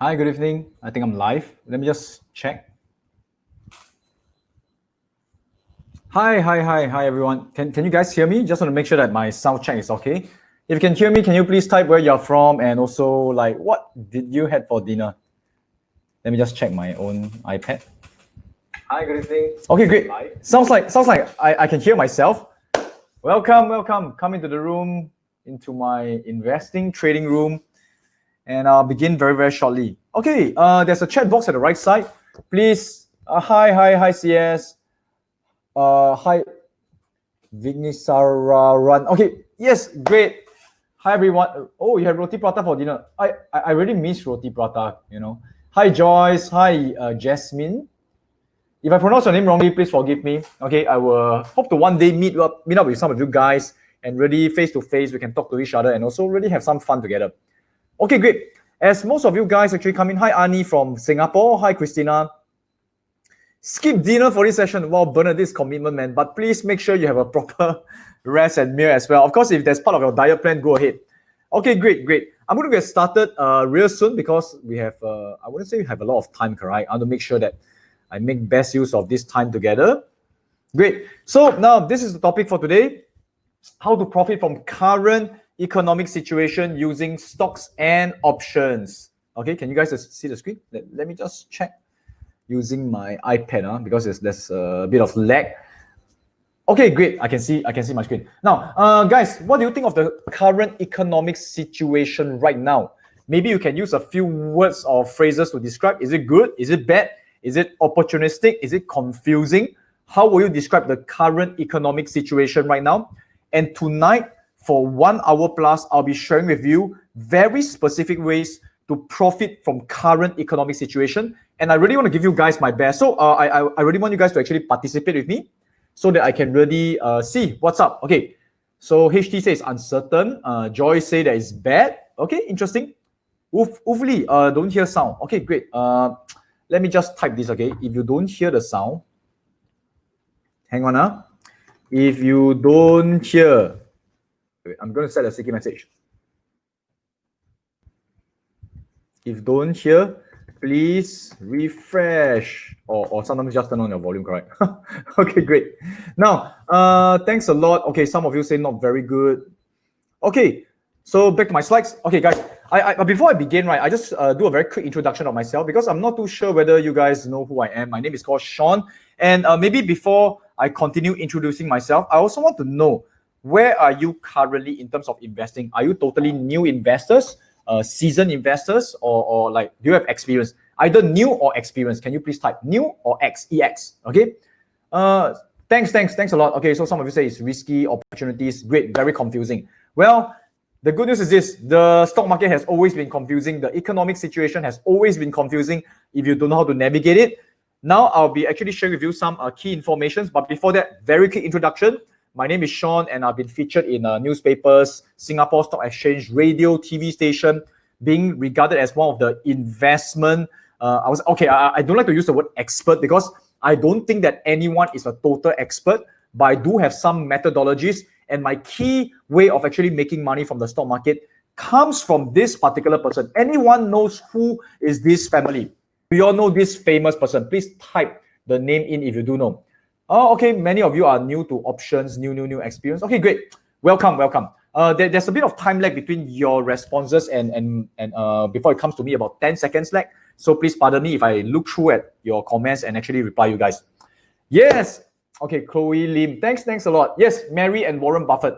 Hi, good evening. I think I'm live. Let me just check. Hi, everyone. Can you guys hear me? Just want to make sure that my sound check is okay. If you can hear me, can you please type where you're from and also like what did you had for dinner? Let me just check my own iPad. Hi, good evening. Okay, great. Sounds like I can hear myself. Welcome. Come into the room, into my investing trading room, and I'll begin very shortly. Okay, there's a chat box at the right side. Please, hi, CS. Hi, Vignesaran. Okay, yes, great. Hi everyone. Oh, you have roti prata for dinner. I really miss roti prata. Hi Joyce. Hi Jasmine. If I pronounce your name wrongly, please forgive me. Okay, I will hope to one day meet up with some of you guys and really face to face we can talk to each other and also really have some fun together. Okay, great. As most of you guys actually come in, hi Ani from Singapore. Hi Christina. Skip dinner for this session. Wow, Bernard, this commitment, man. But please make sure you have a proper rest and meal as well. Of course, if that's part of your diet plan, go ahead. Okay, great. I'm going to get started real soon because we have, I wouldn't say we have a lot of time, correct? I want to make sure that I make best use of this time together. Great. So now this is the topic for today. How to profit from current economic situation using stocks and options. Okay, can you guys see the screen? Let me just check using my iPad because there's a bit of lag. Okay, great. I can see my screen. Now, guys, what do you think of the current economic situation right now? Maybe you can use a few words or phrases to describe. Is it good? Is it bad? Is it opportunistic? Is it confusing? How will you describe the current economic situation right now? And tonight, for 1 hour plus, I'll be sharing with you very specific ways to profit from current economic situation. And I really want to give you guys my best. So I really want you guys to actually participate with me so that I can really see what's up. Okay, so HT says uncertain. Joy say that it's bad. Okay, interesting. Ufli, don't hear sound. Okay, great. Let me just type this, okay? If you don't hear the sound, hang on. If you don't hear, wait, I'm going to set a sticky message. If don't hear, please refresh or sometimes just turn on your volume, correct? Okay, great. Now, thanks a lot. Okay, some of you say not very good. Okay, so back to my slides. Okay, guys, before I begin, right, I just do a very quick introduction of myself because I'm not too sure whether you guys know who I am. My name is called Sean, and maybe before I continue introducing myself, I also want to know, where are you currently in terms of investing? Are you totally new investors, seasoned investors, or like, do you have experience? Either new or experienced. Can you please type new or EX? Okay. Thanks a lot. Okay, so some of you say it's risky, opportunities, great, very confusing. Well, the good news is this: the stock market has always been confusing. The economic situation has always been confusing if you don't know how to navigate it. Now, I'll be actually sharing with you some key information. But before that, very quick introduction. My name is Sean, and I've been featured in newspapers, Singapore Stock Exchange, radio, TV station, being regarded as one of the investment. I don't like to use the word expert because I don't think that anyone is a total expert, but I do have some methodologies. And my key way of actually making money from the stock market comes from this particular person. Anyone knows who is this family? We all know this famous person. Please type the name in if you do know. Oh, okay. Many of you are new to options, new experience. Okay, great. Welcome. There's a bit of time lag between your responses and before it comes to me, about 10 seconds lag. So please pardon me if I look through at your comments and actually reply you guys. Yes. Okay, Chloe Lim. Thanks a lot. Yes, Mary and Warren Buffett.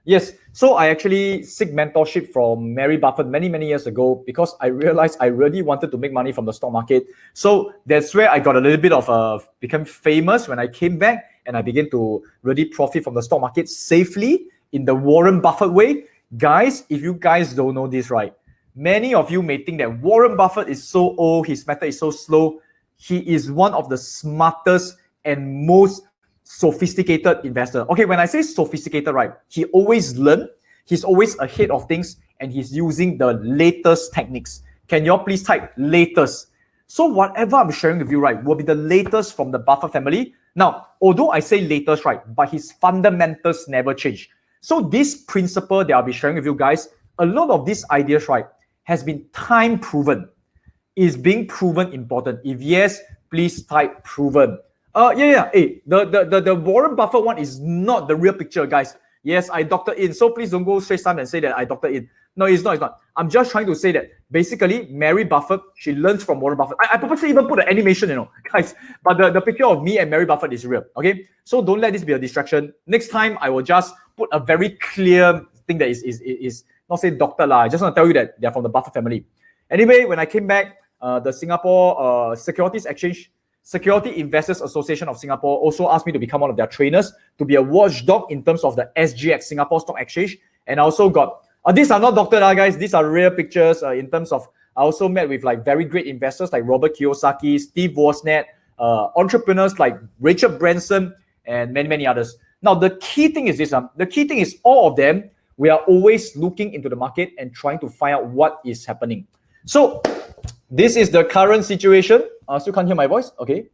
Yes, so I actually seek mentorship from Mary Buffett many years ago because I realized I really wanted to make money from the stock market. So that's where I got a little bit of become famous when I came back and I began to really profit from the stock market safely in the Warren Buffett way. Guys, if you guys don't know this, right, many of you may think that Warren Buffett is so old, his method is so slow. He is one of the smartest and most sophisticated investor. Okay, when I say sophisticated, right, he always learn, he's always ahead of things, and he's using the latest techniques. Can you all please type latest? So whatever I'm sharing with you, right, will be the latest from the Buffett family. Now, although I say latest, right, but his fundamentals never change. So this principle that I'll be sharing with you guys, a lot of these ideas, right, has been time proven? Is being proven important? If yes, please type proven. Hey, the Warren Buffett one is not the real picture, guys. Yes, I doctored in. So please don't go straight time and say that I doctored in. No, it's not. I'm just trying to say that basically Mary Buffett, she learns from Warren Buffett. I purposely even put an animation, guys. But the picture of me and Mary Buffett is real. Okay, so don't let this be a distraction. Next time I will just put a very clear thing that is not say doctor lah. I just want to tell you that they're from the Buffett family. Anyway, when I came back, the Singapore Securities Exchange, Security Investors Association of Singapore also asked me to become one of their trainers, to be a watchdog in terms of the SGX, Singapore Stock Exchange. And I also got, these are not doctored, guys. These are real pictures in terms of, I also met with like very great investors like Robert Kiyosaki, Steve Wozniak, entrepreneurs like Richard Branson, and many, many others. Now, the key thing is this. The key thing is all of them, we are always looking into the market and trying to find out what is happening. So, this is the current situation. Still can't hear my voice? Okay.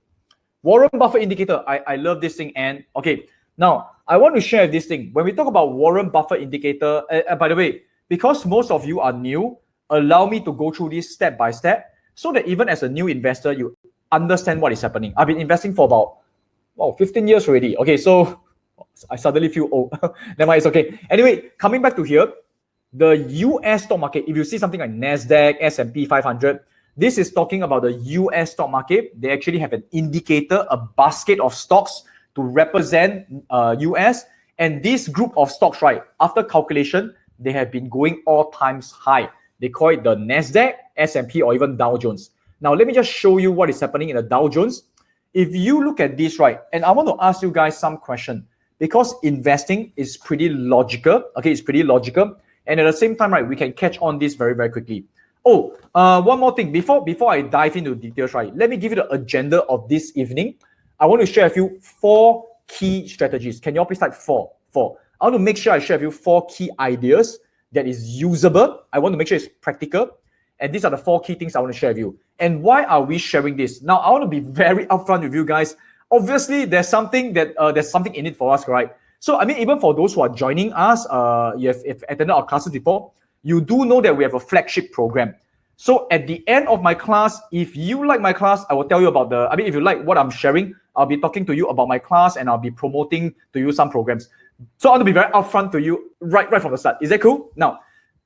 Warren Buffett indicator. I love this thing. And okay, now I want to share this thing. When we talk about Warren Buffett indicator, by the way, because most of you are new, allow me to go through this step by step so that even as a new investor, you understand what is happening. I've been investing for about 15 years already. Okay, so I suddenly feel old. Never mind, it's okay. Anyway, coming back to here, the US stock market, if you see something like NASDAQ, S&P 500, this is talking about the US stock market. They actually have an indicator, a basket of stocks to represent US. And this group of stocks, right, after calculation, they have been going all times high. They call it the NASDAQ, S&P, or even Dow Jones. Now, let me just show you what is happening in the Dow Jones. If you look at this, right, and I want to ask you guys some question, because investing is pretty logical. Okay, it's pretty logical. And at the same time, right, we can catch on this very, very quickly. One more thing. Before I dive into details, right, let me give you the agenda of this evening. I want to share with you 4 key strategies. Can you all please type 4? I want to make sure I share with you 4 key ideas that is usable. I want to make sure it's practical. And these are the 4 key things I want to share with you. And why are we sharing this? Now, I want to be very upfront with you guys. Obviously, there's something in it for us, right? So, I mean, even for those who are joining us, you have attended our classes before, you do know that we have a flagship program. So at the end of my class, if you like my class, I will tell you about if you like what I'm sharing, I'll be talking to you about my class and I'll be promoting to you some programs. So I want to be very upfront to you right from the start. Is that cool? Now,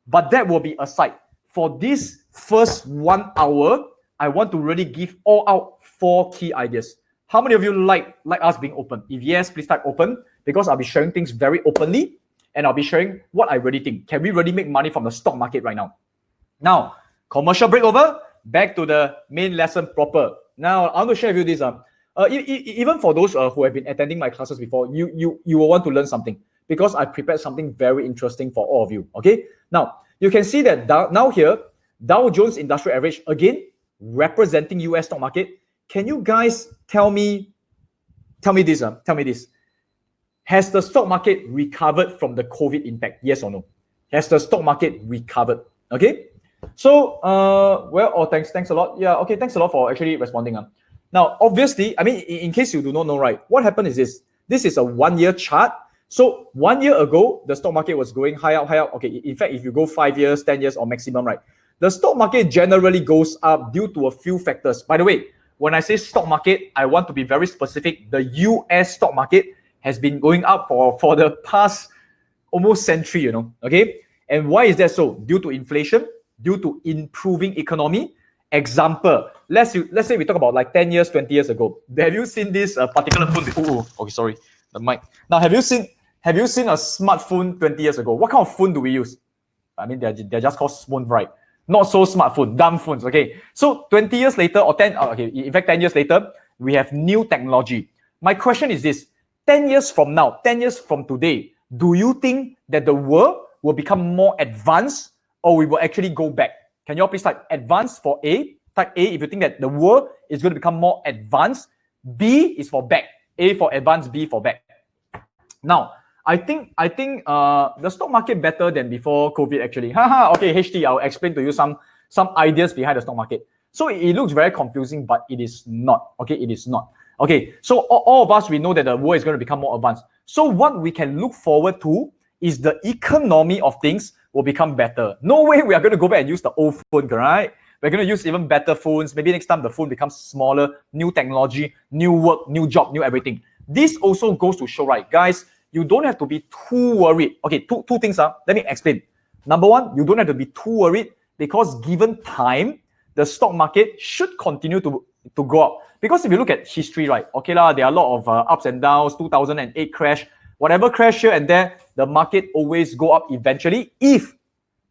but that will be aside. For this first 1 hour, I want to really give all out 4 key ideas. How many of you like us being open? If yes, please type open, because I'll be sharing things very openly and I'll be sharing what I really think. Can we really make money from the stock market right now? Now, commercial break over, back to the main lesson proper. Now, I want to share with you this. Even for those who have been attending my classes before, you will want to learn something, because I prepared something very interesting for all of you. Okay. Now, you can see that now here, Dow Jones Industrial Average, again, representing US stock market. Can you guys tell me this? Tell me this. Has the stock market recovered from the COVID impact? Yes or no? Has the stock market recovered? Okay. So, thanks a lot. Yeah, okay, thanks a lot for actually responding. Now, obviously, I mean, in case you do not know, right, what happened is this. This is a 1-year chart. So 1 year ago, the stock market was going high up. Okay, in fact, if you go 5 years, 10 years or maximum, right, the stock market generally goes up due to a few factors. By the way, when I say stock market, I want to be very specific. The US stock market has been going up for the past almost century, okay? And why is that so? Due to inflation, due to improving economy. Example, let's say we talk about like 10 years, 20 years ago. Have you seen this particular phone? Okay, sorry, the mic. Now, have you seen a smartphone 20 years ago? What kind of phone do we use? I mean, they're just called phone, right? Not so smartphone, dumb phones, okay? So 20 years later, or 10 years later, we have new technology. My question is this: 10 years from now, 10 years from today, do you think that the world will become more advanced, or we will actually go back? Can you all please type advanced for A? Type A if you think that the world is going to become more advanced. B is for back. A for advanced, B for back. Now, I think the stock market better than before COVID actually. Okay, HT, I'll explain to you some ideas behind the stock market. So it looks very confusing, but it is not. Okay, it is not. Okay, so all of us, we know that the world is going to become more advanced. So what we can look forward to is the economy of things will become better. No way we are going to go back and use the old phone, right? We're going to use even better phones. Maybe next time the phone becomes smaller, new technology, new work, new job, new everything. This also goes to show, right, guys, you don't have to be too worried. Okay, two things. Let me explain. Number one, you don't have to be too worried because given time, the stock market should continue to go up. Because if you look at history, right, okay, there are a lot of ups and downs, 2008 crash, whatever crash here and there, the market always go up eventually if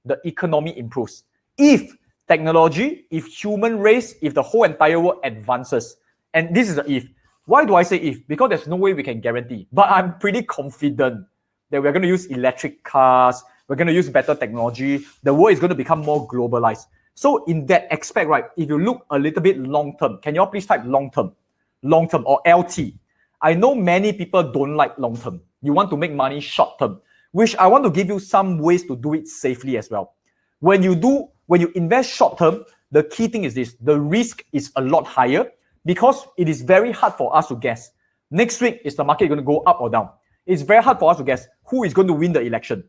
the economy improves. If technology, if human race, if the whole entire world advances. And this is the if. Why do I say if? Because there's no way we can guarantee. But I'm pretty confident that we're going to use electric cars, we're going to use better technology, the world is going to become more globalized. So in that aspect, right, if you look a little bit long-term, can you all please type long-term or LT? I know many people don't like long-term. You want to make money short-term, which I want to give you some ways to do it safely as well. When you invest short-term, the key thing is this, the risk is a lot higher because it is very hard for us to guess. Next week, is the market going to go up or down? It's very hard for us to guess who is going to win the election.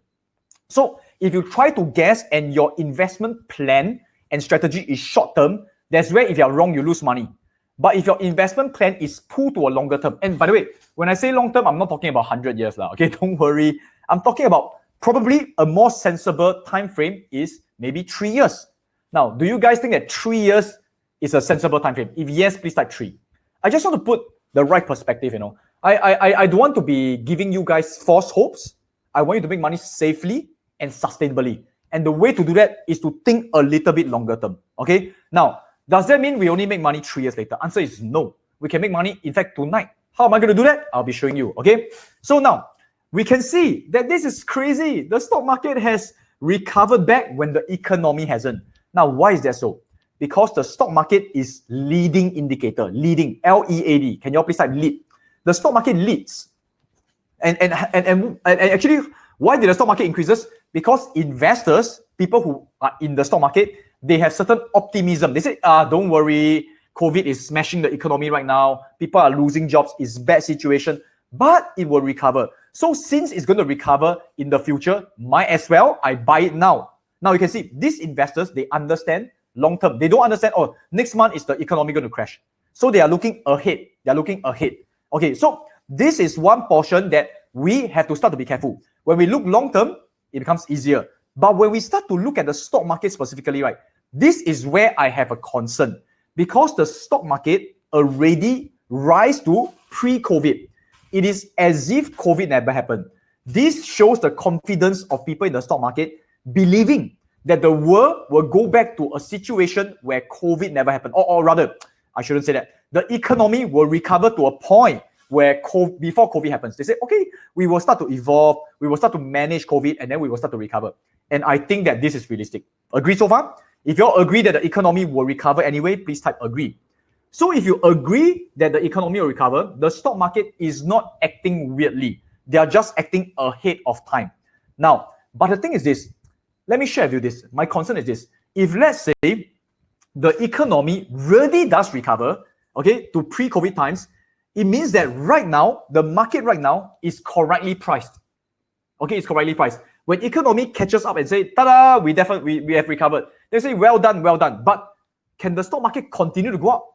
So if you try to guess and your investment plan and strategy is short-term, that's where if you're wrong, you lose money. But if your investment plan is pulled to a longer term, and by the way, when I say long-term, I'm not talking about 100 years now, okay? Don't worry. I'm talking about probably a more sensible time frame is maybe 3 years. Now, do you guys think that 3 years is a sensible time frame? If yes, please type 3. I just want to put the right perspective, you know. I don't want to be giving you guys false hopes. I want you to make money safely and sustainably. And the way to do that is to think a little bit longer term, okay? Now, does that mean we only make money 3 years later? Answer is no. We can make money, in fact, tonight. How am I going to do that? I'll be showing you, okay? So now, we can see that this is crazy. The stock market has recovered back when the economy hasn't. Now, why is that so? Because the stock market is leading indicator, leading, L-E-A-D. Can you all please type lead? The stock market leads. And actually, why did the stock market increases? Because investors, people who are in the stock market, they have certain optimism. They say, don't worry, COVID is smashing the economy right now. People are losing jobs. It's a bad situation, but it will recover. So since it's going to recover in the future, might as well, I buy it now. Now you can see these investors, they understand long term. They don't understand, oh, next month is the economy going to crash. So they are looking ahead. They are looking ahead. Okay, so this is one portion that we have to start to be careful. When we look long term, it becomes easier. But when we start to look at the stock market specifically, right, this is where I have a concern because the stock market already rise to pre-COVID. It is as if COVID never happened. This shows the confidence of people in the stock market believing that the world will go back to a situation where COVID never happened. Or rather, I shouldn't say that. The economy will recover to a point where before COVID happens. They say, okay, we will start to evolve, we will start to manage COVID, and then we will start to recover. And I think that this is realistic. Agree so far? If you all agree that the economy will recover anyway, please type agree. So if you agree that the economy will recover, the stock market is not acting weirdly. They are just acting ahead of time. Now, but the thing is this, let me share with you this. My concern is this. If let's say the economy really does recover, okay, to pre-COVID times, it means that right now, the market right now is correctly priced. Okay, it's correctly priced. When economy catches up and say, ta-da, we have recovered. They say, well done, well done. But can the stock market continue to go up?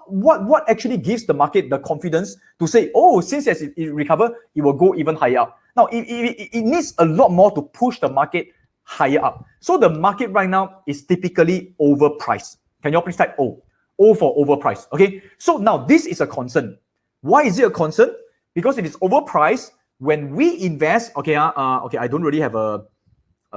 What actually gives the market the confidence to say, oh, since it recovered, it will go even higher up? Now, it needs a lot more to push the market higher up. So the market right now is typically overpriced. Can you all please type O? O for overpriced. Okay. So now this is a concern. Why is it a concern? Because if it's overpriced, when we invest, okay, I don't really have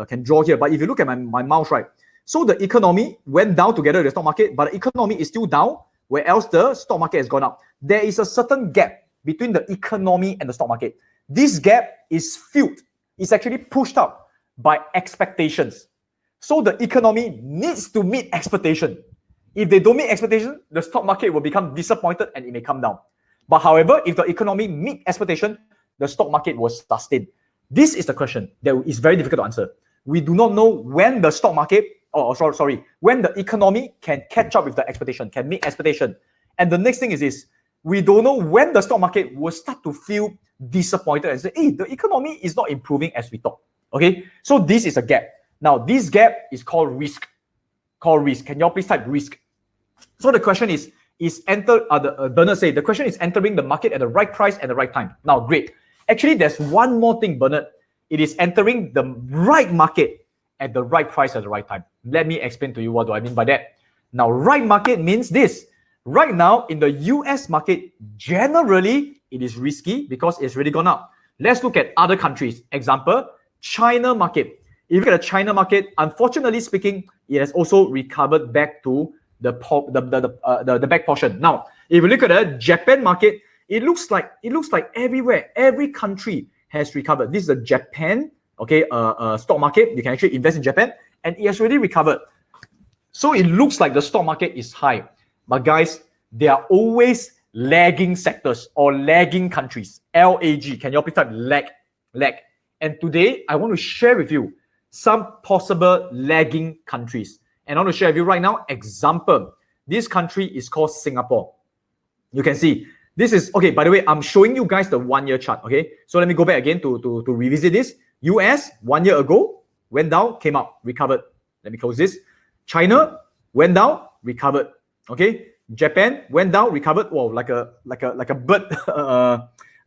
can draw here, but if you look at my mouse, right? So the economy went down together with the stock market, but the economy is still down, where else the stock market has gone up. There is a certain gap between the economy and the stock market. This gap is filled. It's actually pushed up by expectations. So the economy needs to meet expectation. If they don't meet expectation, the stock market will become disappointed and it may come down. But however, if the economy meet expectation, the stock market will sustain. This is the question that is very difficult to answer. We do not know when the stock market, when the economy can catch up with the expectation, can meet expectation. And the next thing is this, We don't know when the stock market will start to feel disappointed and say, hey, the economy is not improving as we thought. Okay, so this is a gap. Now, this gap is called risk. Can you all please type risk? So the question is Bernard said, the question is entering the market at the right price at the right time. Now, great. Actually, there's one more thing, Bernard. It is entering the right market at the right price at the right time. Let me explain to you what do I mean by that. Now, right market means this. Right now, in the US market, generally, it is risky because it's already gone up. Let's look at other countries. Example, China market. If you look at the China market, unfortunately speaking, it has also recovered back to the back portion. Now, if you look at the Japan market, it looks like everywhere, every country has recovered. This is the Japan, okay, stock market. You can actually invest in Japan, and it has already recovered. So it looks like the stock market is high, but guys, there are always lagging sectors or lagging countries. LAG. Can you all please type lag? And today I want to share with you some possible lagging countries. And I want to share with you right now, example, this country is called Singapore. You can see, this is, okay, by the way, I'm showing you guys the 1 year chart, okay? So let me go back again to revisit this. US, 1 year ago, went down, came up, recovered. Let me close this. China, went down, recovered, okay? Japan, went down, recovered, wow, like a bird,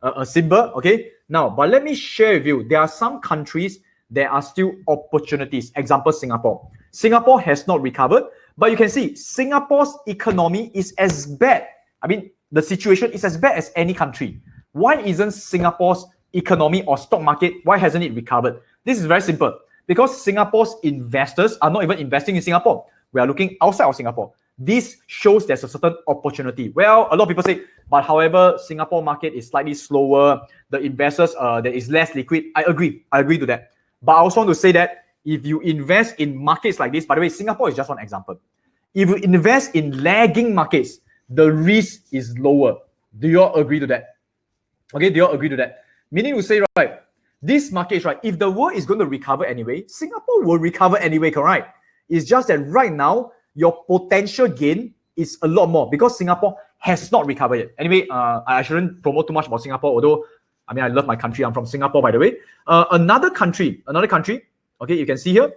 a symbol, okay? Now, but let me share with you, there are some countries there are still opportunities. Example, Singapore. Singapore has not recovered, but you can see Singapore's economy is as bad. I mean, the situation is as bad as any country. Why isn't Singapore's economy or stock market, why hasn't it recovered? This is very simple. Because Singapore's investors are not even investing in Singapore. We are looking outside of Singapore. This shows there's a certain opportunity. Well, a lot of people say, but however, Singapore market is slightly slower. The investors, there is less liquid. I agree to that. But I also want to say that if you invest in markets like this, by the way, Singapore is just one example. If you invest in lagging markets, the risk is lower. Do you all agree to that? Okay, do you all agree to that? Meaning to say, right, this market is right. If the world is going to recover anyway, Singapore will recover anyway, correct? It's just that right now, your potential gain is a lot more because Singapore has not recovered yet. Anyway, I shouldn't promote too much about Singapore, although, I mean, I love my country. I'm from Singapore, by the way. Another country, okay, you can see here.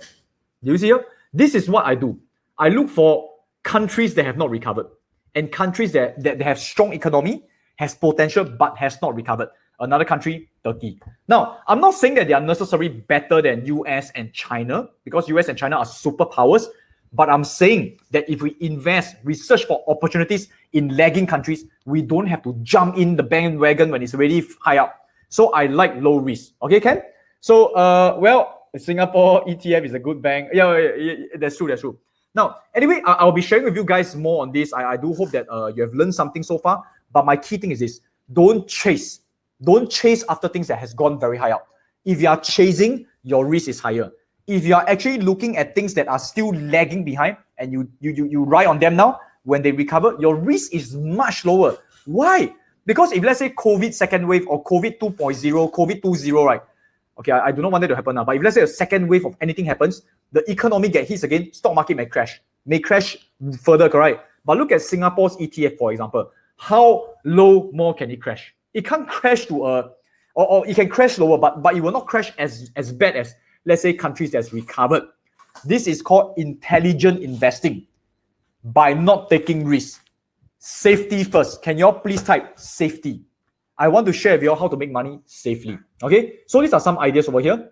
Do you see here? This is what I do. I look for countries that have not recovered and countries that have strong economy, has potential, but has not recovered. Another country, Turkey. Now, I'm not saying that they are necessarily better than US and China because US and China are superpowers, but I'm saying that if we invest, we search for opportunities in lagging countries, we don't have to jump in the bandwagon when it's already high up. So I like low risk. Okay, Ken? So, well, Singapore ETF is a good bank. Yeah, that's true. Now, anyway, I'll be sharing with you guys more on this. I do hope that you have learned something so far. But my key thing is this. Don't chase after things that has gone very high up. If you are chasing, your risk is higher. If you are actually looking at things that are still lagging behind and you ride on them now, when they recover, your risk is much lower. Why? Because if let's say COVID second wave or COVID 2.0, COVID 2.0, right? Okay, I do not want that to happen now. But if let's say a second wave of anything happens, the economy gets hit again, stock market may crash further, correct? But look at Singapore's ETF, for example. How low more can it crash? It can't crash to or it can crash lower, but it will not crash as bad as, let's say, countries that's recovered. This is called intelligent investing by not taking risks. Safety first. Can you all please type safety? I want to share with you all how to make money safely. Okay, so these are some ideas over here.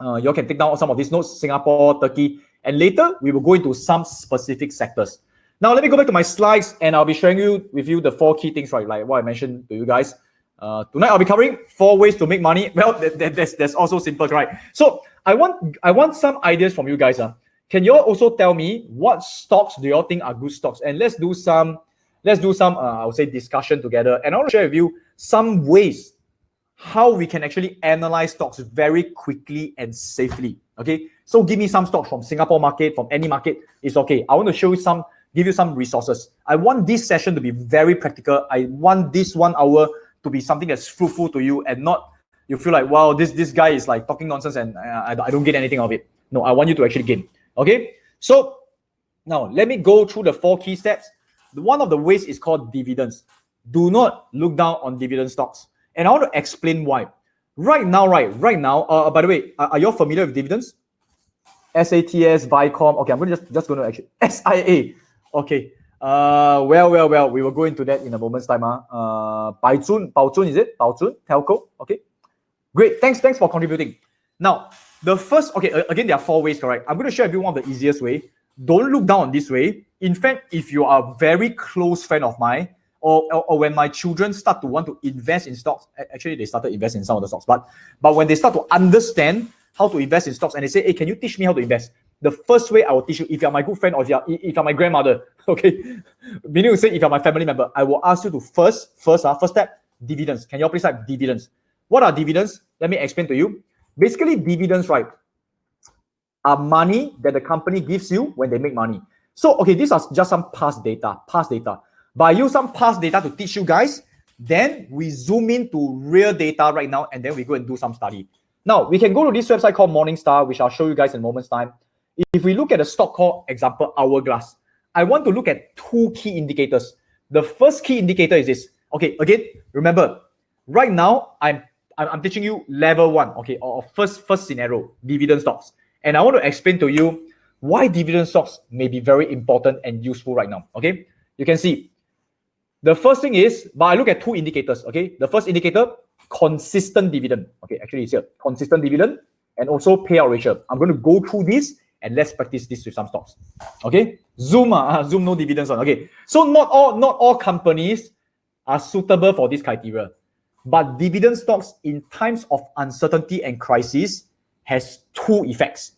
You all can take down some of these notes, Singapore, Turkey, and later we will go into some specific sectors. Now, let me go back to my slides and I'll be sharing with you the 4 key things, right? Like what I mentioned to you guys. Tonight, I'll be covering 4 ways to make money. Well, that's also simple, right? So I want some ideas from you guys. Can you all also tell me what stocks do you all think are good stocks? And let's do some I would say discussion together. And I want to share with you some ways how we can actually analyze stocks very quickly and safely. Okay, so give me some stocks from Singapore market, from any market. It's okay. I want to show you give you some resources. I want this session to be very practical. I want this 1 hour to be something that's fruitful to you and not you feel like, wow, this guy is like talking nonsense and I don't get anything of it. No, I want you to actually gain. Okay, so now let me go through the 4 key steps. One of the ways is called dividends. do not look down on dividend stocks. And I want to explain why. Right now, by the way, are you all familiar with dividends? SATS, Viacom. Okay, I'm going to just going to actually SIA. Okay. Well, we will go into that in a moment's time. Baozun, is it? Baozun, Telco. Okay. Great. Thanks for contributing. Now, the first, okay, again, there are 4 ways, correct? I'm going to share with you one of the easiest way. Don't look down on this way. In fact, if you are a very close friend of mine, or when my children start to want to invest in stocks, actually they started investing in some of the stocks, but when they start to understand how to invest in stocks and they say, hey, can you teach me how to invest? The first way I will teach you, if you're my good friend or if you're my grandmother, okay, meaning to say if you're my family member, I will ask you to first step, dividends. Can you all please type dividends? What are dividends? Let me explain to you. Basically, dividends, right, are money that the company gives you when they make money. So, okay, these are just some past data. But I use some past data to teach you guys. Then we zoom into real data right now, and then we go and do some study. Now, we can go to this website called Morningstar, which I'll show you guys in a moment's time. If we look at a stock called, example, Hourglass, I want to look at 2 key indicators. The first key indicator is this. Okay, again, remember, right now, I'm teaching you level 1, okay, or first scenario, dividend stocks. And I want to explain to you why dividend stocks may be very important and useful right now, okay? You can see, the first thing is, but I look at 2 indicators, okay? The first indicator, consistent dividend. Okay, actually it's here, consistent dividend and also payout ratio. I'm going to go through this and let's practice this with some stocks. Okay, Zoom no dividends on. Okay, so not all companies are suitable for this criteria, but dividend stocks in times of uncertainty and crisis has 2 effects.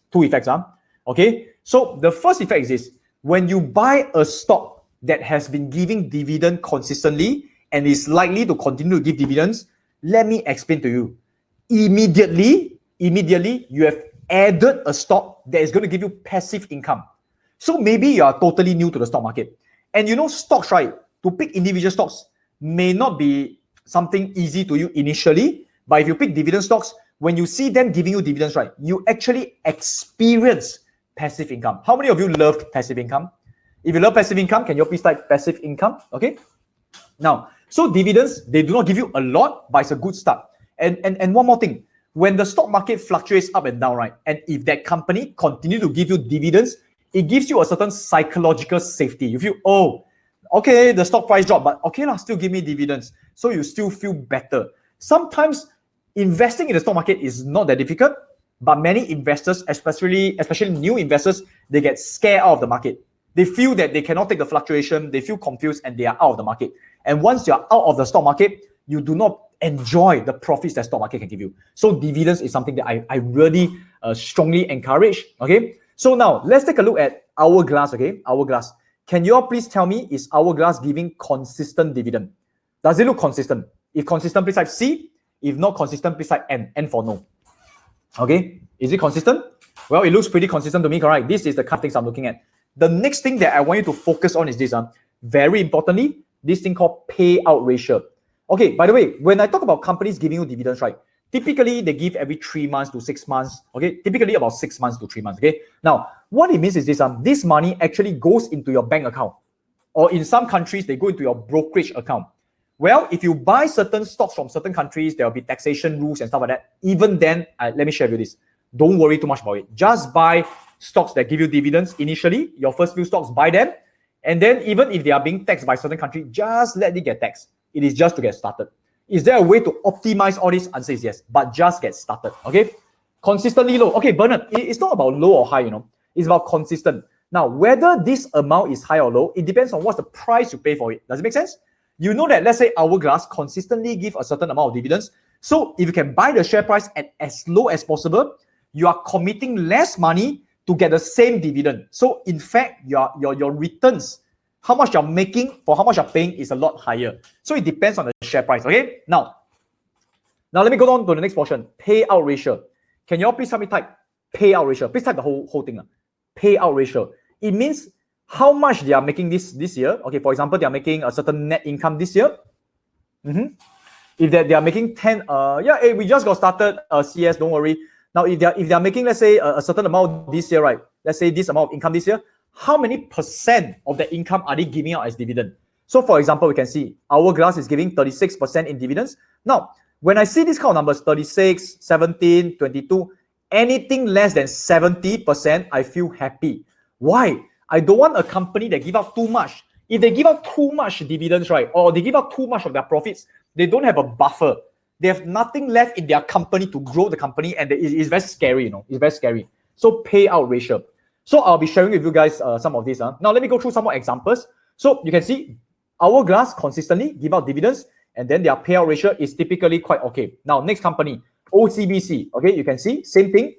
Okay, so the first effect is this: when you buy a stock that has been giving dividend consistently and is likely to continue to give dividends, let me explain to you. Immediately, you have added a stock that is going to give you passive income. So maybe you are totally new to the stock market. And you know, stocks, right? To pick individual stocks may not be something easy to you initially, but if you pick dividend stocks, when you see them giving you dividends, right, you actually experience passive income. How many of you loved passive income? If you love passive income, can you please type passive income? Okay. Now, so dividends, they do not give you a lot, but it's a good start. And one more thing, when the stock market fluctuates up and down, right, and if that company continue to give you dividends, it gives you a certain psychological safety. You feel, oh, okay, the stock price dropped, but okay, still give me dividends. So you still feel better. Sometimes investing in the stock market is not that difficult, but many investors, especially new investors, they get scared out of the market. They feel that they cannot take the fluctuation, they feel confused, and they are out of the market. And once you're out of the stock market, you do not enjoy the profits that stock market can give you. So dividends is something that I really strongly encourage. Okay, so now let's take a look at Hourglass. Okay, Hourglass. Can you all please tell me, is Hourglass giving consistent dividend? Does it look consistent? If consistent, please type C. If not consistent, please type N. N for no. Okay, is it consistent? Well, it looks pretty consistent to me, correct? This is the kind of things I'm looking at. The next thing that I want you to focus on is this. Very importantly, this thing called payout ratio. Okay, by the way, when I talk about companies giving you dividends, right, typically they give every 3 months to 6 months. Okay, typically about 6 months to 3 months. Okay, now what it means is this money actually goes into your bank account, or in some countries they go into your brokerage account. Well, if you buy certain stocks from certain countries, there will be taxation rules and stuff like that. Even then, let me share with you this. Don't worry too much about it. Just buy stocks that give you dividends initially. Your first few stocks, buy them. And then even if they are being taxed by certain country, just let it get taxed. It is just to get started. Is there a way to optimize all this? Answer is yes, but just get started. Okay, consistently low. Okay, Bernard, it's not about low or high, it's about consistent. Now, whether this amount is high or low, it depends on what's the price you pay for it. Does it make sense? You know that, let's say Hourglass consistently give a certain amount of dividends. So if you can buy the share price at as low as possible, you are committing less money to get the same dividend. So in fact, your returns, how much you're making for how much you're paying, is a lot higher. So it depends on the share price. Okay. Now let me go on to the next portion. Payout ratio. Can you all please help me type payout ratio? Please type the whole thing. Payout ratio. It means how much they are making this year. Okay, for example, they are making a certain net income this year. If they are making 10, we just got started. CS, don't worry. Now, if they are making, let's say, a certain amount this year, right? Let's say this amount of income this year. How many % of the income are they giving out as dividend? So for example, we can see Hourglass is giving 36% in dividends. Now, when I see these kind of numbers, 36, 17, 22, anything less than 70%, I feel happy. Why? I don't want a company that give out too much. If they give out too much dividends, right, or they give out too much of their profits, they don't have a buffer. They have nothing left in their company to grow the company, and it's very scary, you know. It's very scary. So payout ratio. So I'll be sharing with you guys some of this. Now let me go through some more examples. So you can see Hourglass consistently give out dividends, and then their payout ratio is typically quite okay. Now next company, OCBC. Okay, you can see same thing.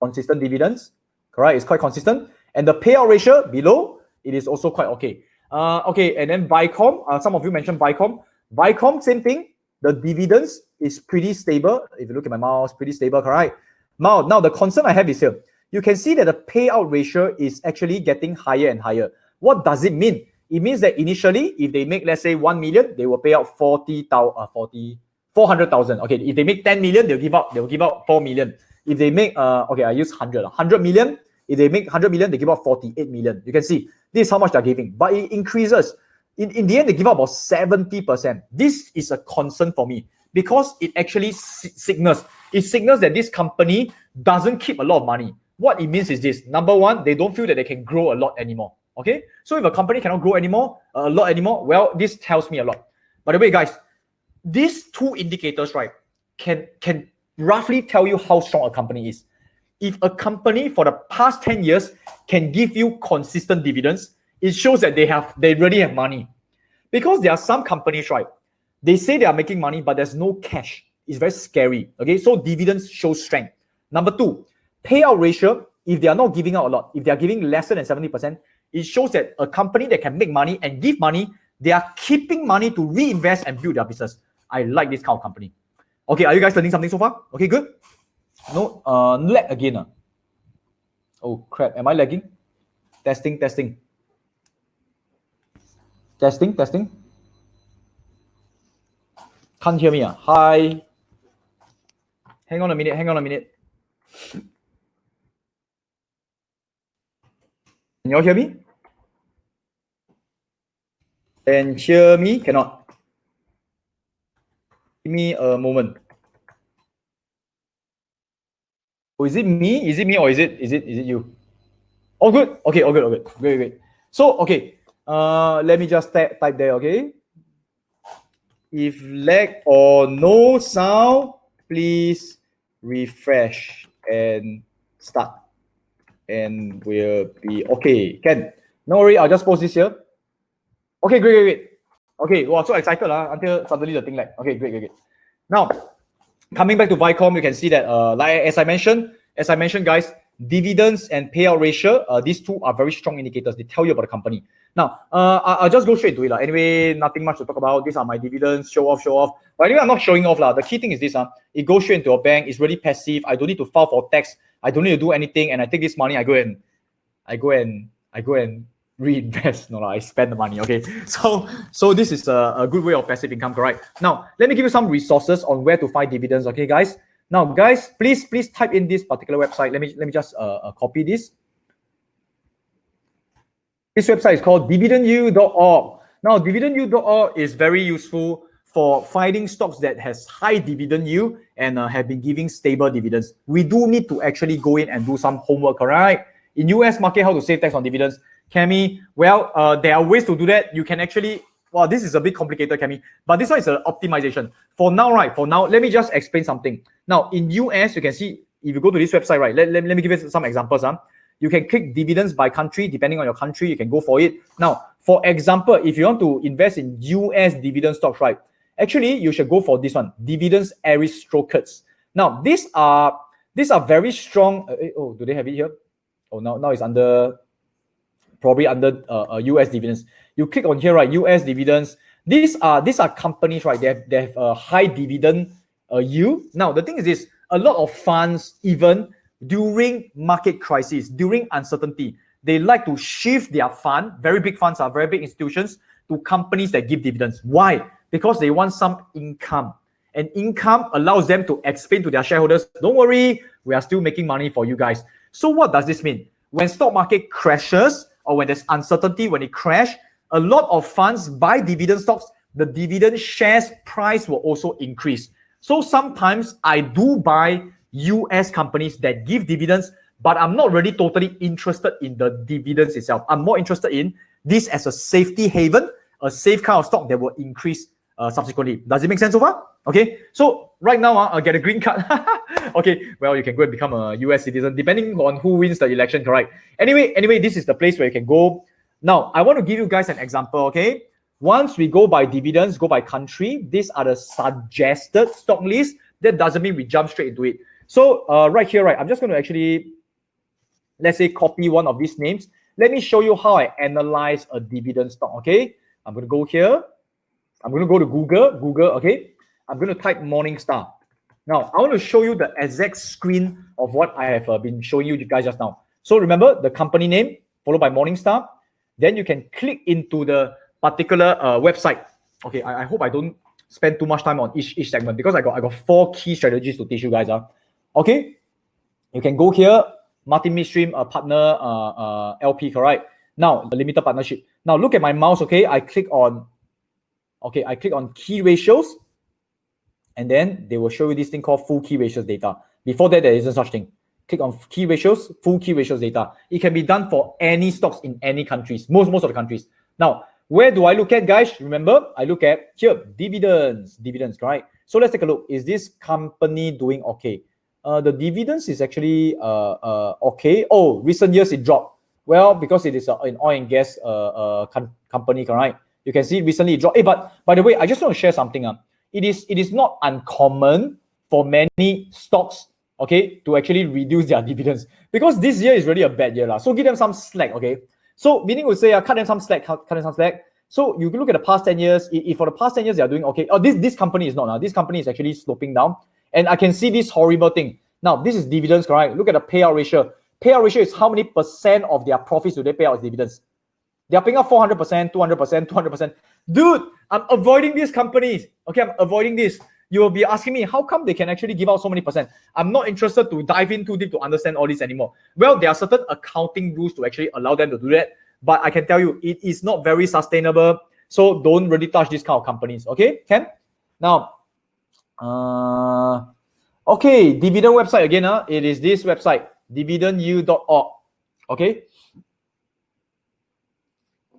Consistent dividends, correct? It's quite consistent, and the payout ratio below it is also quite okay. Okay, and then Vicom. Some of you mentioned Vicom. Vicom, same thing. The dividends is pretty stable. If you look at my mouse, pretty stable, correct? Now the concern I have is here. You can see that the payout ratio is actually getting higher and higher. What does it mean? It means that initially, if they make, let's say, 1 million, they will pay out 400,000. Okay, if they make 10 million, they'll give out 4 million. If they make, okay, I use 100 million. If they make 100 million, they give out 48 million. You can see this is how much they're giving, but it increases. In the end, they give out about 70%. This is a concern for me because it actually signals that this company doesn't keep a lot of money. What it means is this: number one, they don't feel that they can grow a lot anymore. Okay, so if a company cannot grow a lot anymore, well, this tells me a lot. By the way, guys, these two indicators, right, can roughly tell you how strong a company is. If a company for the past 10 years can give you consistent dividends, it shows that they really have money. Because there are some companies, right, they say they are making money, but there's no cash. It's very scary. Okay, so dividends show strength. Number two, payout ratio. If they are not giving out a lot, if they are giving lesser than 70%, it shows that a company that can make money and give money, they are keeping money to reinvest and build their business. I like this kind of company. Okay, are you guys learning something so far? Okay, good. No, lag again. Oh crap, am I lagging? Testing. Can't hear me. Hi. Hang on a minute. Can you all hear me? Can hear me? Cannot. Give me a moment. Oh, is it me? Or is it you? Oh, good. Okay, all good. Great. So, okay. Let me just type there, okay? If lag or no sound, please refresh and start. And we'll be okay. Can. No worry, I'll just post this here. Okay, great. Okay, wow, so excited until suddenly the thing lag. Okay, great. Now, coming back to Vicom, you can see that like as I mentioned, guys, dividends and payout ratio, these two are very strong indicators. They tell you about the company. Now, I'll just go straight to it. Anyway, nothing much to talk about. These are my dividends, show off. But anyway, I'm not showing off. The key thing is this. It goes straight into a bank. It's really passive. I don't need to file for tax. I don't need to do anything. And I take this money, I go and reinvest. No, I spend the money. Okay. So this is a good way of passive income, correct? Now, let me give you some resources on where to find dividends. Okay, guys. Now, guys, please type in this particular website. Let me just copy this. This website is called dividendyou.org. Now, dividendyou.org is very useful for finding stocks that has high dividend yield and have been giving stable dividends. We do need to actually go in and do some homework, all right? In US market, how to save tax on dividends? Cami, well, there are ways to do that. You can actually, well, this is a bit complicated, Cami, but this one is an optimization. For now, let me just explain something. Now, in US, you can see, if you go to this website, right, let me give you some examples. You can click dividends by country. Depending on your country, you can go for it. Now, for example, if you want to invest in US dividend stocks, right, actually, you should go for this one, dividends aristocrats. Now, these are very strong. Oh, do they have it here? Oh, now it's probably under US dividends. You click on here, right? US dividends. These are companies, right? They have a high dividend yield. Now, the thing is this: a lot of funds, even during market crisis, during uncertainty, they like to shift their fund. Very big funds are very big institutions to companies that give dividends. Why? Because they want some income. And income allows them to explain to their shareholders, don't worry, we are still making money for you guys. So what does this mean? When stock market crashes or when there's uncertainty, when it crashes, a lot of funds buy dividend stocks, the dividend shares price will also increase. So sometimes I do buy US companies that give dividends, but I'm not really totally interested in the dividends itself. I'm more interested in this as a safety haven, a safe kind of stock that will increase subsequently. Does it make sense so far? Okay, so right now I'll get a green card. Okay, well, you can go and become a US citizen depending on who wins the election, correct? Anyway, this is the place where you can go. Now, I want to give you guys an example, okay? Once we go by dividends, go by country, these are the suggested stock list. That doesn't mean we jump straight into it. So right here, right, I'm just going to actually, let's say, copy one of these names. Let me show you how I analyze a dividend stock, okay? I'm going to go here. I'm going to go to Google, okay? I'm going to type Morningstar. Now, I want to show you the exact screen of what I have been showing you guys just now. So remember the company name, followed by Morningstar. Then you can click into the particular website. Okay, I hope I don't spend too much time on each segment because I got 4 key strategies to teach you guys. Okay, you can go here, Martin Midstream, partner, LP, correct? Now, the limited partnership. Now, look at my mouse, okay? I click on key ratios, and then they will show you this thing called full key ratios data. Before that, there isn't such thing. Click on key ratios, full key ratios data. It can be done for any stocks in any countries, most of the countries. Now, where do I look at, guys? Remember, I look at here, dividends, right? So let's take a look. Is this company doing okay? The dividends is actually okay. Oh, recent years it dropped. Well, because it is an oil and gas company, right? You can see recently it dropped. Hey, but by the way, I just want to share something. It is not uncommon for many stocks, okay, to actually reduce their dividends because this year is really a bad year. So give them some slack, okay? So meaning would say cut them some slack, So you can look at the past 10 years. If for the past 10 years they are doing okay, this company is not. This company is actually sloping down. And I can see this horrible thing. Now, this is dividends, correct? Look at the payout ratio. Payout ratio is how many percent of their profits do they pay out as dividends. They are paying out 400%, 200%, 200%. Dude, I'm avoiding these companies. Okay, I'm avoiding this. You will be asking me, how come they can actually give out so many percent? I'm not interested to dive in too deep to understand all this anymore. Well, there are certain accounting rules to actually allow them to do that. But I can tell you, it is not very sustainable. So don't really touch these kind of companies. Okay, Ken? Now, okay, dividend website again. It is this website, dividendyield.org. Okay.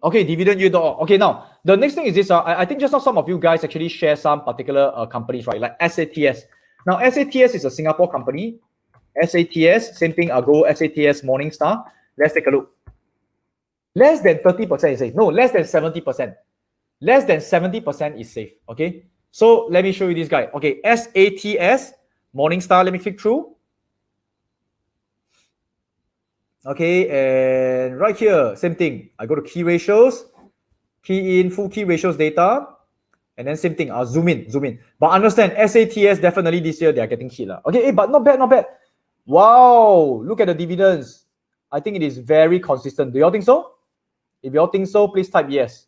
Okay, dividendyield.org. Okay, now the next thing is this. I think just now some of you guys actually share some particular companies, right? Like SATS. Now, SATS is a Singapore company. SATS, same thing. I'll go SATS Morningstar. Let's take a look. Less than 30% is safe. No, less than 70%. Less than 70% is safe. Okay. So let me show you this guy. Okay, SATS Morningstar. Let me click through. Okay, and right here, same thing. I go to key ratios, key in full key ratios data, and then same thing. I'll zoom in. But understand, SATS definitely this year they are getting hit. Okay, but not bad. Wow, look at the dividends. I think it is very consistent. Do y'all think so? If y'all think so, please type yes.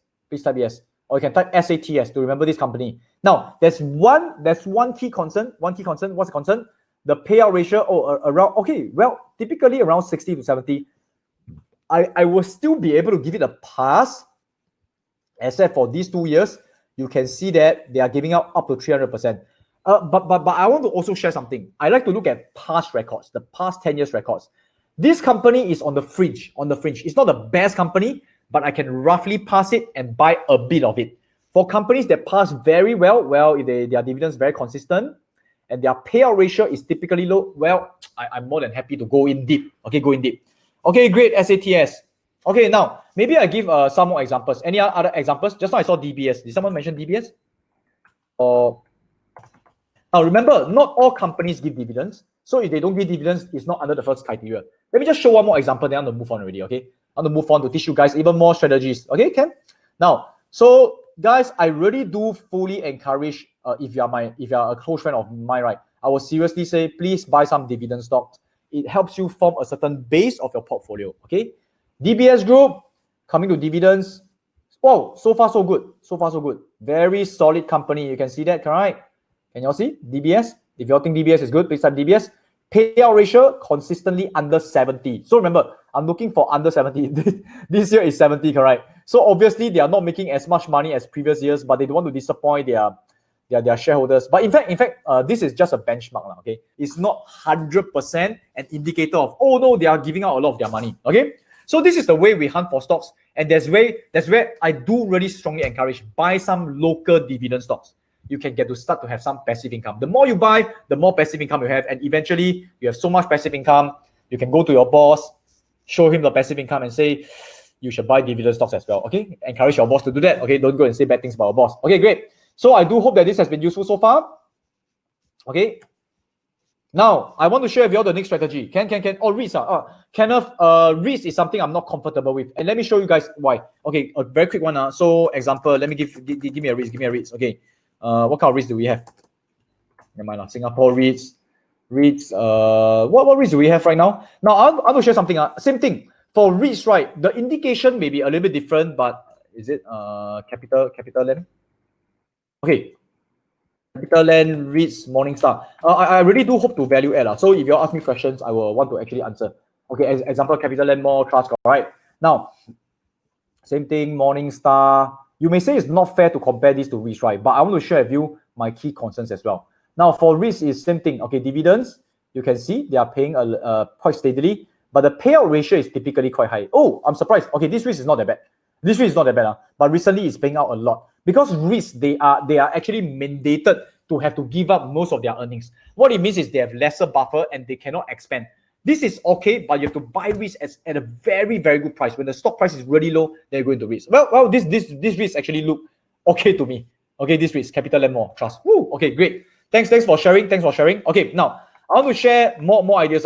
Or you can type SATS to remember this company. Now, there's one key concern. What's the concern? The payout ratio, around, okay, well, typically around 60 to 70. I will still be able to give it a pass, except for these 2 years. You can see that they are giving out up to 300%. But I want to also share something. I like to look at past records, the past 10 years records. This company is on the fringe. It's not the best company, but I can roughly pass it and buy a bit of it. For companies that pass very well, their dividends very consistent, and their payout ratio is typically low, well, I'm more than happy to go in deep. Okay, go in deep. Okay, great, SATS. Okay, now, maybe I give some more examples. Any other examples? Just now I saw DBS. Did someone mention DBS? Now, remember, not all companies give dividends. So if they don't give dividends, it's not under the first criteria. Let me just show one more example, then I'm going to move on already, okay? I'm going to move on to teach you guys even more strategies. Okay, Ken? Now, so guys, I really do fully encourage, if you're a close friend of mine, right, I will seriously say, please buy some dividend stocks. It helps you form a certain base of your portfolio, okay? DBS Group, coming to dividends. Wow, so far so good. Very solid company. You can see that, correct? Can you all see? DBS. If you all think DBS is good, please type DBS. Payout ratio consistently under 70. So remember, I'm looking for under 70. This year is 70, correct? So obviously they are not making as much money as previous years, but they don't want to disappoint their shareholders. But in fact, this is just a benchmark, okay? It's not 100% an indicator of, oh no, they are giving out a lot of their money, okay? So this is the way we hunt for stocks, and that's where I do really strongly encourage buy some local dividend stocks. You can get to start to have some passive income. The more you buy, the more passive income you have, and eventually you have so much passive income, you can go to your boss, show him the passive income, and say you should buy dividend stocks as well. Okay, encourage your boss to do that. Okay, don't go and say bad things about your boss. Okay, great. So I do hope that this has been useful so far. Okay. Now, I want to share with you all the next strategy. Oh, REITs. Kenneth, REITs is something I'm not comfortable with. And let me show you guys why. Okay, a very quick one. So, example, let me give me a REITs. Okay. What kind of REITs do we have? Never mind. Singapore REITs. What REITs do we have right now? Now, I want to share something. Same thing. For REITs, right, the indication may be a little bit different, but is it CapitaLand? Okay. CapitaLand, REITs, Morningstar. I really do hope to value add. So if you ask me questions, I will want to actually answer. Okay, example, CapitaLand, more trust, right? Now, same thing, Morningstar. You may say it's not fair to compare these to REITs, right? But I want to share with you my key concerns as well. Now, for REITs is same thing. Okay, dividends, you can see they are paying quite steadily, but the payout ratio is typically quite high. Oh, I'm surprised. Okay, this REIT is not that bad. But recently it's paying out a lot. Because REITs, they are actually mandated to have to give up most of their earnings. What it means is they have lesser buffer and they cannot expand. This is okay, but you have to buy REITs at a very, very good price. When the stock price is really low, they're going to REITs. Well, this REITs actually look okay to me. Okay, this REITs, CapitaLand, more trust. Woo, okay, great. Thanks for sharing. Okay, now I want to share more ideas.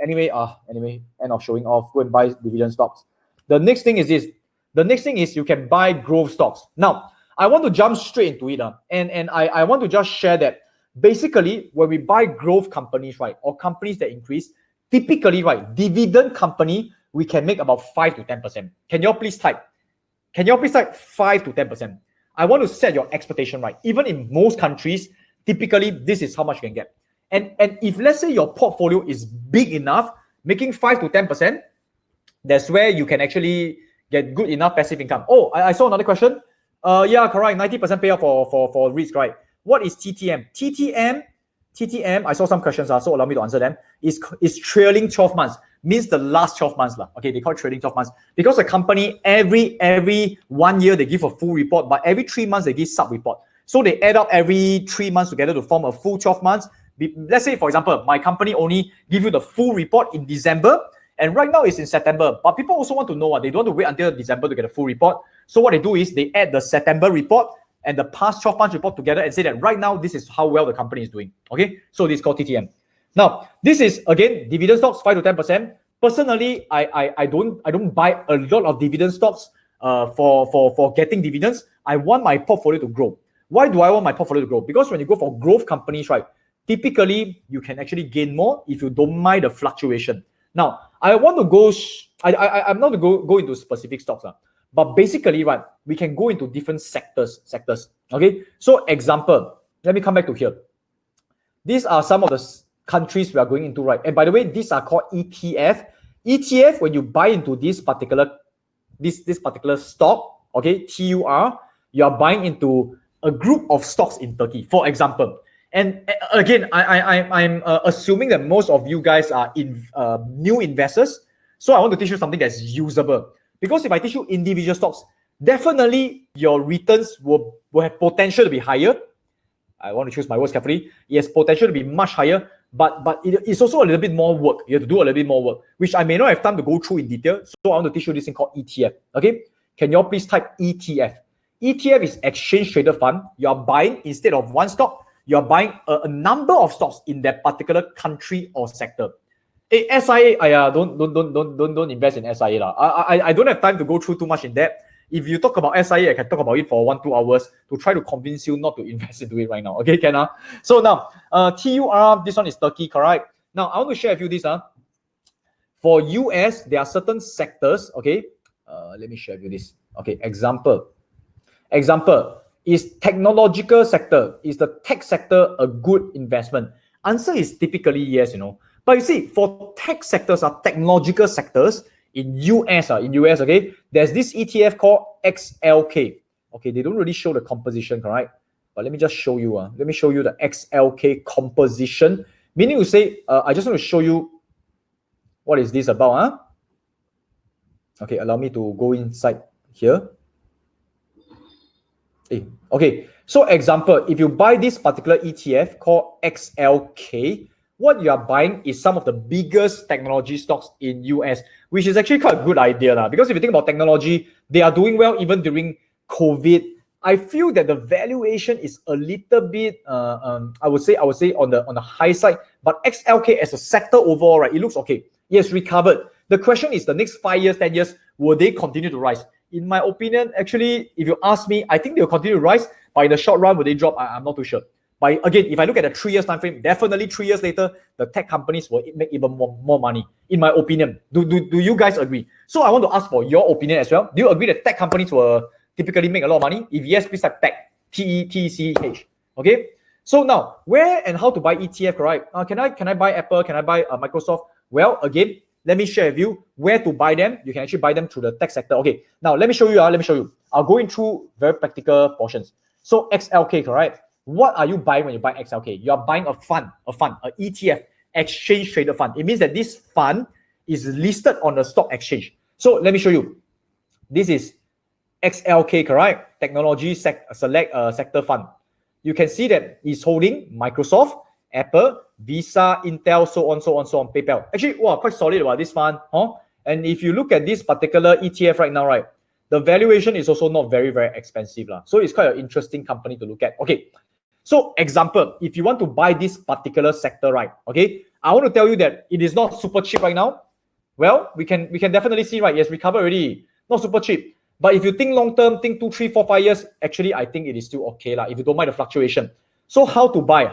Anyway, end of showing off. Go and buy dividend stocks. The next thing is this. The next thing is you can buy growth stocks. Now, I want to jump straight into it. And I want to just share that basically when we buy growth companies, right, or companies that increase, typically, right, dividend company, we can make about 5 to 10%. Can you all please type 5 to 10%? I want to set your expectation right. Even in most countries, typically this is how much you can get. And if let's say your portfolio is big enough, making 5 to 10%, that's where you can actually get good enough passive income. Oh, I saw another question. Yeah, correct. 90% payout for REITs, right? What is TTM? TTM, I saw some questions, so allow me to answer them. Is trailing 12 months. Means the last 12 months. Okay, they call it trailing 12 months. Because the company, every 1 year, they give a full report, but every 3 months, they give sub-report. So they add up every 3 months together to form a full 12 months. Let's say, for example, my company only give you the full report in December, and right now it's in September. But people also want to know what they don't want to wait until December to get a full report. So what they do is they add the September report and the past 12 months report together and say that right now this is how well the company is doing. Okay, so this is called TTM. Now this is again dividend stocks 5 to 10%. Personally, I don't buy a lot of dividend stocks for getting dividends. I want my portfolio to grow. Why do I want my portfolio to grow? Because when you go for growth companies, right, typically you can actually gain more if you don't mind the fluctuation. Now I want to go. I'm not going to go into specific stocks. But basically, right, we can go into different sectors. Okay, so example, let me come back to here. These are some of the countries we are going into, right? And by the way, these are called ETF. ETF, when you buy into this particular stock, okay, TUR, you are buying into a group of stocks in Turkey, for example. And again, I'm assuming that most of you guys are new investors, so I want to teach you something that's usable. Because if I teach you individual stocks, definitely your returns will have potential to be higher. I want to choose my words carefully. It has potential to be much higher, but it's also a little bit more work. You have to do a little bit more work, which I may not have time to go through in detail. So I want to teach you this thing called ETF. Okay, can you all please type ETF? ETF is exchange traded fund. You are buying, instead of one stock, you are buying a number of stocks in that particular country or sector. Hey, SIA, don't invest in SIA. I don't have time to go through too much in depth. If you talk about SIA, I can talk about it for 1-2 hours to try to convince you not to invest into it right now. Okay, Ken? So now, TUR, this one is Turkey, correct? Now, I want to share with you this. For US, there are certain sectors, okay? Let me share with you this. Okay, example, is technological sector, is the tech sector a good investment? Answer is typically yes, But you see, for tech sectors, technological sectors, in US, okay, there's this ETF called XLK. Okay, they don't really show the composition, correct? But let me just show you. Let me show you the XLK composition. Meaning to say, I just want to show you what is this about. Okay, allow me to go inside here. Okay, so example, if you buy this particular ETF called XLK, what you are buying is some of the biggest technology stocks in US, which is actually quite a good idea because if you think about technology, they are doing well even during COVID. I feel that the valuation is a little bit, I would say on the high side, but XLK as a sector overall, right, it looks okay. Yes, recovered. The question is the next 5 years, 10 years, will they continue to rise? In my opinion, actually, if you ask me, I think they'll continue to rise, but in the short run, will they drop? I'm not too sure. But again, if I look at the 3 years time frame, definitely 3 years later, the tech companies will make even more money, in my opinion. Do you guys agree? So I want to ask for your opinion as well. Do you agree that tech companies will typically make a lot of money? If yes, please type tech, TECH. Okay. So now, where and how to buy ETF, right? Can I buy Apple? Can I buy Microsoft? Well, again, let me share with you where to buy them. You can actually buy them through the tech sector. Okay. Now let me show you. I'll go in through very practical portions. So XLK, correct? What are you buying when you buy XLK? You are buying a fund, an ETF, exchange traded fund. It means that this fund is listed on the stock exchange. So let me show you. This is XLK, correct? Technology Select Sector Fund. You can see that it's holding Microsoft, Apple, Visa, Intel, so on, PayPal. Actually, wow, quite solid about this fund, huh? And if you look at this particular ETF right now, right, the valuation is also not very, very expensive. So it's quite an interesting company to look at. Okay. So example, if you want to buy this particular sector, right? Okay, I want to tell you that it is not super cheap right now. Well, we can definitely see, right? Yes, recovered already. Not super cheap. But if you think long term, think 2, 3, 4, 5 years, actually, I think it is still okay if you don't mind the fluctuation. So how to buy?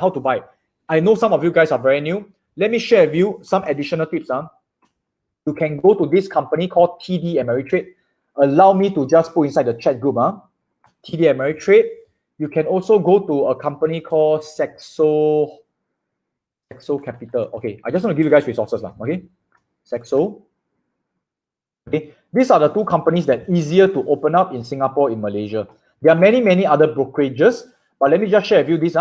I know some of you guys are very new. Let me share with you some additional tips. You can go to this company called TD Ameritrade. Allow me to just put inside the chat group. TD Ameritrade. You can also go to a company called Saxo Capital. Okay, I just want to give you guys resources. Okay, Saxo. Okay, these are the two companies that are easier to open up in Singapore, in Malaysia. There are many other brokerages, but let me just share with you this.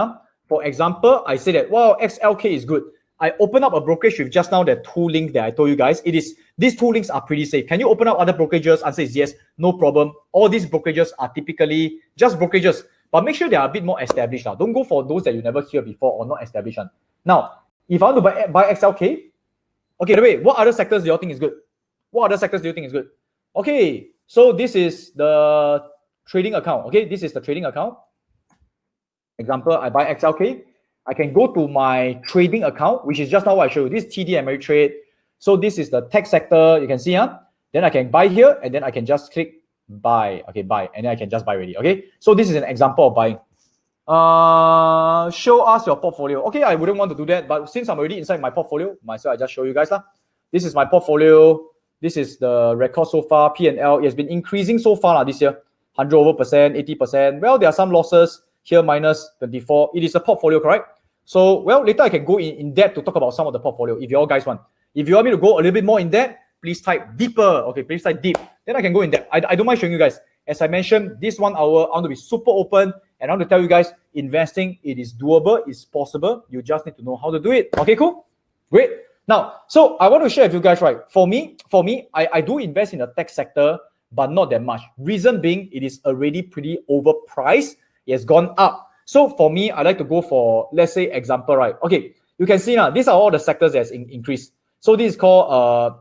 For example, I say that, wow, XLK is good. I open up a brokerage with just now the two links that I told you guys. These two links are pretty safe. Can you open up other brokerages? Answer is yes, no problem. All these brokerages are typically just brokerages. But make sure they are a bit more established. Don't go for those that you never hear before or not established. Now, if I want to buy XLK, okay, wait, what other sectors do you think is good? Okay, so this is the trading account. Okay, this is the trading account. Example, I buy XLK. I can go to my trading account, which is just now what I showed you. This is TD Ameritrade. So this is the tech sector. You can see, then I can buy here, and then I can just click buy. Okay, buy, and then I can just buy already. Okay, so this is an example of buying. Show us your portfolio. Okay, I wouldn't want to do that, but since I'm already inside my portfolio, myself, I just show you guys. This is my portfolio. This is the record so far. P&L, it has been increasing so far this year. 100%, 80%. Well, there are some losses here, minus 24. It is a portfolio, correct? So, well, later I can go in depth to talk about some of the portfolio if you all guys want. If you want me to go a little bit more in depth, please type deeper. Okay, please type deep. Then I can go in depth. I don't mind showing you guys. As I mentioned, this 1 hour, I want to be super open and I want to tell you guys, investing, it is doable, it's possible. You just need to know how to do it. Okay, cool? Great. Now, so I want to share with you guys, right? For me, I do invest in the tech sector, but not that much. Reason being, it is already pretty overpriced. It has gone up. So for me, I like to go for, let's say, example, right? Okay, you can see now, these are all the sectors that's increased. So this is called,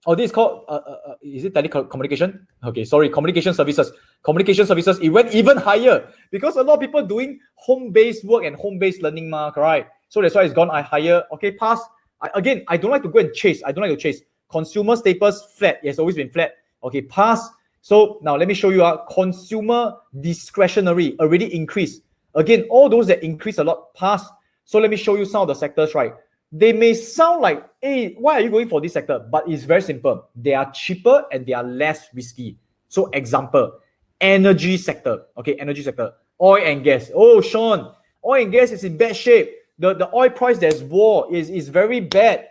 is it telecommunication? Okay, sorry, communication services. Communication services, it went even higher because a lot of people doing home-based work and home-based learning, right? So that's why it's gone higher. Okay, pass. I don't like to go and chase. I don't like to chase. Consumer staples, flat. It has always been flat. Okay, pass. So now let me show you consumer discretionary already increased. Again, all those that increase a lot, pass. So let me show you some of the sectors, right? They may sound like, hey, why are you going for this sector? But it's very simple. They are cheaper and they are less risky. So example, energy sector. Okay, energy sector. Oil and gas. Oh, Sean, oil and gas is in bad shape. The oil price, there's war, is very bad.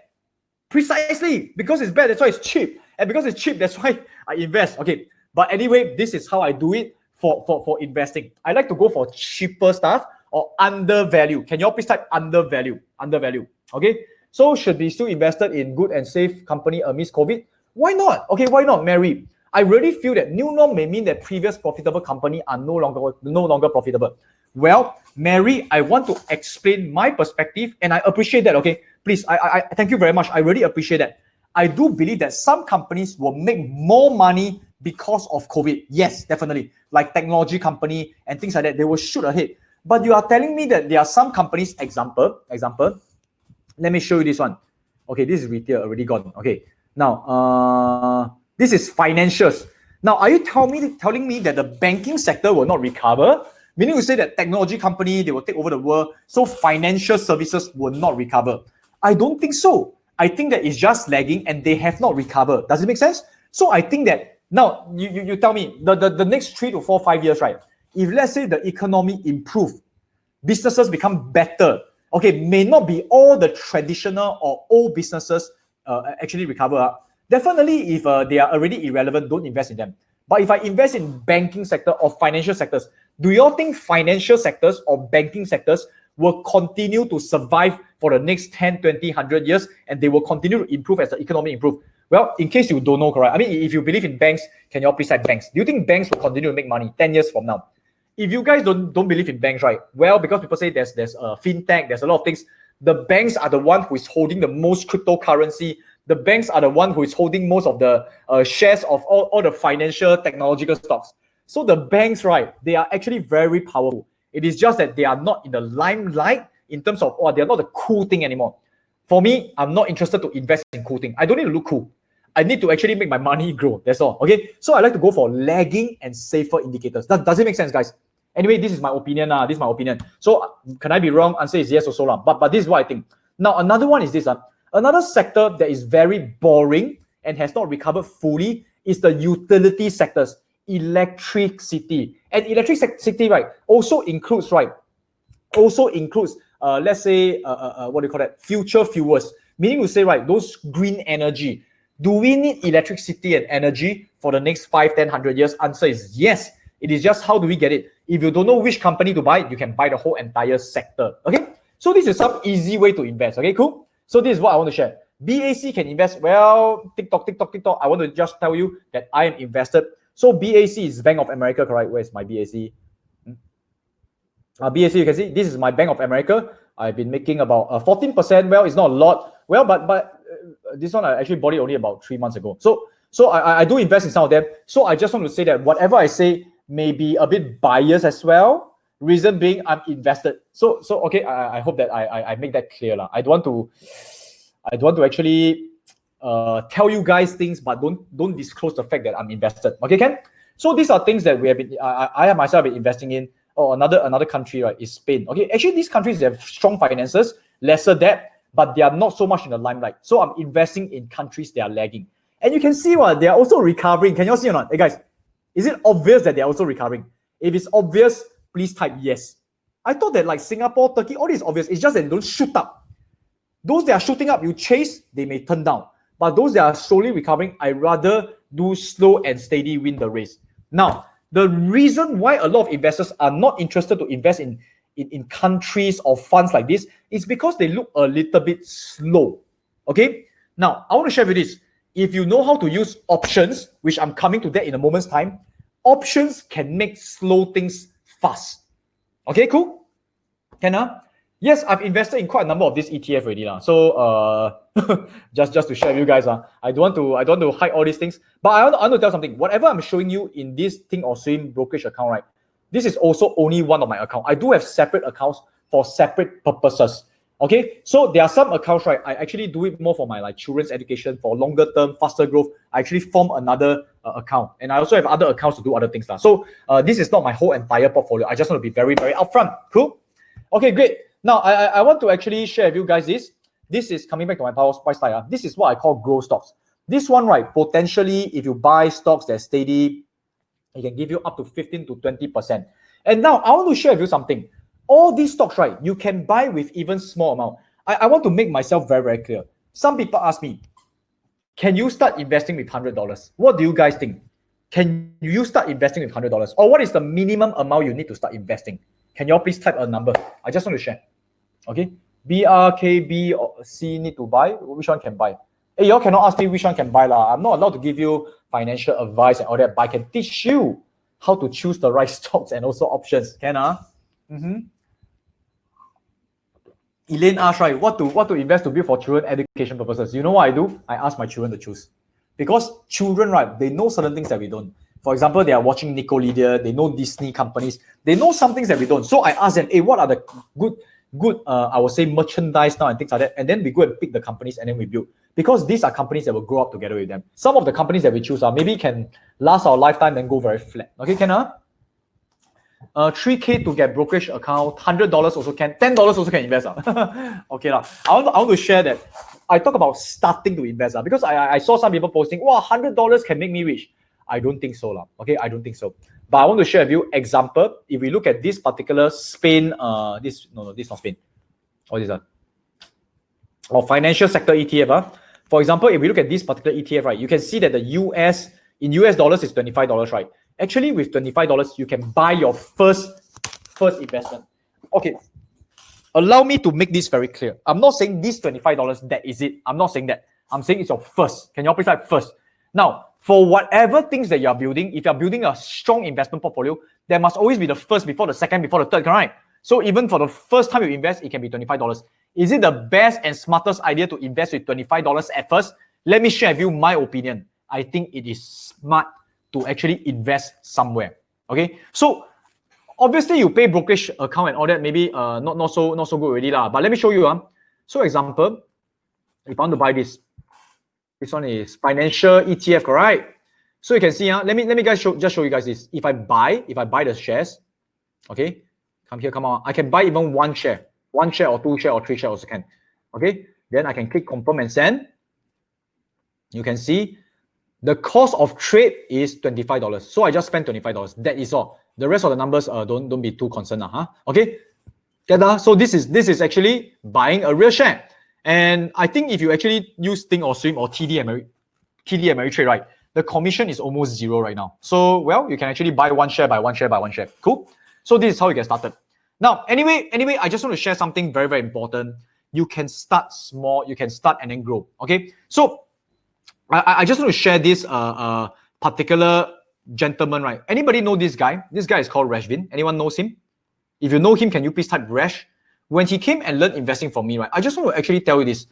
Precisely, because it's bad, that's why it's cheap. And because it's cheap, that's why I invest. Okay, but anyway, this is how I do it for investing. I like to go for cheaper stuff or undervalue. Can you all please type undervalue? Undervalue. Okay, so should be still invested in good and safe company amidst COVID? Why not? Okay, why not, Mary? I really feel that new norm may mean that previous profitable company are no longer profitable. Well, Mary, I want to explain my perspective, and I appreciate that. Okay, please, I thank you very much. I really appreciate that. I do believe that some companies will make more money because of COVID. Yes, definitely. Like technology company and things like that, they will shoot ahead. But you are telling me that there are some companies, example, let me show you this one. Okay, this is retail, already gone. Okay, now, this is financials. Now, are you telling me that the banking sector will not recover? Meaning to say that technology company, they will take over the world, so financial services will not recover. I don't think so. I think that it's just lagging and they have not recovered. Does it make sense? So I think that, now, you tell me, the next 3 to 4, 5 years, right? If let's say the economy improve, businesses become better, okay, may not be all the traditional or old businesses actually recover. Definitely, if they are already irrelevant, don't invest in them. But if I invest in banking sector or financial sectors, do you all think financial sectors or banking sectors will continue to survive for the next 10, 20, 100 years, and they will continue to improve as the economy improves? Well, in case you don't know, correct? I mean, if you believe in banks, can you all please type banks? Do you think banks will continue to make money 10 years from now? If you guys don't believe in banks, right? Well, because people say there's fintech, there's a lot of things. The banks are the one who is holding the most cryptocurrency. The banks are the one who is holding most of the shares of all the financial technological stocks. So the banks, right, they are actually very powerful. It is just that they are not in the limelight in terms of, they're not the cool thing anymore. For me, I'm not interested to invest in cool thing. I don't need to look cool. I need to actually make my money grow. That's all. Okay. So I like to go for lagging and safer indicators. Does it make sense, guys? Anyway, this is my opinion. This is my opinion. So can I be wrong? Answer is yes or so. But this is what I think. Now, another one is this. Another sector that is very boring and has not recovered fully is the utility sectors, electricity. And electricity, right, also includes, let's say, what do you call that? Future fuels. Meaning to say, right, those green energy. Do we need electricity and energy for the next 5, 10, 100 years? Answer is yes. It is just how do we get it? If you don't know which company to buy, you can buy the whole entire sector. Okay? So this is some easy way to invest. Okay, cool? So this is what I want to share. BAC can invest. Well, TikTok. I want to just tell you that I am invested. So BAC is Bank of America, correct? Where's my BAC? BAC, you can see, this is my Bank of America. I've been making about 14%. Well, it's not a lot. Well, but this one, I actually bought it only about 3 months ago. So I do invest in some of them. So I just want to say that whatever I say may be a bit biased as well. Reason being, I'm invested. So okay, I hope that I make that clear. I don't want to actually tell you guys things, but don't disclose the fact that I'm invested. Okay, Ken? So these are things that we have been, I have myself been investing in. Oh, another country, right, is Spain. Okay, actually these countries have strong finances, lesser debt, but they are not so much in the limelight. So I'm investing in countries that are lagging. And you can see they are also recovering. Can you all see or not? Hey guys, is it obvious that they are also recovering? If it's obvious, please type yes. I thought that like Singapore, Turkey, all this is obvious. It's just that they don't shoot up. Those that are shooting up, you chase, they may turn down. But those that are slowly recovering, I rather do slow and steady win the race. Now, the reason why a lot of investors are not interested to invest in countries or funds like this is because they look a little bit slow. Okay? Now, I want to share with you this. If you know how to use options, which I'm coming to that in a moment's time, options can make slow things fast. Okay, cool? Can Yes, I've invested in quite a number of these ETF already. So just to share with you guys, I don't want to hide all these things. But I want to tell something. Whatever I'm showing you in this Think or Swim brokerage account, right? This is also only one of my accounts. I do have separate accounts for separate purposes. Okay, so there are some accounts, right? I actually do it more for my children's education, for longer term, faster growth. I actually form another account, and I also have other accounts to do other things. So this is not my whole entire portfolio. I just want to be very, very upfront. Cool. Okay, great. Now I want to actually share with you guys this. This is coming back to my power price slide. This is what I call growth stocks. This one, right? Potentially, if you buy stocks that steady, it can give you up to 15 to 20%. And now I want to share with you something. All these stocks, right, you can buy with even small amount. I want to make myself very, very clear. Some people ask me, can you start investing with $100? What do you guys think? Can you start investing with $100? Or what is the minimum amount you need to start investing? Can you all please type a number? I just want to share. Okay. B, R, K, B, C need to buy. Which one can buy? Hey, y'all cannot ask me which one can buy. I'm not allowed to give you financial advice and all that, but I can teach you how to choose the right stocks and also options. Can Elaine asked, right, what to invest to build for children education purposes. You know what I do? I ask my children to choose. Because children, right, they know certain things that we don't. For example, they are watching Nickelodeon, they know Disney companies, they know some things that we don't. So I ask them, hey, what are the good I would say merchandise now and things like that. And then we go and pick the companies and then we build. Because these are companies that will grow up together with them. Some of the companies that we choose are maybe can last our lifetime and go very flat. Okay, can 3K to get brokerage account, $100 also can, $10 also can invest. Okay, I want to share that. I talk about starting to invest because I saw some people posting, wow, $100 can make me rich. I don't think so. Okay, I don't think so. But I want to share with you example. If we look at this particular Spain, this not Spain. What is that? Or financial sector ETF. For example, if we look at this particular ETF, right, you can see that the US in US dollars is $25, right? Actually, with $25, you can buy your first investment. Okay. Allow me to make this very clear. I'm not saying this $25, that is it. I'm not saying that. I'm saying it's your first. Can you all please type first? Now, for whatever things that you're building, if you're building a strong investment portfolio, there must always be the first before the second, before the third, correct? So even for the first time you invest, it can be $25. Is it the best and smartest idea to invest with $25 at first? Let me share with you my opinion. I think it is smart to actually invest somewhere. Okay, so obviously you pay brokerage account and all that, maybe not so good already lah. But let me show you. So example, if I want to buy this one is financial ETF, correct? So you can see, let me guys just show you guys this. If I buy the shares, okay, come on, I can buy even one share or two share or three share also can. Okay, then I can click confirm and send. You can see the cost of trade is $25. So I just spent $25. That is all. The rest of the numbers, don't be too concerned. Okay. So this is actually buying a real share. And I think if you actually use Think or Swim or TD Ameritrade, right, the commission is almost zero right now. So, well, you can actually buy one share by one share by one share. Cool. So this is how you get started. Now, anyway, I just want to share something very, very important. You can start small, you can start and then grow. Okay. So I just want to share this particular gentleman, right? Anybody know this guy? This guy is called Rashvin. Anyone knows him? If you know him, can you please type Rash? When he came and learned investing from me, right, I just want to actually tell you this.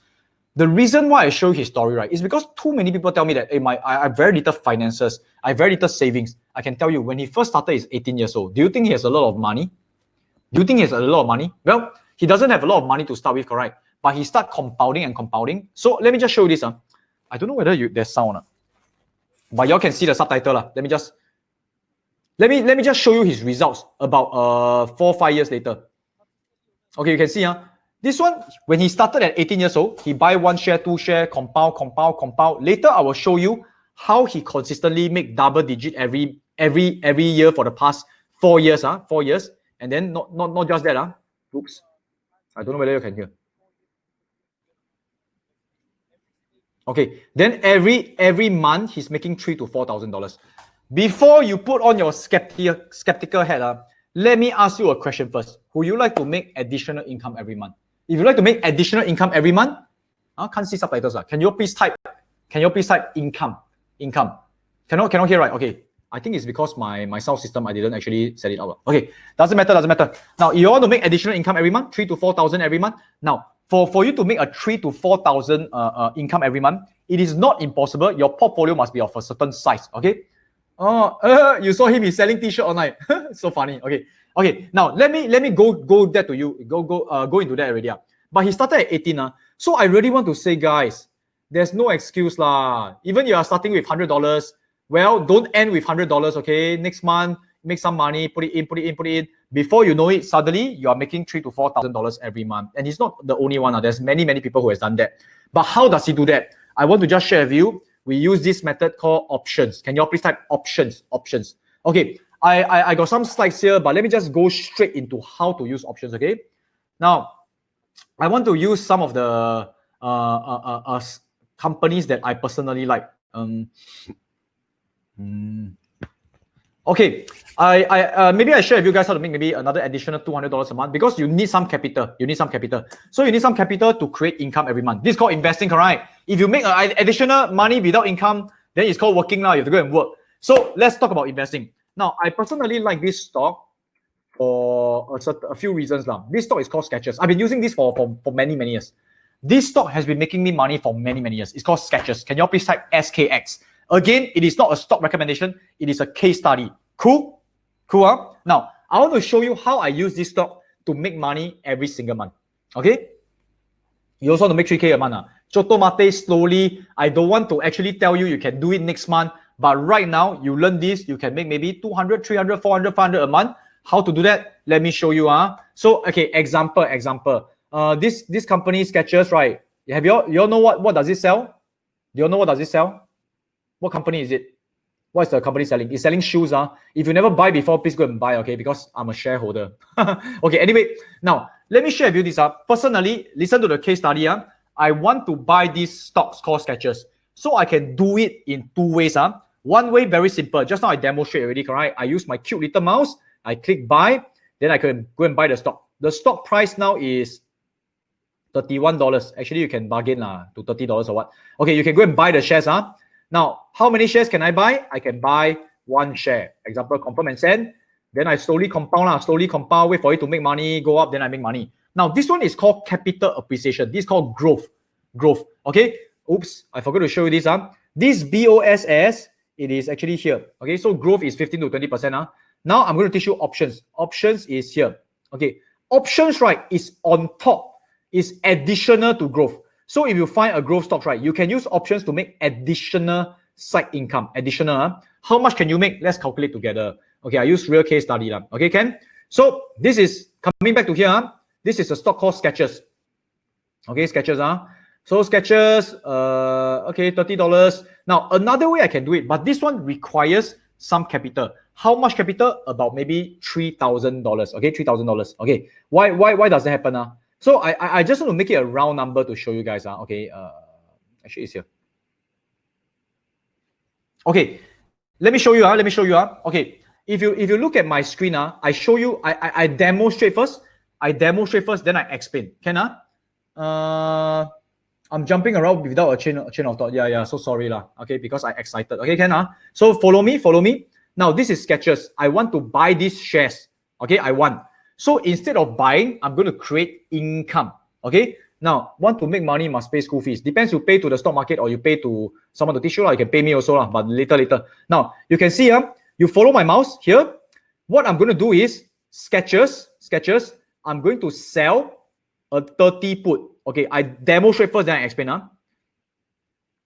The reason why I show his story, right, is because too many people tell me that, hey, I have very little finances, I have very little savings. I can tell you, when he first started, he's 18 years old. Do you think he has a lot of money? Do you think he has a lot of money? Well, he doesn't have a lot of money to start with, correct? But he started compounding and compounding. So let me just show you this. I don't know whether there's sound, but y'all can see the subtitle. Let me just show you his results about 4 or 5 years later. Okay, you can see this one, when he started at 18 years old, he buy one share, two share, compound. Later, I will show you how he consistently make double digit every year for the past 4 years. 4 years, and then not just that. Oops, I don't know whether you can hear. Okay, then every month he's making $3,000 to $4,000. Before you put on your skeptical hat, let me ask you a question first. Would you like to make additional income every month? If you like to make additional income every month, can't see subtitles. Can you please type income? Cannot hear, right? Okay. I think it's because my sound system, I didn't actually set it up. Okay, doesn't matter. Now, you want to make additional income every month, 3,000 to 4,000 every month. Now, for you to make a 3,000 to 4,000 income every month, it is not impossible. Your portfolio must be of a certain size. Okay. You saw him. He's selling T-shirt online. So funny. Okay. Now let me go that to you. Go into that already. But he started at 18. So I really want to say, guys, there's no excuse lah. Even you are starting with $100. Well, don't end with $100. Okay. Next month, make some money. Put it in. Before you know it, suddenly you are making $3,000 to $4,000 every month. And he's not the only one. There's many people who has done that. But how does he do that? I want to just share with you. We use this method called options. Can you all please type options? Okay, I got some slides here, but let me just go straight into how to use options, okay? Now, I want to use some of the companies that I personally like. Okay, I maybe I share with you guys how to make maybe another additional $200 a month, because you need some capital. You need some capital. So you need some capital to create income every month. This is called investing, correct? If you make additional money without income, then it's called working now. You have to go and work. So let's talk about investing. Now, I personally like this stock for a few reasons now. This stock is called Skechers. I've been using this for many years. This stock has been making me money for many years. It's called Skechers. Can you all please type SKX? Again, it is not a stock recommendation. It is a case study. Cool? Cool, huh? Now, I want to show you how I use this stock to make money every single month. Okay? You also want to make 3K a month. Chotomate slowly. I don't want to actually tell you can do it next month. But right now, you learn this, you can make maybe 200, 300, 400, 500 a month. How to do that? Let me show you. So, okay, example. This company, Skechers, right? Have you all know what does it sell? Do you all know what does it sell? What company is it? What is the company selling? It's selling shoes. If you never buy before, please go and buy, okay? Because I'm a shareholder. Okay, anyway, now let me share with you this. Personally, listen to the case study. I want to buy these stocks called Skechers. So I can do it in two ways. One way, very simple. Just now I demonstrate already, correct? I use my cute little mouse. I click buy. Then I can go and buy the stock. The stock price now is $31. Actually, you can bargain to $30 or what. Okay, you can go and buy the shares. Now, how many shares can I buy? I can buy one share. Example, confirm and send. Then I slowly compound, wait for it to make money, go up, then I make money. Now, this one is called capital appreciation. This is called growth. Okay. Oops, I forgot to show you this. This BOSS, it is actually here. Okay, so growth is 15 to 20%. Now, I'm going to teach you options. Options is here. Okay, options, right, is on top, is additional to growth. So if you find a growth stock, right, you can use options to make additional side income. Additional. How much can you make? Let's calculate together. Okay, I use real case study. Okay, Ken? So this is coming back to here. This is a stock called Skechers. Okay, Skechers. So Skechers, okay, $30. Now, another way I can do it, but this one requires some capital. How much capital? About maybe $3,000. Okay, $3,000. Okay, why does that happen? So I just want to make it a round number to show you guys. Okay, actually it's here. Okay, let me show you. Okay, if you look at my screen, I show you. I demonstrate first. Then I explain. Can I'm jumping around without a chain of thought. Yeah. So sorry Okay, because I excited. Okay, can So follow me. Now this is Skechers. I want to buy these shares. Okay, I want. So instead of buying, I'm going to create income. Okay. Now, want to make money, must pay school fees. Depends you pay to the stock market or you pay to someone to teach you. You can pay me also, but later. Now, you can see you follow my mouse here. What I'm going to do is Skechers. I'm going to sell a 30 put. Okay, I demonstrate first, then I explain.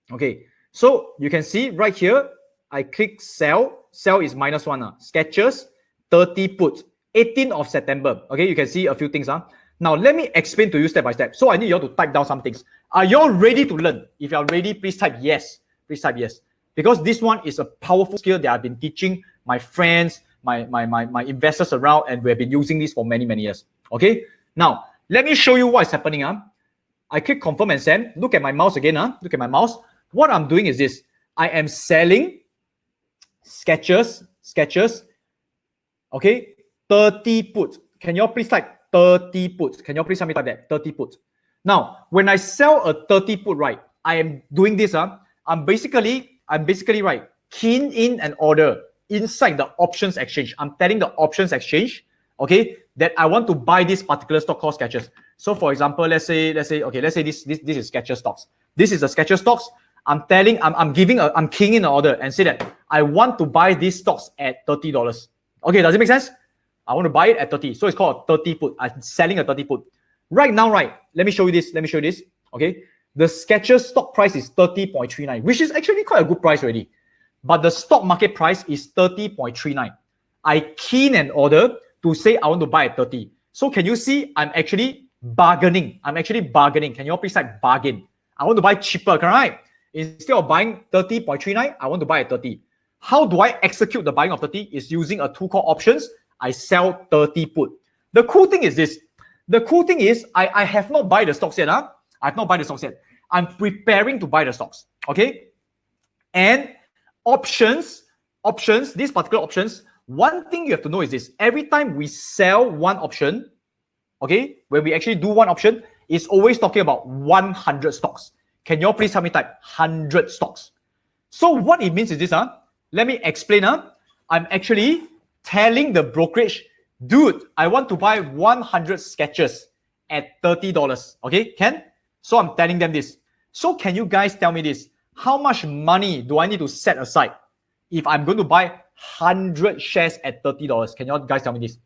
Okay, so you can see right here, I click sell. Sell is -1. Skechers, 30 put. 18th of September. Okay, you can see a few things. Now, let me explain to you step by step. So I need you all to type down some things. Are you all ready to learn? If you are ready, please type yes. Please type yes. Because this one is a powerful skill that I've been teaching my friends, my investors around, and we have been using this for many years. Okay, now, let me show you what is happening. I click confirm and send. Look at my mouse again. Look at my mouse. What I'm doing is this. I am selling Skechers. Okay, 30 put. Can you all please type 30 put? Can you all please help me type that? 30 put. Now, when I sell a 30 put, right, I am doing this. I'm basically right, keying in an order inside the options exchange. I'm telling the options exchange, okay, that I want to buy this particular stock called Skechers. So for example, let's say this is Skechers stocks. This is the Skechers stocks. I'm keying in an order and say that I want to buy these stocks at $30. Okay, does it make sense? I want to buy it at 30. So it's called a 30 put. I'm selling a 30 put. Right now, right, let me show you this. Okay, the Skechers stock price is 30.39, which is actually quite a good price already. But the stock market price is 30.39. I key in an order to say I want to buy at 30. So can you see I'm actually bargaining? Can you all please type bargain? I want to buy cheaper, correct? Instead of buying 30.39, I want to buy at 30. How do I execute the buying of 30? Is using a tool called options. I sell 30 put. The cool thing is this. I have not buy the stocks yet. I've not buy the stocks yet. I'm preparing to buy the stocks. Okay. And options, these particular options, one thing you have to know is this. Every time we sell one option, okay, when we actually do one option, it's always talking about 100 stocks. Can you all please help me type 100 stocks? So what it means is this, let me explain. I'm actually telling the brokerage, dude, I want to buy 100 sketches at $30. Okay, Ken? So I'm telling them this. So can you guys tell me this? How much money do I need to set aside if I'm going to buy 100 shares at $30? Can you guys tell me this?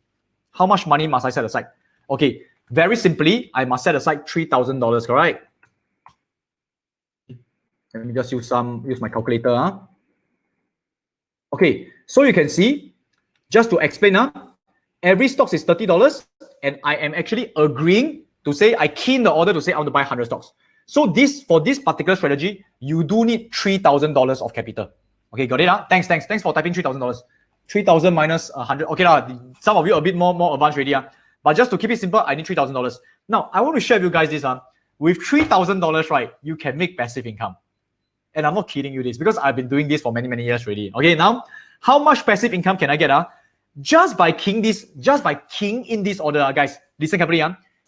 How much money must I set aside? Okay, very simply, I must set aside $3,000, correct? Let me just use my calculator. Okay, so you can see, just to explain, every stock is $30, and I am actually agreeing to say, I key in the order to say I want to buy 100 stocks. So for this particular strategy, you do need $3,000 of capital. Okay, got it? Thanks for typing $3,000. 3,000 minus 100. Okay, some of you are a bit more advanced already. But just to keep it simple, I need $3,000. Now, I want to share with you guys this. With $3,000, right, you can make passive income. And I'm not kidding you this because I've been doing this for many, many years already. Okay, now, how much passive income can I get? Just by keying in this order, guys, listen carefully.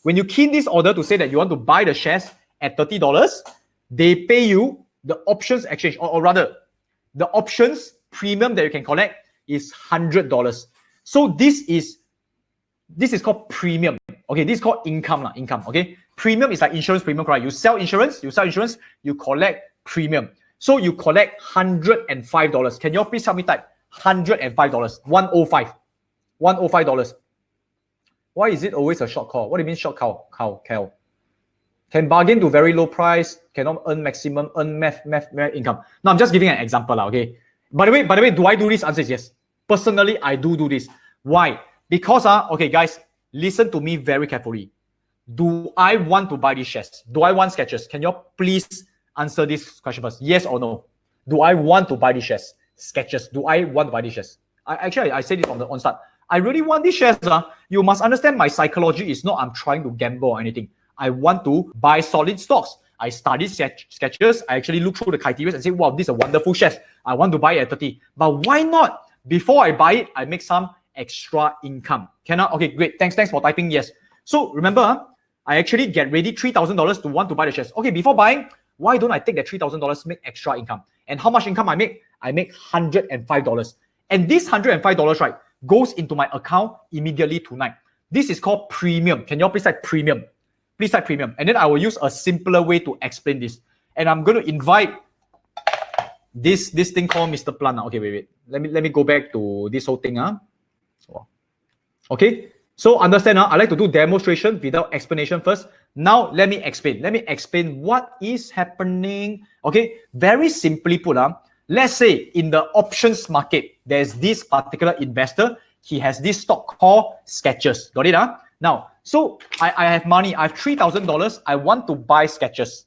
When you key in this order to say that you want to buy the shares at $30, they pay you the options exchange, or rather, the options premium that you can collect is $100. So this is called premium. Okay, this is called income. Okay, premium is like insurance premium, right? You sell insurance, you collect premium. So you collect $105. Can you all please help me type $105? $105. Why is it always a short call? What do you mean short call? Cal? Can bargain to very low price, cannot earn maximum, earn math income. Now I'm just giving an example, okay? By the way, do I do this? Answer is yes. Personally, I do this. Why? Because, okay, guys, listen to me very carefully. Do I want to buy these shares? Do I want sketches? Can you please answer this question first? Yes or no? Do I want to buy these shares? Sketches. Do I want to buy these shares? I said it from the onstart. I really want these shares. You must understand my psychology is not I'm trying to gamble or anything. I want to buy solid stocks. I study sketches. I actually look through the criteria and say, wow, this is a wonderful shares. I want to buy it at 30. But why not? Before I buy it, I make some extra income. Cannot? Okay, great. Thanks for typing yes. So remember, I actually get ready $3,000 to want to buy the shares. Okay, before buying, why don't I take that $3,000 make extra income? And how much income I make? I make $105. And this $105, right, goes into my account immediately tonight. This is called premium. Can you all please type premium? Please type premium. And then I will use a simpler way to explain this. And I'm going to invite this thing called Mr. Plan. Okay, wait. Let me go back to this whole thing. Okay. So understand, I like to do demonstration without explanation first. Now let me explain. Let me explain what is happening. Okay. Very simply put, let's say in the options market, there's this particular investor. He has this stock called Skechers. Got it? Now, so I have money. I have $3,000. I want to buy Skechers.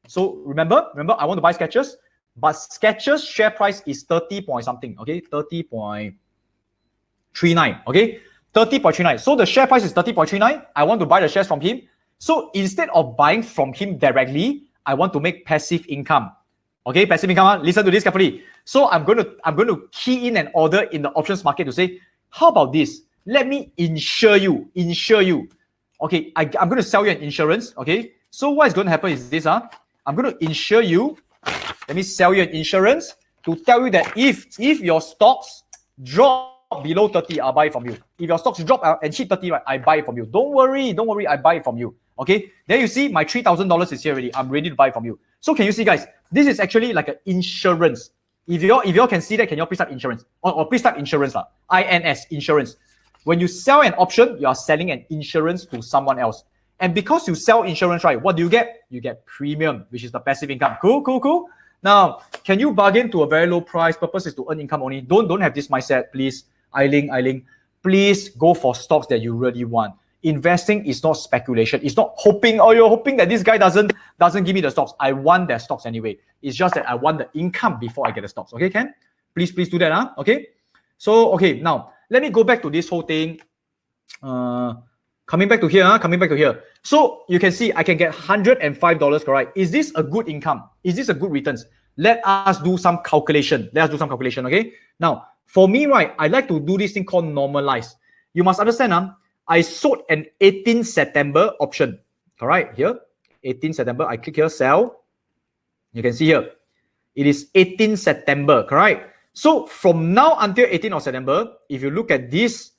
So remember, I want to buy Skechers, but Skechers share price is 30 point something. Okay, 30.39. Okay, 30.39. So the share price is 30.39. I want to buy the shares from him. So instead of buying from him directly, I want to make passive income. Okay, passive income. Listen to this carefully. So I'm going to key in an order in the options market to say, how about this? Let me insure you. Okay, I'm going to sell you an insurance. Okay, so what is going to happen is this. I'm going to insure you. Let me sell you an insurance to tell you that if your stocks drop below 30, I'll buy it from you. If your stocks drop and hit 30, right, I buy it from you. Don't worry, I buy it from you. Okay, there you see my $3,000 is here already. I'm ready to buy it from you. So can you see, guys? This is actually like an insurance. If you all can see that, can you please type insurance or please type insurance, INS, insurance. When you sell an option, you are selling an insurance to someone else. And because you sell insurance, right, what do you get? You get premium, which is the passive income. Cool. Now, can you bargain to a very low price? Purpose is to earn income only. Don't have this mindset, please. Eiling. Please go for stocks that you really want. Investing is not speculation. It's not hoping, you're hoping that this guy doesn't give me the stocks. I want their stocks anyway. It's just that I want the income before I get the stocks. Okay, Ken? Please do that. Okay. So, okay, now let me go back to this whole thing. Coming back to here. So you can see I can get $105, correct? Is this a good income? Is this a good returns? Let us do some calculation. Okay? Now, for me, right, I like to do this thing called normalize. You must understand, I sold an 18 September option. All right, here, 18 September, I click here, sell. You can see here, it is 18 September, correct? So from now until 18 of September, if you look at this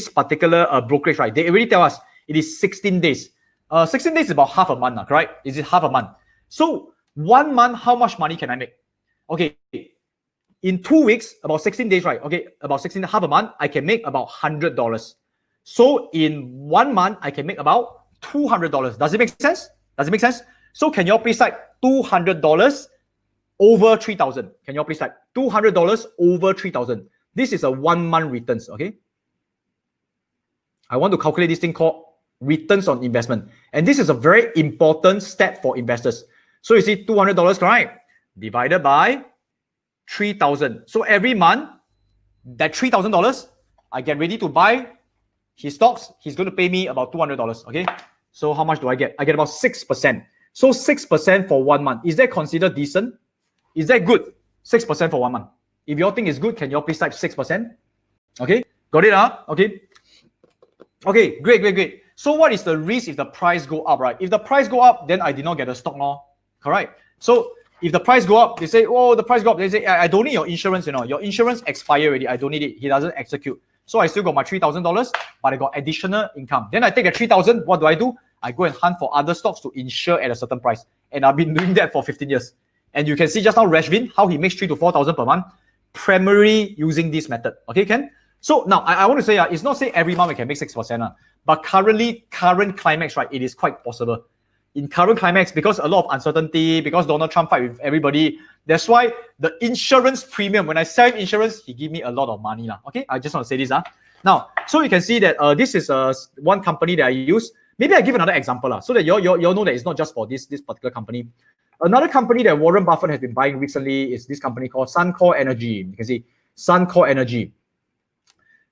particular brokerage, right, they already tell us it is 16 days. 16 days is about half a month, correct? Is it half a month? So 1 month, how much money can I make? Okay, in 2 weeks, about 16 days, right? Okay, about 16, half a month, I can make about $100. So in 1 month, I can make about $200. Does it make sense? So can you all please type $200 over 3,000? Can you all please type $200 over 3,000? This is a 1 month returns, okay? I want to calculate this thing called returns on investment. And this is a very important step for investors. So you see $200, correct? Divided by 3,000. So every month, that $3,000, I get ready to buy his stocks. He's going to pay me about $200, okay? So how much do I get? I get about 6%. So 6% for 1 month. Is that considered decent? Is that good? 6% for 1 month. If you all think it's good, can you all please type 6%? Okay, got it, huh? Okay. Okay, great. So what is the risk if the price go up, right? If the price go up, then I did not get a stock more, correct? So if the price go up, they say, oh, the price go up. They say, I don't need your insurance, your insurance expired already. I don't need it. He doesn't execute. So I still got my $3,000, but I got additional income. Then I take the 3,000. What do? I go and hunt for other stocks to insure at a certain price. And I've been doing that for 15 years. And you can see just now Rashvin, how he makes 3,000 to 4,000 per month, primarily using this method. Okay, Ken? So now I want to say, it's not say every month we can make 6%, but current climax, right, it is quite possible. In current climax, because a lot of uncertainty, because Donald Trump fight with everybody, that's why the insurance premium, when I sell him insurance, he give me a lot of money. Okay, I just want to say this. Now, so you can see that this is one company that I use. Maybe I give another example so that you know that it's not just for this particular company. Another company that Warren Buffett has been buying recently is this company called Suncor Energy. You can see Suncor Energy.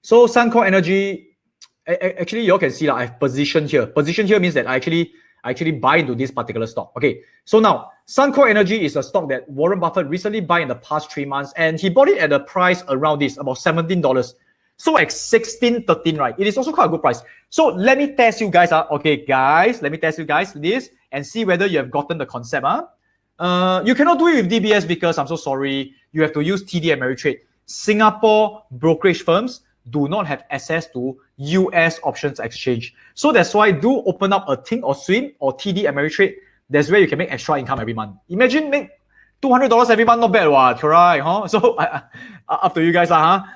So Suncor Energy, actually you all can see that I've positioned here. Position here means that I actually buy into this particular stock. Okay, so now Suncor Energy is a stock that Warren Buffett recently bought in the past 3 months, and he bought it at a price around this, about $17. So at 16, 13, right? It is also quite a good price. So let me test you guys. Okay, guys, let me test you guys this and see whether you have gotten the concept. You cannot do it with DBS because I'm so sorry. You have to use TD Ameritrade. Singapore brokerage firms do not have access to US options exchange. So that's why do open up a Think or Swim or TD Ameritrade. That's where you can make extra income every month. Imagine make $200 every month, not bad, right? Huh? So up to you guys.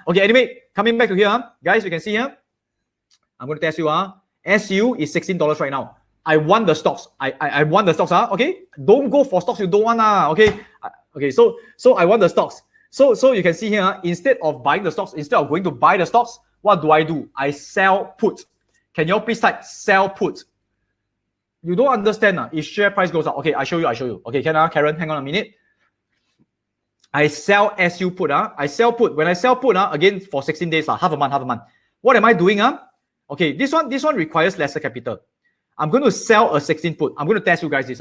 Okay, anyway, coming back to here, guys, you can see here. I'm going to test you. SU is $16 right now. I want the stocks. I want the stocks. Okay, don't go for stocks you don't want. Okay, okay. So I want the stocks. So you can see here, instead of buying the stocks, instead of going to buy the stocks, what do? I sell put. Can you all please type sell put? You don't understand. If share price goes up. Okay, I show you. Okay, Karen, hang on a minute. I sell SU put. I sell put. When I sell put, again for 16 days, half a month. What am I doing? Okay, this one requires lesser capital. I'm going to sell a 16 put. I'm going to test you guys this.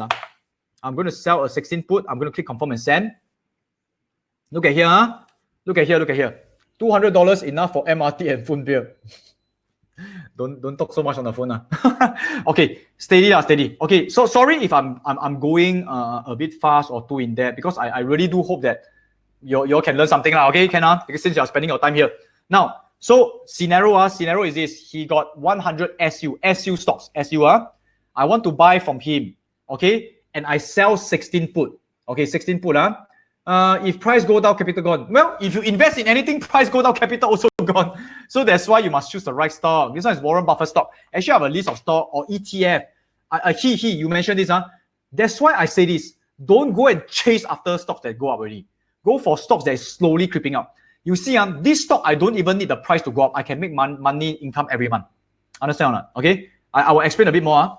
I'm going to sell a 16 put. I'm going to click confirm and send. Look at here. Look at here. $200 enough for MRT and phone bill. Don't talk so much on the phone. Okay, steady. Okay, so sorry if I'm going a bit fast or too in depth, because I really do hope that you all can learn something. Okay, because since you're spending your time here. Now, so scenario is this. He got 100 SU stocks. I want to buy from him. Okay, and I sell 16 put. Okay, 16 put. If price go down, capital gone. Well, if you invest in anything, price go down, capital also gone. So that's why you must choose the right stock. This one is Warren Buffett stock. Actually, I have a list of stock or ETF. You mentioned this. That's why I say this. Don't go and chase after stocks that go up already. Go for stocks that is slowly creeping up. You see, this stock, I don't even need the price to go up. I can make money income every month. Understand or not? Okay? I will explain a bit more.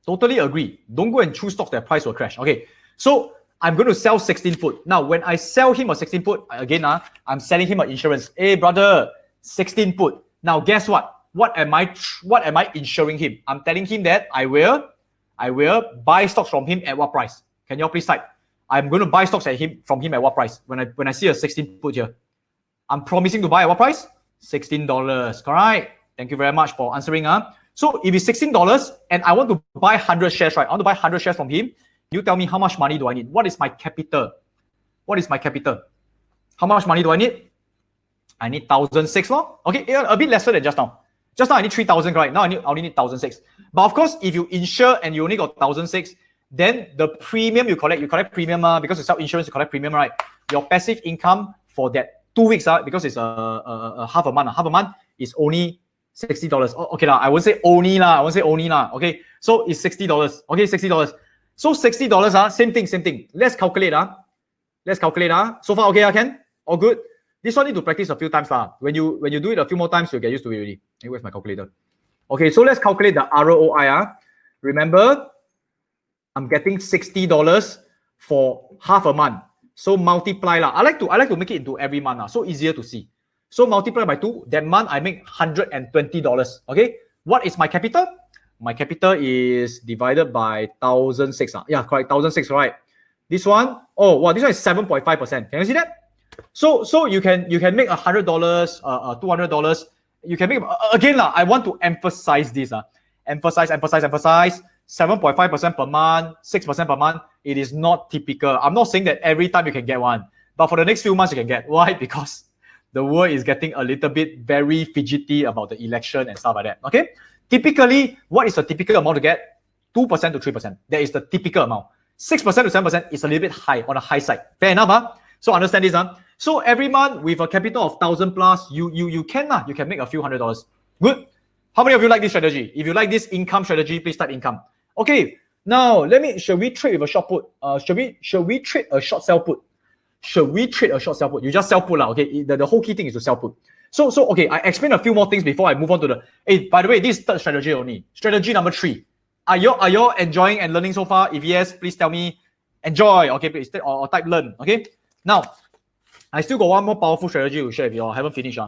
Totally agree. Don't go and choose stocks that price will crash. Okay. So I'm going to sell 16 put. Now, when I sell him a 16 put, again, I'm selling him an insurance. Hey, brother, 16 put. Now, guess what? what am I insuring him? I'm telling him that I will buy stocks from him at what price? Can you all please type? I'm going to buy stocks from him at what price? When I see a 16 put here, I'm promising to buy at what price? $16. Correct? Thank you very much for answering. So if it's $16 and I want to buy 100 shares, right? I want to buy 100 shares from him. You tell me how much money do I need? What is my capital? What is my capital? How much money do I need? I need 1,006 law. Okay, a bit lesser than just now. Just now I need 3,000, right? Now I only need 1,006. But of course, if you insure and you only got 1,006, then the premium you collect premium because you sell insurance, you collect premium, right? Your passive income for that 2 weeks, because it's a half a month is only $60. Oh, okay, I won't say only lah. Okay, so it's $60. Okay, $60. So $60, same thing. Let's calculate. So far, okay, Ken? All good? This one need to practice a few times. When you do it a few more times, you'll get used to it already. Hey, where's my calculator? Okay, so let's calculate the ROI. Remember, I'm getting $60 for half a month. So multiply. I like to make it into every month. So easier to see. So multiply by 2, that month I make $120. Okay, what is my capital? My capital is divided by 1,006. Yeah, correct, 1,006, right? This one, this one is 7.5%. Can you see that? So you can make $100, $200. You can make again. I want to emphasize this. Emphasize. 7.5% per month, 6% per month. It is not typical. I'm not saying that every time you can get one, but for the next few months you can get. Why? Because the world is getting a little bit very fidgety about the election and stuff like that. Okay. Typically, what is the typical amount to get? 2% to 3%. That is the typical amount. 6% to 7% is a little bit high, on the high side. Fair enough, So understand this, So every month with a capital of 1,000 plus, you can make a few $100. Good. How many of you like this strategy? If you like this income strategy, please type income. Okay. Now shall we trade with a short put? Shall we trade a short sell put? Should we trade a short sell put? You just sell put, okay? The whole key thing is to sell put. So okay, I explain a few more things before I move on to the. Hey, by the way, this is third strategy only. Strategy number 3. Are you enjoying and learning so far? If yes, please tell me enjoy. Okay, please or type learn. Okay. Now, I still got one more powerful strategy to share with you. I haven't finished.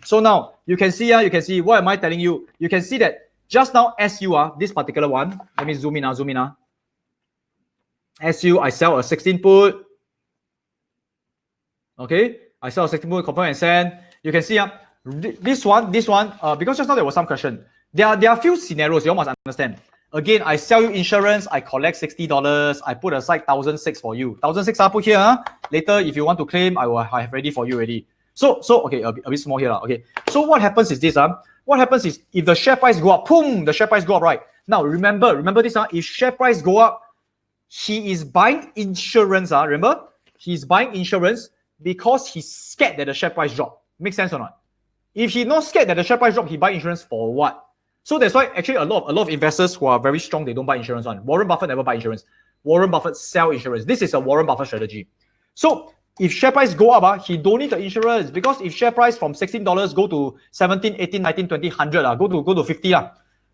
So now you can see. What am I telling you? You can see that just now SU this particular one. Let me zoom in. SU, I sell a 16 put. Okay, I sell a 16 put, confirm and send. You can see this one, because just now there was some question. There are a few scenarios you all must understand. Again, I sell you insurance, I collect $60, I put aside 1,006 for you. 1,006 I put here. Later, if you want to claim, I will have ready for you already. So okay, a bit small here. Okay. So what happens is this. What happens is if the share price go up, boom, the share price go up, right? Now remember this. If share price go up, he is buying insurance. Remember, he's buying insurance because he's scared that the share price drop. Make sense or not? If he's not scared that the share price drop, he buy insurance for what? So that's why actually a lot of investors who are very strong, they don't buy insurance. Warren Buffett never buy insurance. Warren Buffett sell insurance. This is a Warren Buffett strategy. So if share price go up, he don't need the insurance, because if share price from $16 go to 17, 18, 19, 20, 100, go to 50,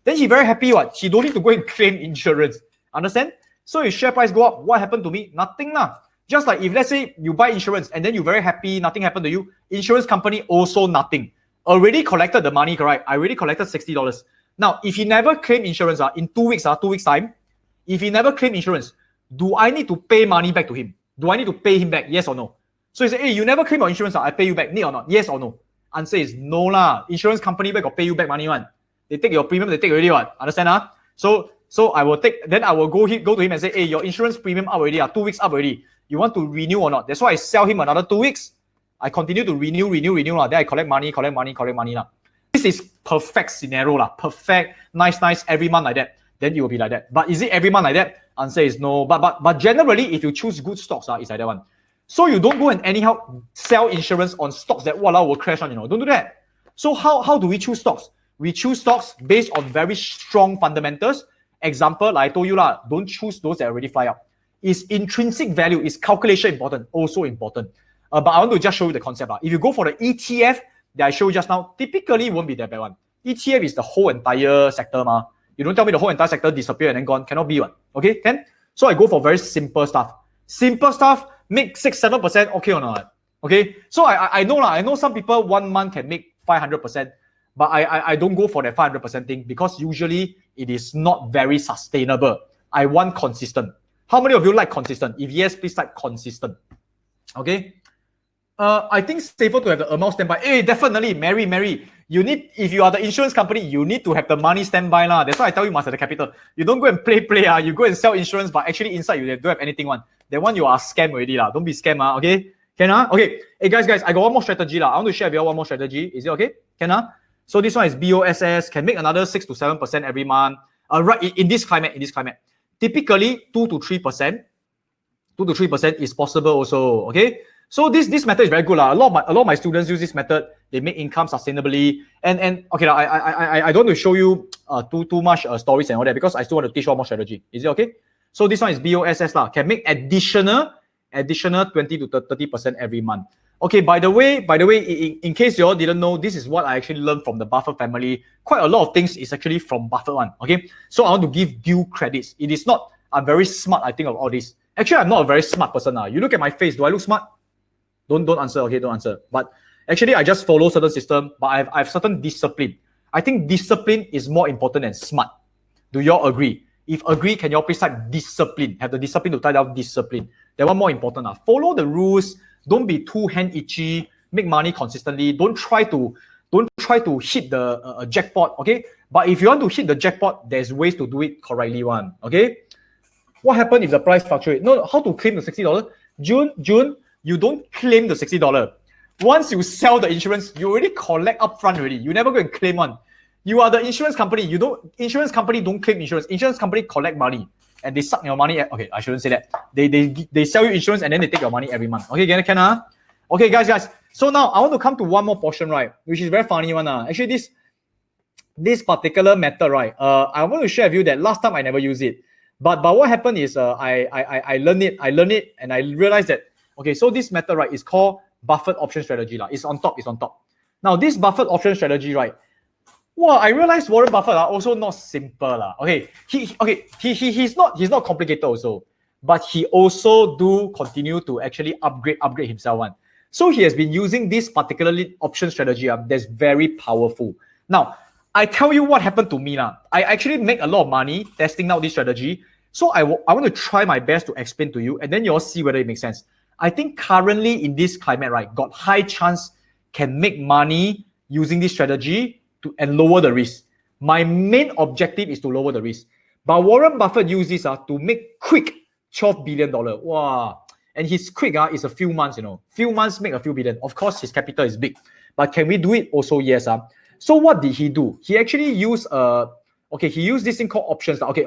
then he very happy. He don't need to go and claim insurance. Understand? So if share price go up, what happened to me? Nothing. Just like if let's say you buy insurance and then you're very happy, nothing happened to you. Insurance company also nothing. Already collected the money, correct? I already collected $60. Now, if he never claim insurance in 2 weeks, 2 weeks time, if he never claim insurance, do I need to pay money back to him? Do I need to pay him back? Yes or no? So he say, hey, you never claim your insurance, I pay you back. Need or not? Yes or no? Answer is no lah. Insurance company back or pay you back money one. They take your premium, they take already one. Understand? So I will take. Then I will go to him and say, hey, your insurance premium up already. 2 weeks up already. You want to renew or not? That's why I sell him another 2 weeks. I continue to renew. Then I collect money. This is perfect scenario. Perfect, nice, every month like that. Then it will be like that. But is it every month like that? Answer is no. But generally, if you choose good stocks, it's like that one. So you don't go and anyhow sell insurance on stocks that will crash on. Don't do that. So how do we choose stocks? We choose stocks based on very strong fundamentals. Example, like I told you, don't choose those that already fly up. Is intrinsic value, is calculation important? Also important. But I want to just show you the concept. If you go for the ETF that I showed you just now, typically it won't be that bad one. ETF is the whole entire sector. You don't tell me the whole entire sector disappear and then gone. Cannot be one. Okay, can? So I go for very simple stuff. Simple stuff, make 6-7%, okay or not? Okay, so I know some people 1 month can make 500%. But I don't go for that 500% thing because usually it is not very sustainable. I want consistent. How many of you like consistent? If yes, please type consistent. Okay. I think it's safer to have the amount standby. Hey, definitely, Mary. You need, if you are the insurance company, you need to have the money standby lah. That's why I tell you must have the capital. You don't go and play. You go and sell insurance, but actually inside you don't have anything one. That one you are scam already lah. Don't be scam okay? Can Okay. Hey guys, I got one more strategy lah. I want to share with you one more strategy. Is it okay? Can So this one is BOSS. Can make another 6 to 7% every month. Right in this climate. Typically 2 to 3%. 2 to 3% is possible also. Okay. So this method is very good lah. A lot of my students use this method. They make income sustainably. And okay, I don't want to show you too much stories and all that because I still want to teach one more strategy. Is it okay? So this one is BOSS lah. Can make additional 20 to 30% every month. Okay. By the way, in case you all didn't know, this is what I actually learned from the Buffett family. Quite a lot of things is actually from Buffett one. Okay. So I want to give due credits. It is not I'm very smart. I think of all this. Actually, I'm not a very smart person. You look at my face. Do I look smart? Don't answer, okay? Don't answer. But actually, I just follow certain system, but I have certain discipline. I think discipline is more important than smart. Do y'all agree? If agree, can y'all please type discipline? Have the discipline to type down discipline. That one more important. Follow the rules. Don't be too hand itchy. Make money consistently. Don't try to hit the jackpot, okay? But if you want to hit the jackpot, there's ways to do it correctly one, okay? What happens if the price fluctuates? No, how to claim the $60? June, you don't claim the $60. Once you sell the insurance, you already collect upfront already. You never go and claim one. You are the insurance company. Insurance company don't claim insurance. Insurance company collect money and they suck your money. Okay, I shouldn't say that. They sell you insurance and then they take your money every month. Okay, can Okay, guys. So now I want to come to one more portion, right? Which is very funny one. Actually, this particular method, right? I want to share with you that last time I never used it. But what happened is I learned it and I realized that okay, so this method, right, is called Buffett option strategy. It's on top. Now, this Buffett option strategy, right? Well, I realized Warren Buffett also not simple. Okay, he's not complicated also, but he also do continue to actually upgrade himself one. So he has been using this particularly option strategy that's very powerful. Now, I tell you what happened to me. I actually make a lot of money testing out this strategy. So I want to try my best to explain to you, and then you all see whether it makes sense. I think currently in this climate, right, got high chance can make money using this strategy and lower the risk. My main objective is to lower the risk. But Warren Buffett used this to make quick $12 billion. Wow. And his quick is a few months, Few months make a few billion. Of course, his capital is big. But can we do it? Also, yes. So what did he do? He actually used he used this thing called options. Okay,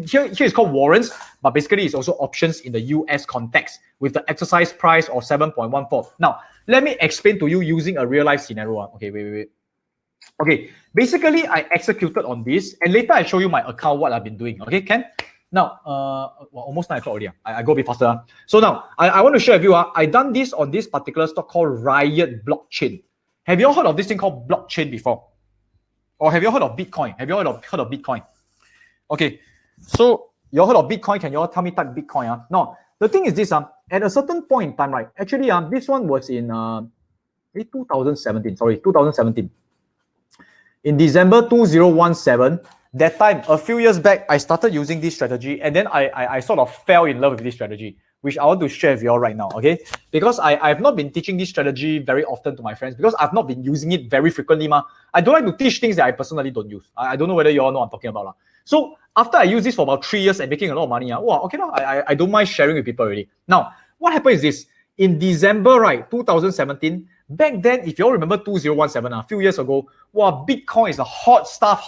here it's called warrants, but basically it's also options in the US context with the exercise price of 7.14. Now, let me explain to you using a real life scenario. Okay, wait. Okay, basically I executed on this, and later I show you my account, what I've been doing. Okay, Ken? Now, almost 9 o'clock already. I go a bit faster. So now, I want to share with you, I done this on this particular stock called Riot Blockchain. Have you all heard of this thing called blockchain before? Or have you all heard of Bitcoin? Have you all heard of Bitcoin? Okay, so you all heard of Bitcoin? Can you all tell me type Bitcoin? Now, the thing is this, at a certain point in time, right? Actually, this one was in 2017. In December 2017, that time, a few years back, I started using this strategy, and then I sort of fell in love with this strategy, which I want to share with you all right now, okay? Because I've not been teaching this strategy very often to my friends because I've not been using it very frequently. I don't like to teach things that I personally don't use. I don't know whether you all know what I'm talking about. So after I use this for about 3 years and making a lot of money, I don't mind sharing with people already. Now, what happened is this. In December, right, 2017, back then, if you all remember 2017, a few years ago, Bitcoin is a hot stuff,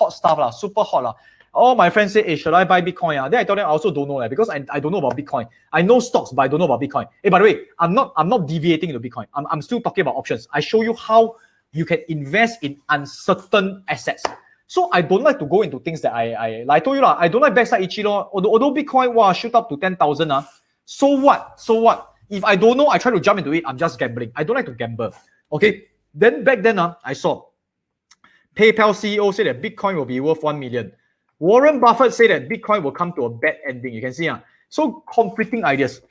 super hot. All my friends say, hey, should I buy Bitcoin? Then I told them I also don't know because I don't know about Bitcoin. I know stocks, but I don't know about Bitcoin. Hey, by the way, I'm not deviating into Bitcoin. I'm still talking about options. I show you how you can invest in uncertain assets. So I don't like to go into things that I told you, I don't like backside Ichiro. Although Bitcoin shoot up to 10,000. So what? If I don't know, I try to jump into it. I'm just gambling. I don't like to gamble. Okay. Then back then, I saw PayPal CEO say that Bitcoin will be worth 1 million. Warren Buffett said that Bitcoin will come to a bad ending. You can see, so conflicting ideas.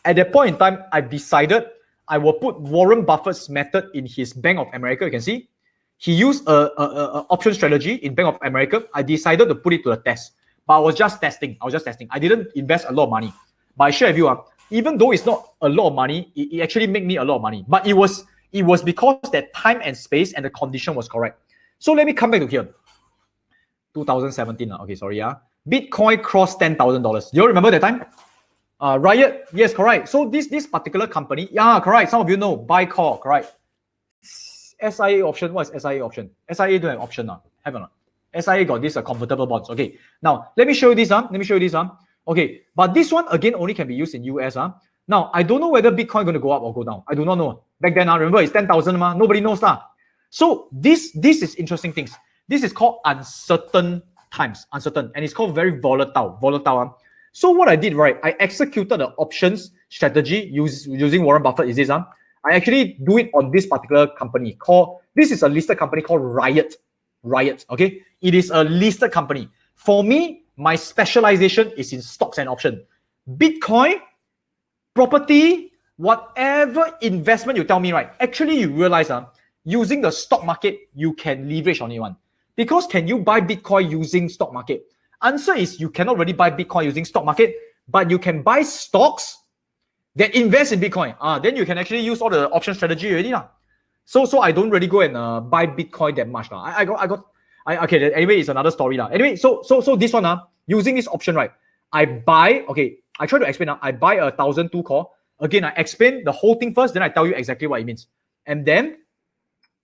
At that point in time, I decided I will put Warren Buffett's method in his Bank of America. You can see he used a option strategy in Bank of America. I decided to put it to the test, but I was just testing. I didn't invest a lot of money. But I share with you, even though it's not a lot of money, it actually made me a lot of money. But it was because that time and space and the condition was correct. So let me come back to here. 2017. Okay, sorry. Bitcoin crossed $10,000. Do you remember that time? Riot, yes, correct. So this particular company, yeah, correct. Some of you know, buy call, correct. SIA option, what is SIA option? SIA don't have option, have or not? SIA got this convertible bonds. Okay, now let me show you this. Okay, but this one again only can be used in US. Now I don't know whether Bitcoin going to go up or go down. I do not know. Back then, remember it's 10,000. Nobody knows that. So this is interesting things. This is called uncertain times, and it's called very volatile. So what I did, right, I executed the options strategy using Warren Buffett. Is this I actually do it on this particular company this is a listed company called Riot. Okay, it is a listed company. For me, my specialization is in stocks and options. Bitcoin, property, whatever investment you tell me, right? Actually, you realize using the stock market, you can leverage on it one. Because can you buy Bitcoin using stock market? Answer is you cannot really buy Bitcoin using stock market, but you can buy stocks that invest in Bitcoin. Then you can actually use all the option strategy already. So I don't really go and buy Bitcoin that much. Okay, anyway, it's another story. Anyway, so this one, using this option, right? I buy, okay, I try to explain. I buy 1,002 call. Again, I explain the whole thing first, then I tell you exactly what it means. And then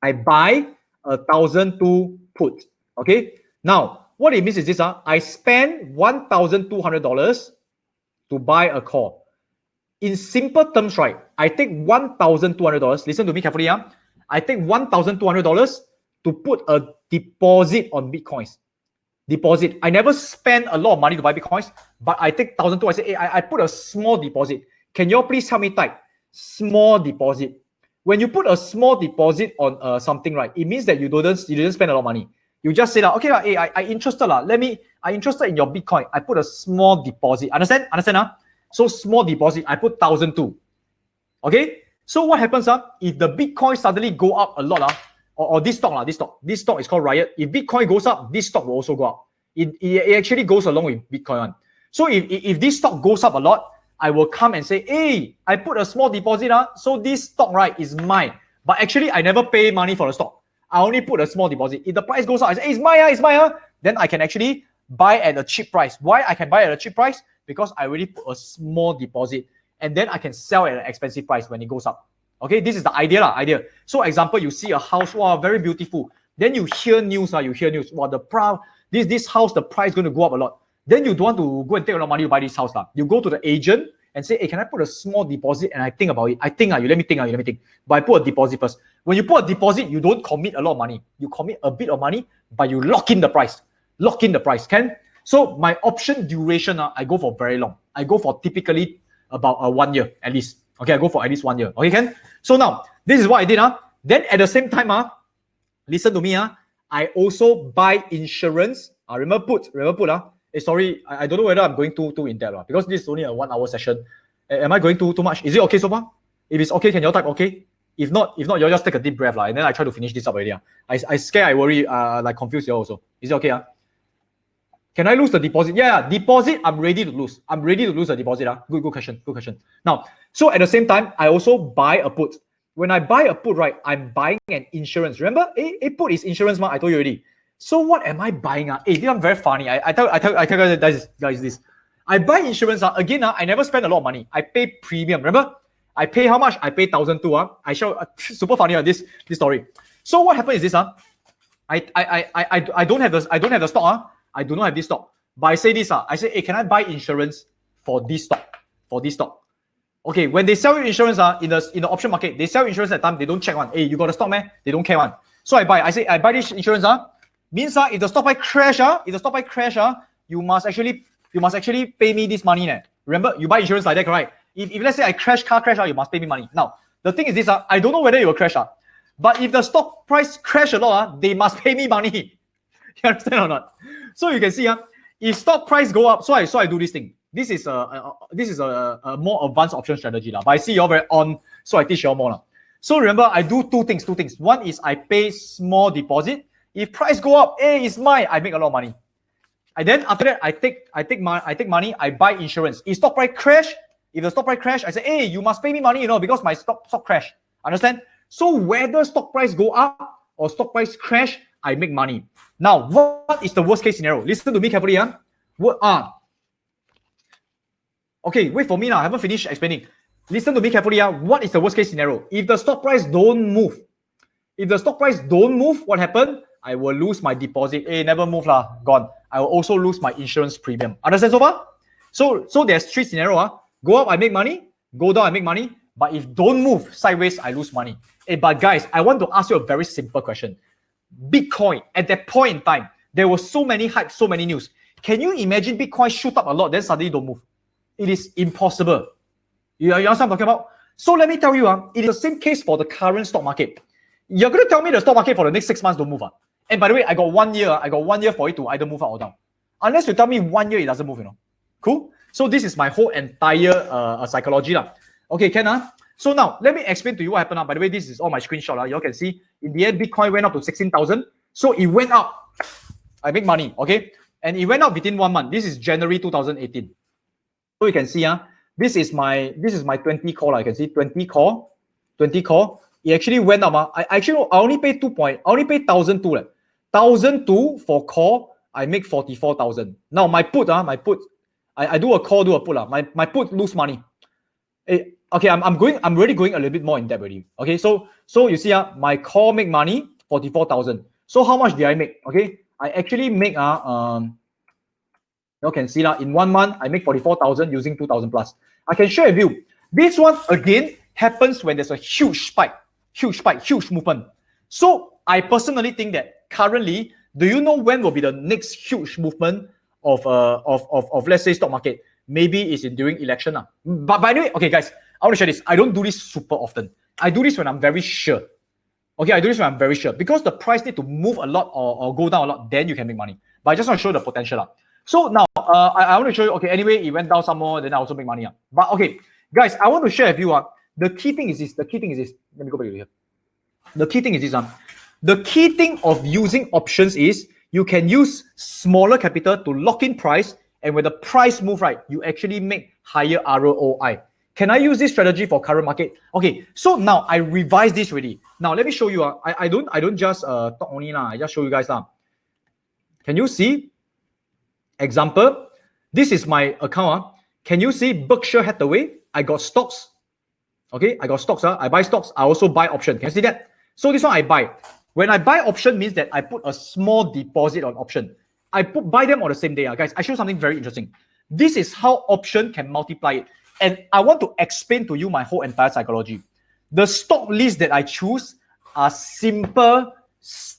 I buy 1,002 put. Okay, now what it means is this: I spend $1,200 to buy a call. In simple terms, right? I take $1,200. Listen to me carefully. I take $1,200 to put a deposit on Bitcoins. Deposit. I never spend a lot of money to buy Bitcoins, but I take $1,200. I say, hey, I put a small deposit. Can you all please help me type small deposit? When you put a small deposit on something, right, it means that you didn't spend a lot of money. You just say okay, hey, I interested I interested in your Bitcoin. I put a small deposit. Understand? So small deposit. I put 1,200. Okay. So what happens? If the Bitcoin suddenly go up a lot, or this stock is called Riot. If Bitcoin goes up, this stock will also go up. It actually goes along with Bitcoin. So if this stock goes up a lot, I will come and say, hey, I put a small deposit, so this stock, right, is mine. But actually, I never pay money for the stock. I only put a small deposit. If the price goes up, I say, hey, it's mine. Then I can actually buy at a cheap price. Why I can buy at a cheap price? Because I already put a small deposit. And then I can sell at an expensive price when it goes up. Okay, this is the idea. So example, you see a house, wow, very beautiful. Then you hear news, wow, this house, the price is going to go up a lot. Then you don't want to go and take a lot of money to buy this house. You go to the agent and say, hey, can I put a small deposit? And I think about it. You let me think. But I put a deposit first. When you put a deposit, you don't commit a lot of money. You commit a bit of money, but you lock in the price. Can? So my option duration, I go for very long. I go for typically about 1 year at least. Okay, I go for at least 1 year. Okay, Ken? So now, this is what I did. Then at the same time, listen to me. I also buy insurance. Remember put. Sorry, I don't know whether I'm going too in depth because this is only a 1 hour session. Am I going too much? Is it okay so far? If it's okay, can you all type okay? If not, you all just take a deep breath and then I try to finish this up already. I scare, I worry, confuse you also. Is it okay? Can I lose the deposit? Yeah, deposit, I'm ready to lose. I'm ready to lose the deposit. Good question. Now, so at the same time, I also buy a put. When I buy a put, right, I'm buying an insurance. Remember, a put is insurance, I told you already. So what am I buying? This is very funny. I tell guys this. I buy insurance. Again, I never spend a lot of money. I pay premium. Remember, I pay how much? I pay 1,200. I show super funny this story. So what happened is this. I don't have the stock. I do not have this stock. But I say this. I say, hey, can I buy insurance for this stock? Okay, when they sell you insurance in the option market, they sell insurance at the time. They don't check one. Hey, you got a stock, man? They don't care one. So I buy this insurance. Means if the stock price crash, you must actually pay me this money. Remember, you buy insurance like that, right? If let's say car crash, you must pay me money. Now, the thing is this, I don't know whether it will crash. But if the stock price crash a lot, they must pay me money. You understand or not? So you can see, if stock price go up, so I do this thing. This is a more advanced option strategy. But I see you all very on, so I teach you all more. So remember, I do two things. One is I pay small deposit. If price go up, hey, it's mine. I make a lot of money. And then after that, I take money. I buy insurance. If stock price crash, if the stock price crash, I say, hey, you must pay me money, because my stock crash. Understand? So whether stock price go up or stock price crash, I make money. Now, what is the worst case scenario? Listen to me carefully. Okay, wait for me now. I haven't finished explaining. Listen to me carefully. What is the worst case scenario? If the stock price don't move, what happened? I will lose my deposit. Hey, never move lah, gone. I will also lose my insurance premium. Understand so far? So there's three scenarios. Go up, I make money. Go down, I make money. But if don't move sideways, I lose money. Hey, but guys, I want to ask you a very simple question. Bitcoin, at that point in time, there was so many hype, so many news. Can you imagine Bitcoin shoot up a lot, then suddenly don't move? It is impossible. You understand what I'm talking about? So let me tell you, it is the same case for the current stock market. You're going to tell me the stock market for the next 6 months don't move. And by the way, I got 1 year. I got 1 year for it to either move up or down. Unless you tell me 1 year it doesn't move, Cool? So this is my whole entire psychology. Okay, Ken? So now, let me explain to you what happened. By the way, this is all my screenshot. You all can see, in the end, Bitcoin went up to 16,000. So it went up. I make money, okay? And it went up within 1 month. This is January 2018. So you can see, this is my 20 call. You can see 20 call. It actually went up. I only paid 1,002. 1,002 for call. I make 44,000. Now my put, I do a call, do a put. My put lose money. Okay, I'm really going a little bit more in depth already. Okay, so you see, my call make money 44,000. So how much did I make? Okay, I actually make you can see in 1 month I make 44,000 using 2,000 plus. I can share with you. This one again happens when there's a huge spike, huge movement. So I personally think that currently, do you know when will be the next huge movement of let's say stock market? Maybe it's during election. But by the way, okay guys, I want to share this. I don't do this super often. I do this when I'm very sure. Okay, I do this when I'm very sure. Because the price need to move a lot or go down a lot, then you can make money. But I just want to show the potential. So now, I want to show you, okay, anyway, it went down some more, then I also make money. But okay, guys, I want to share with you, the key thing is this. Let me go back to here. The key thing is this. The key thing of using options is you can use smaller capital to lock in price, and when the price move right, you actually make higher ROI. Can I use this strategy for current market? Okay, so now I revised this already. Now let me show you. I don't just talk only lah. I just show you guys lah. Can you see? Example, this is my account. Can you see Berkshire Hathaway? I got stocks. Okay, I got stocks. I buy stocks. I also buy option. Can you see that? So this one I buy. When I buy option means that I put a small deposit on option. I buy them on the same day. Guys, I show something very interesting. This is how option can multiply it. And I want to explain to you my whole entire psychology. The stock list that I choose are simple and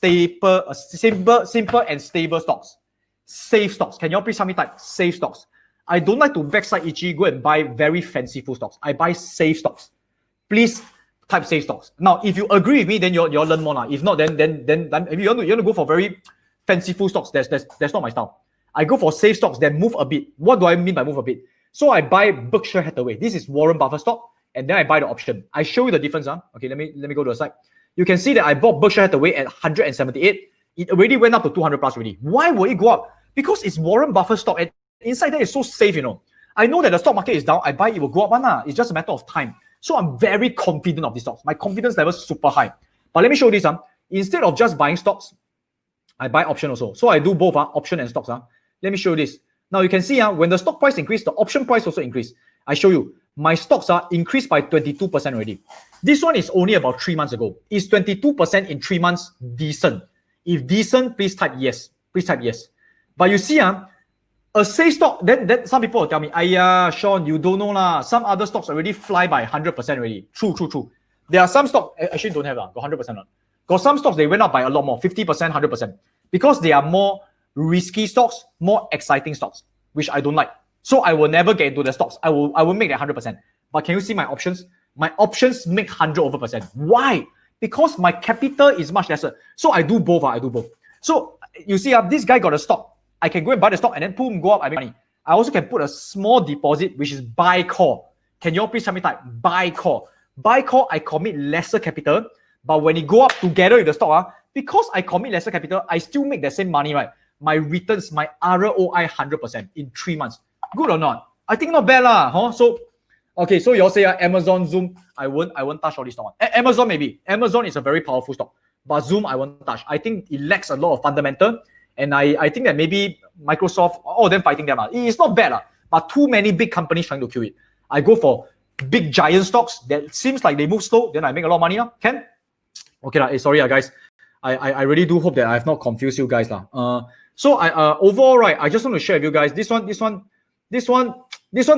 stable stocks. Safe stocks. Can you all please help me type safe stocks? I don't like to backside itchy, go and buy very fanciful stocks. I buy safe stocks. Please type safe stocks. Now, if you agree with me, then you'll learn more. If not, then if you want to go for very fanciful stocks, that's not my style. I go for safe stocks that move a bit. What do I mean by move a bit? So I buy Berkshire Hathaway. This is Warren Buffett stock, and then I buy the option. I show you the difference. Okay, let me go to the side. You can see that I bought Berkshire Hathaway at 178. It already went up to 200 plus already. Why will it go up? Because it's Warren Buffett stock, and inside there is so safe, I know that the stock market is down. I buy it will go up. It's just a matter of time. So I'm very confident of these stocks. My confidence level is super high. But let me show you this. Instead of just buying stocks, I buy option also. So I do both option and stocks. Let me show you this. Now you can see when the stock price increased, the option price also increased. I show you. My stocks are increased by 22% already. This one is only about 3 months ago. Is 22% in 3 months decent? If decent, please type yes. Please type yes. But you see, a safe stock, then some people will tell me, Sean, you don't know lah. Some other stocks already fly by 100% already. True. There are some stocks, actually don't have got 100%. Got some stocks, they went up by a lot more, 50%, 100%. Because they are more risky stocks, more exciting stocks, which I don't like. So I will never get into the stocks. I will make that 100%. But can you see my options? My options make 100%. Why? Because my capital is much lesser. So I do both. So you see, this guy got a stock. I can go and buy the stock and then boom, go up, I make money. I also can put a small deposit, which is buy call. Can you all please tell me type buy call? Buy call, I commit lesser capital, but when it go up together with the stock, because I commit lesser capital, I still make the same money, right? My returns, my ROI 100% in 3 months. Good or not? I think not bad lah, huh? So, okay, so you all say Amazon, Zoom, I won't touch all this stock. Amazon maybe. Amazon is a very powerful stock, but Zoom I won't touch. I think it lacks a lot of fundamental, and I think that maybe Microsoft, all of them fighting them. It's not bad, but too many big companies trying to kill it. I go for big giant stocks that seems like they move slow, then I make a lot of money. Can? Okay, sorry guys. I really do hope that I have not confused you guys. So overall, right, I just want to share with you guys this one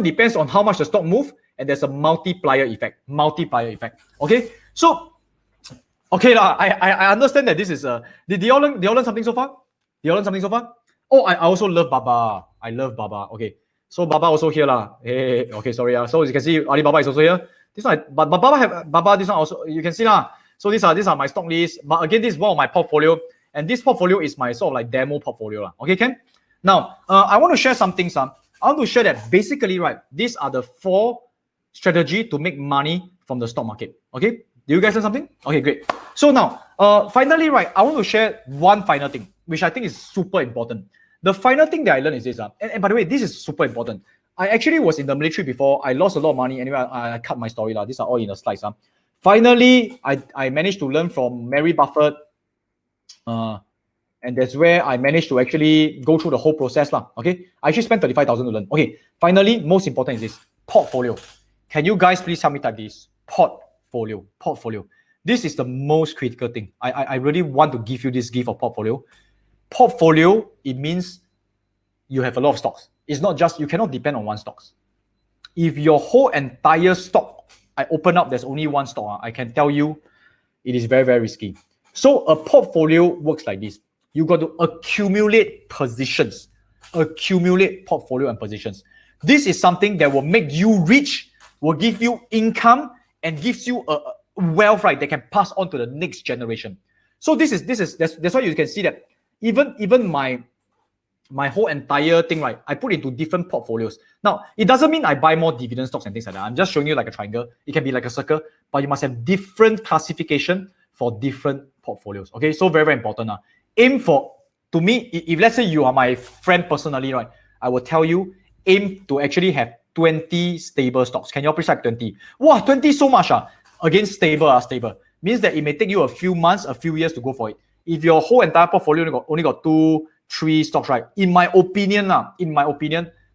depends on how much the stock move, and there's a multiplier effect. Okay, so okay I understand that this is did you all learn something so far? Oh, I also love Baba. I love Baba. Okay, so Baba also here lah. Hey, okay, sorry. So as you can see, Alibaba is also here. This one, but Baba. This one also you can see lah. So these are my stock list. But again, this is one of my portfolio, and this portfolio is my sort of like demo portfolio lah. Okay, Ken? Now, I want to share something. I want to share that basically, right, these are the 4 strategy to make money from the stock market. Okay, do you guys learn something? Okay, great. So now, finally, right, I want to share one final thing, which I think is super important. The final thing that I learned is this. And by the way, this is super important. I actually was in the military before. I lost a lot of money. Anyway, I cut my story. These are all in the slides. Finally, I managed to learn from Mary Buffett. And that's where I managed to actually go through the whole process. Okay, I actually spent 35,000 to learn. Okay, finally, most important is this portfolio. Can you guys please help me type this? Portfolio. This is the most critical thing. I really want to give you this gift of portfolio. Portfolio, it means you have a lot of stocks. It's not just, you cannot depend on one stocks. If your whole entire stock, I open up, there's only one stock, I can tell you, it is very, very risky. So a portfolio works like this. You got to accumulate positions, accumulate portfolio and positions. This is something that will make you rich, will give you income, and gives you a wealth, right, that can pass on to the next generation. So that's why you can see that even my whole entire thing, right, I put into different portfolios. Now, it doesn't mean I buy more dividend stocks and things like that. I'm just showing you like a triangle. It can be like a circle, but you must have different classification for different portfolios. Okay, so very, very important. Aim for, to me, if let's say you are my friend personally, right, I will tell you, aim to actually have 20 stable stocks. Can you all please type 20? Wow, 20 so much. Again, stable. Means that it may take you a few months, a few years to go for it. If your whole entire portfolio only got 2, 3 stocks, right? In my opinion,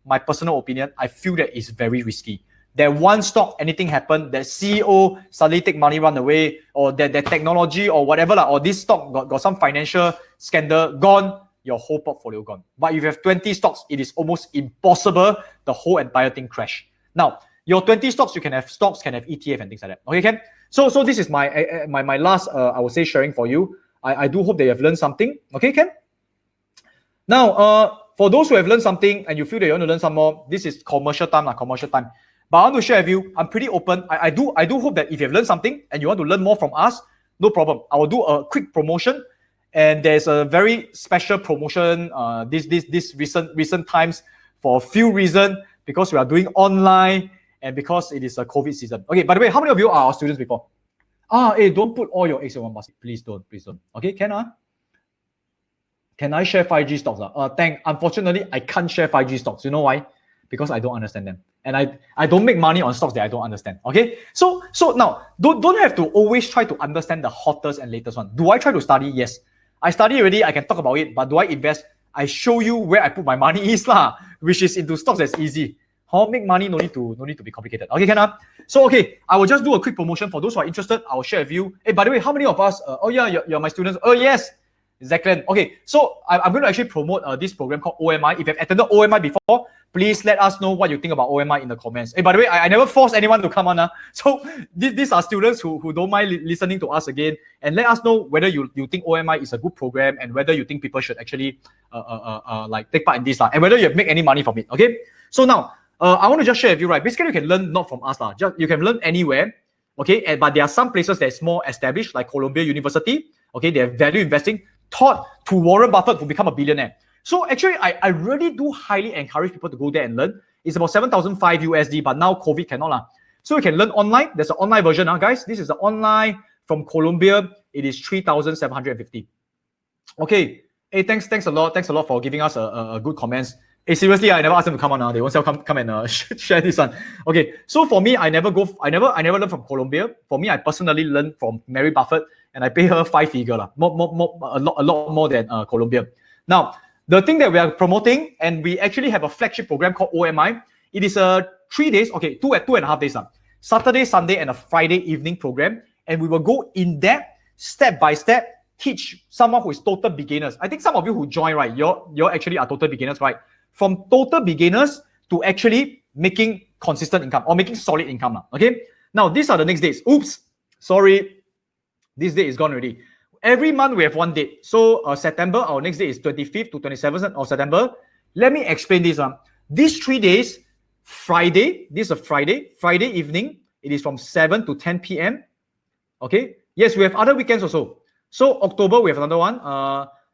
my personal opinion, I feel that it's very risky. That one stock, anything happen, that CEO suddenly take money, run away, or that technology or whatever, or this stock got some financial scandal, gone, your whole portfolio gone. But if you have 20 stocks, it is almost impossible the whole entire thing crash. Now, your 20 stocks, you can have stocks, can have ETF and things like that. Okay, Ken? So this is my last, I would say, sharing for you. I do hope that you have learned something. Okay, Ken? Now, for those who have learned something and you feel that you want to learn some more, this is commercial time. But I want to share with you, I'm pretty open. I do hope that if you have learned something and you want to learn more from us, no problem. I will do a quick promotion. And there's a very special promotion this recent times for a few reasons, because we are doing online and because it is a COVID season. Okay, by the way, how many of you are our students before? Hey, don't put all your eggs in one basket. Please don't. Okay, can I share 5G stocks? Unfortunately, I can't share 5G stocks. You know why? Because I don't understand them. And I don't make money on stocks that I don't understand. Okay? So now, don't have to always try to understand the hottest and latest one. Do I try to study? Yes. I study already, I can talk about it, but do I invest? I show you where I put my money is, which is into stocks that's easy. How make money no need to be complicated. Okay, So okay, I will just do a quick promotion for those who are interested. I will share with you. Hey, by the way, how many of us? You're my students. Oh yes, Zachlin. Okay, so I'm going to actually promote this program called OMI. If you've attended OMI before, please let us know what you think about OMI in the comments. Hey, by the way, I never force anyone to come on. So these are students who don't mind listening to us again, and let us know whether you think OMI is a good program and whether you think people should actually like take part in this, and whether you have made any money from it. Okay. So now I want to just share with you, right? Basically, you can learn not from us, just you can learn anywhere. Okay, but there are some places that's more established, like Columbia University. Okay, they have value investing taught to Warren Buffett who become a billionaire. So actually, I really do highly encourage people to go there and learn. It's about 7,500 USD, but now COVID cannot. So you can learn online. There's an online version, guys. This is the online from Colombia. It is 3,750. Okay. Hey, thanks a lot. Thanks a lot for giving us a good comments. Hey, seriously, I never asked them to come on. They won't come and share this one. Okay. So for me, I never learn from Colombia. For me, I personally learned from Mary Buffett, and I pay her 5-figure, a lot more than Colombia. Now, the thing that we are promoting, and we actually have a flagship program called OMI. It is a 3 days, okay, 2.5 days, Saturday, Sunday, and a Friday evening program, and we will go in depth, step by step, teach someone who is total beginners. I think some of you who join, right, you're actually are total beginners, right? From total beginners to actually making consistent income or making solid income. Okay. Now these are the next dates. Oops, sorry, this date is gone already. Every month we have one date. So September, our next date is 25th to 27th of September. Let me explain this. These 3 days, Friday, this is a Friday evening. It is from 7 to 10 p.m. Okay. Yes, we have other weekends also. So October, we have another one.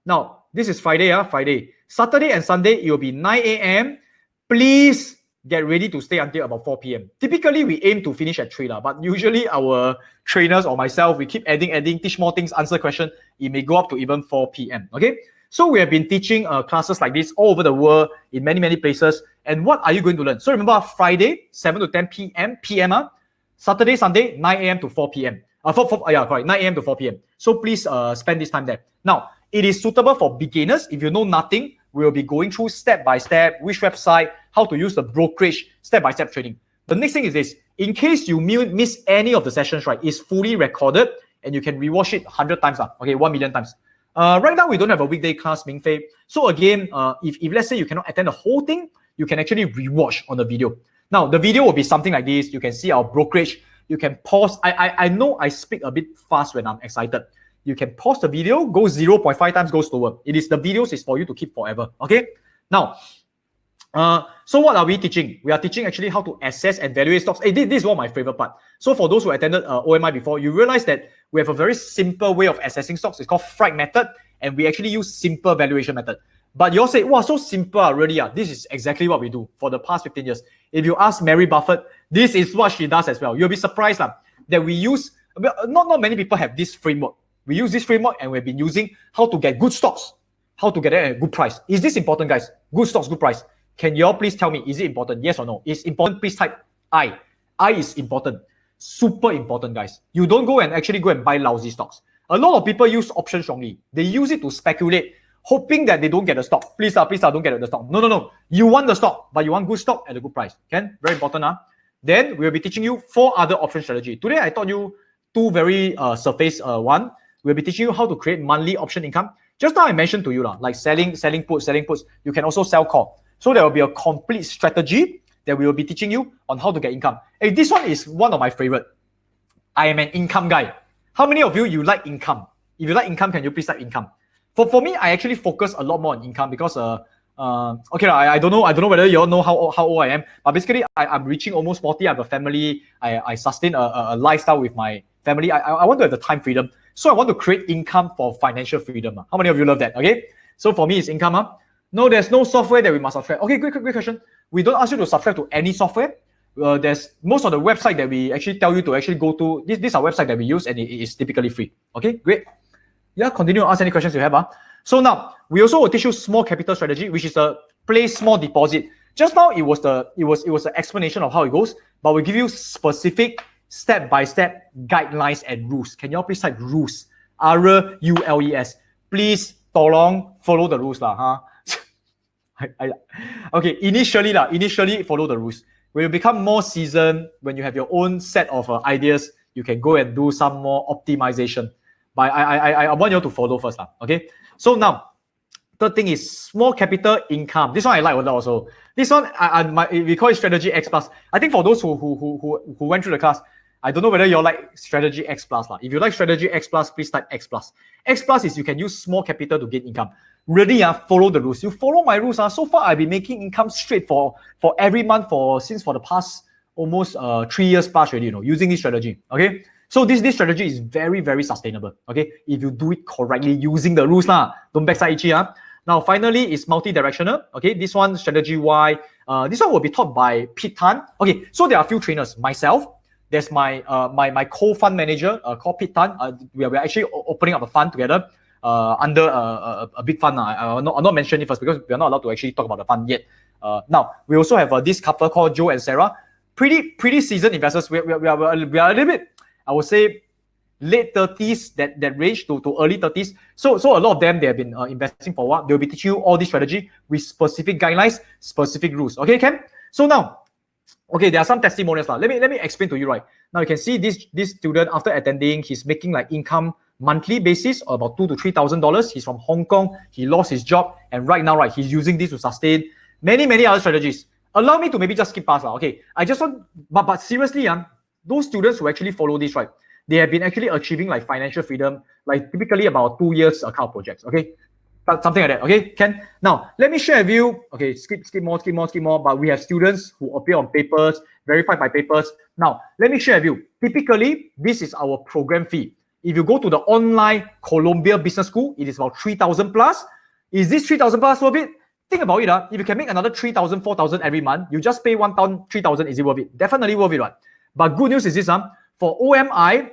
Now, this is Friday. Friday. Saturday and Sunday, it will be 9 a.m. Please get ready to stay until about 4 p.m. Typically, we aim to finish at 3, but usually our trainers or myself, we keep adding, teach more things, answer questions. It may go up to even 4 p.m. Okay? So we have been teaching classes like this all over the world in many places. And what are you going to learn? So remember, Friday, 7 to 10 p.m. Saturday, Sunday, 9 a.m. to 4 p.m. 9 a.m. to 4 p.m. So please spend this time there. Now, it is suitable for beginners. If you know nothing, we will be going through step by step, which website, how to use the brokerage, step-by-step training. The next thing is this. In case you miss any of the sessions, right, it's fully recorded and you can rewatch it 100 times, 1 million times. Right now, we don't have a weekday class, Ming Fei. So again, if let's say you cannot attend the whole thing, you can actually rewatch on the video. Now, the video will be something like this. You can see our brokerage. You can pause. I know I speak a bit fast when I'm excited. You can pause the video, go 0.5 times, go slower. The videos is for you to keep forever. Okay. Now, so what are we teaching? We are teaching actually how to assess and evaluate stocks. Hey, this is one of my favorite part. So for those who attended OMI before, you realize that we have a very simple way of assessing stocks. It's called Fright method, and we actually use simple valuation method. But you all say, wow, so simple, really? This is exactly what we do for the past 15 years. If you ask Mary Buffett, this is what she does as well. You'll be surprised that we use, not many people have this framework. We use this framework and we've been using how to get good stocks, how to get it at a good price. Is this important, guys? Good stocks, good price. Can you all please tell me, is it important? Yes or no? It's important. Please type I. I is important. Super important, guys. You don't go and buy lousy stocks. A lot of people use options wrongly. They use it to speculate, hoping that they don't get the stock. Please, don't get the stock. No. You want the stock, but you want good stock at a good price. Okay? Very important. Then we'll be teaching you 4 other option strategy. Today, I taught you 2 very surface one. We'll be teaching you how to create monthly option income. Just now I mentioned to you, like selling puts. You can also sell call. So there will be a complete strategy that we will be teaching you on how to get income. Hey, this one is one of my favorite. I am an income guy. How many of you like income? If you like income, can you please type income? For me, I actually focus a lot more on income because I don't know whether you all know how old I am, but basically I'm reaching almost 40. I have a family. I sustain a lifestyle with my family. I want to have the time freedom. So I want to create income for financial freedom. How many of you love that? Okay. So for me, it's income. No, there's no software that we must subscribe. Okay, great question. We don't ask you to subscribe to any software. There's most of the website that we actually tell you to actually go to. These are websites that we use and it is typically free. Okay, great. Yeah, continue to ask any questions you have. So now we also will teach you small capital strategy, which is a place small deposit. Just now it was an explanation of how it goes, but we give you specific step-by-step guidelines and rules. Can you all please type rules? R-U-L-E-S. Please, tolong, follow the rules Okay, initially follow the rules. When you become more seasoned, when you have your own set of ideas, you can go and do some more optimization. But I want you to follow first. Okay, so now, third thing is small capital income. This one I like a lot also. This one, we call it Strategy X Plus. I think for those who went through the class, I don't know whether you like Strategy X Plus. If you like Strategy X Plus, please type X Plus. X Plus is you can use small capital to get income. Really, follow the rules. You follow my rules. So far, I've been making income straight for every month for the past almost 3 years plus already, using this strategy. Okay. So this strategy is very, very sustainable. Okay. If you do it correctly using the rules, don't backside itchy. Now, finally, it's multi-directional. Okay. This one, Strategy Y. This one will be taught by Pete Tan. Okay. So there are a few trainers. Myself, There's my my co-fund manager called Pete Tan. We're actually opening up a fund together under a big fund. I'll not mention it first because we're not allowed to actually talk about the fund yet. Now, we also have this couple called Joe and Sarah. Pretty seasoned investors. We are a little bit, I would say, late 30s, that range to early 30s. So a lot of them, they have been investing for a while. They'll be teaching you all this strategy with specific guidelines, specific rules. Okay, Ken? So now, okay, there are some testimonials. Let me explain to you, right? Now you can see this student, after attending, he's making like income monthly basis of about $2,000 to $3,000. He's from Hong Kong. He lost his job, and right now, right, he's using this to sustain many other strategies. Allow me to maybe just skip past. Okay, I just want, but seriously, those students who actually follow this, right, they have been actually achieving like financial freedom, like typically about 2 years account projects. Okay, something like that. Okay, Ken. Now let me share with you. Okay, skip more. But we have students who appear on papers, verified by papers. Now let me share with you. Typically, this is our program fee. If you go to the online Columbia Business School, it is about 3,000 plus. Is this 3,000 plus worth it? Think about it. If you can make another 3,000, 4,000 every month, you just pay 1,000, 3,000. Is it worth it? Definitely worth it, right? But good news is this: for OMI.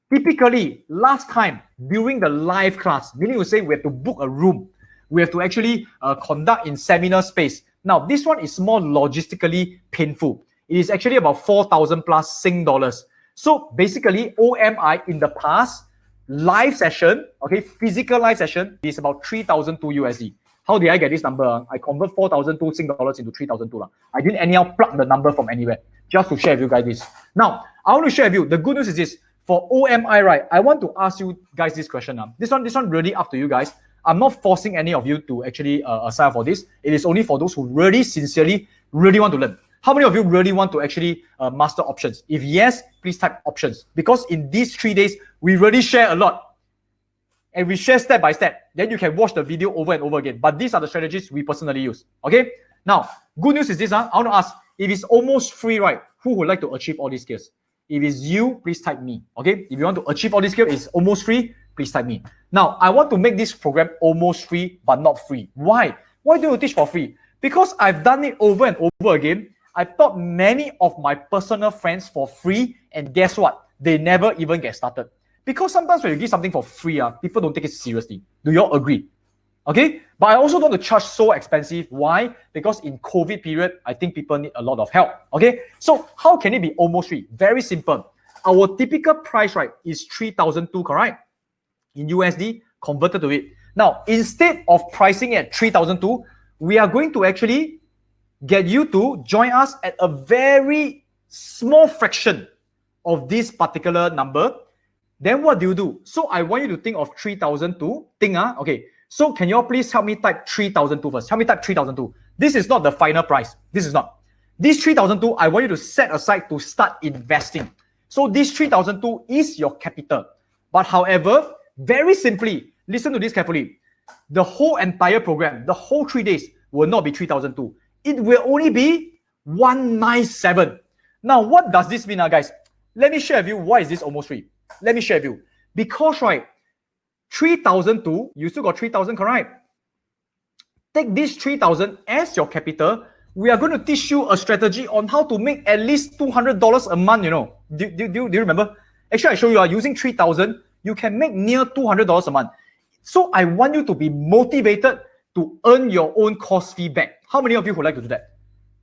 Typically, last time during the live class, meaning to say we have to book a room, we have to actually conduct in seminar space. Now, this one is more logistically painful. It is actually about 4,000 plus Sing dollars. So basically, OMI in the past, live session, okay, physical live session is about 3,002 USD. How did I get this number? I convert 4,002 Sing dollars into 3,002. I didn't anyhow plug the number from anywhere, just to share with you guys this. Now, I want to share with you, the good news is this. For OMI, right, I want to ask you guys this question. This one really up to you guys. I'm not forcing any of you to actually sign up for this. It is only for those who really, sincerely, really want to learn. How many of you really want to actually master options? If yes, please type options. Because in these 3 days, we really share a lot. And we share step by step. Then you can watch the video over and over again. But these are the strategies we personally use. Okay? Now, good news is this. I want to ask, if it's almost free, right, who would like to achieve all these skills? If it's you, please type me. Okay? If you want to achieve all these skills, it's almost free, please type me. Now, I want to make this program almost free, but not free. Why? Why do you teach for free? Because I've done it over and over again. I taught many of my personal friends for free, and guess what? They never even get started. Because sometimes when you give something for free, people don't take it seriously. Do you all agree? Okay? But I also don't want to charge so expensive. Why? Because in COVID period, I think people need a lot of help. Okay? So how can it be almost free? Very simple. Our typical price, right, is 3,002, correct? In USD, converted to it. Now, instead of pricing at 3,002, we are going to actually get you to join us at a very small fraction of this particular number. Then what do? So I want you to think of 3,002. Okay. So can you all please help me type 3,002 first? Help me type 3,002. This is not the final price. This is not. This 3,002, I want you to set aside to start investing. So this 3,002 is your capital. But however, very simply, listen to this carefully. The whole entire program, the whole 3 days will not be 3,002. It will only be 197. Now, what does this mean, guys? Let me share with you why is this almost free. Let me share with you. Because, right, 3,002, you still got 3,000, correct? Take this 3,000 as your capital. We are going to teach you a strategy on how to make at least $200 a month, you know. Do you remember? Actually, I show you, using 3,000, you can make near $200 a month. So I want you to be motivated to earn your own course fee back. How many of you would like to do that?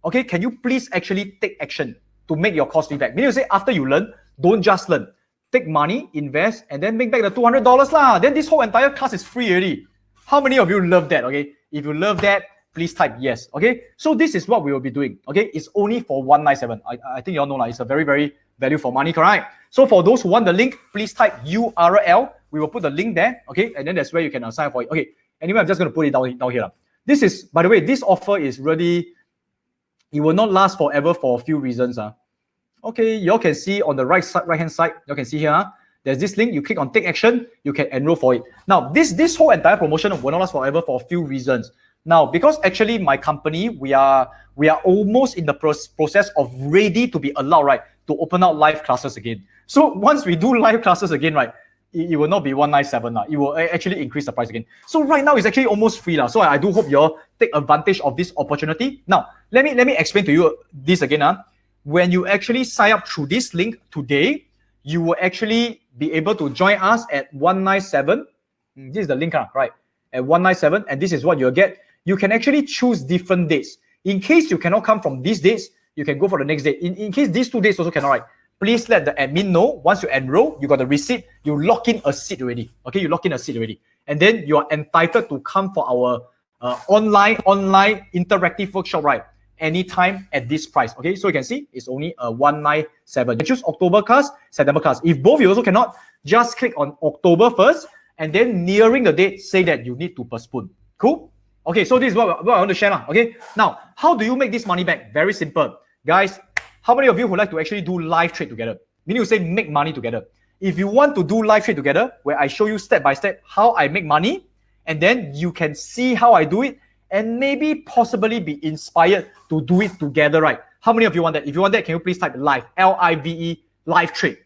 Okay, can you please actually take action to make your course fee back? Meaning to say, after you learn, don't just learn. Take money, invest, and then make back the $200 lah. Then this whole entire class is free already. How many of you love that? Okay, if you love that, please type yes. Okay, so this is what we will be doing. Okay, it's only for 197. I think you all know it's a very, very value for money, correct? So for those who want the link, please type URL. We will put the link there. Okay, and then that's where you can sign up for it. Okay, anyway, I'm just going to put it down here. This is, by the way, this offer is really, it will not last forever for a few reasons. Okay, you all can see on the right hand side, you can see here, there's this link. You click on take action, you can enroll for it. Now, this whole entire promotion will not last forever for a few reasons. Now, because actually my company, we are almost in the process of ready to be allowed, right, to open out live classes again. So once we do live classes again, right, it will not be 197. It will actually increase the price again. So right now it's actually almost free. So I do hope you all take advantage of this opportunity. Now, let me explain to you this again. when you actually sign up through this link today, you will actually be able to join us at 197. This is the link, right? At 197, and this is what you'll get. You can actually choose different dates. In case you cannot come from these dates, you can go for the next date. In case these 2 days also cannot, right? Please let the admin know. Once you enroll, you got the receipt, you lock in a seat already. Okay, you lock in a seat already. And then you are entitled to come for our online interactive workshop, right? Anytime at this price. Okay, so you can see it's only a 197. You choose October class, September class. If both you also cannot, just click on October first, and then nearing the date, say that you need to postpone. Cool? Okay, so this is what I want to share now. Okay, now how do you make this money back? Very simple, guys. How many of you would like to actually do live trade together? Meaning you say make money together. If you want to do live trade together, where I show you step by step how I make money, and then you can see how I do it, and maybe possibly be inspired to do it together, right? How many of you want that? If you want that, can you please type live, L-I-V-E, live trade,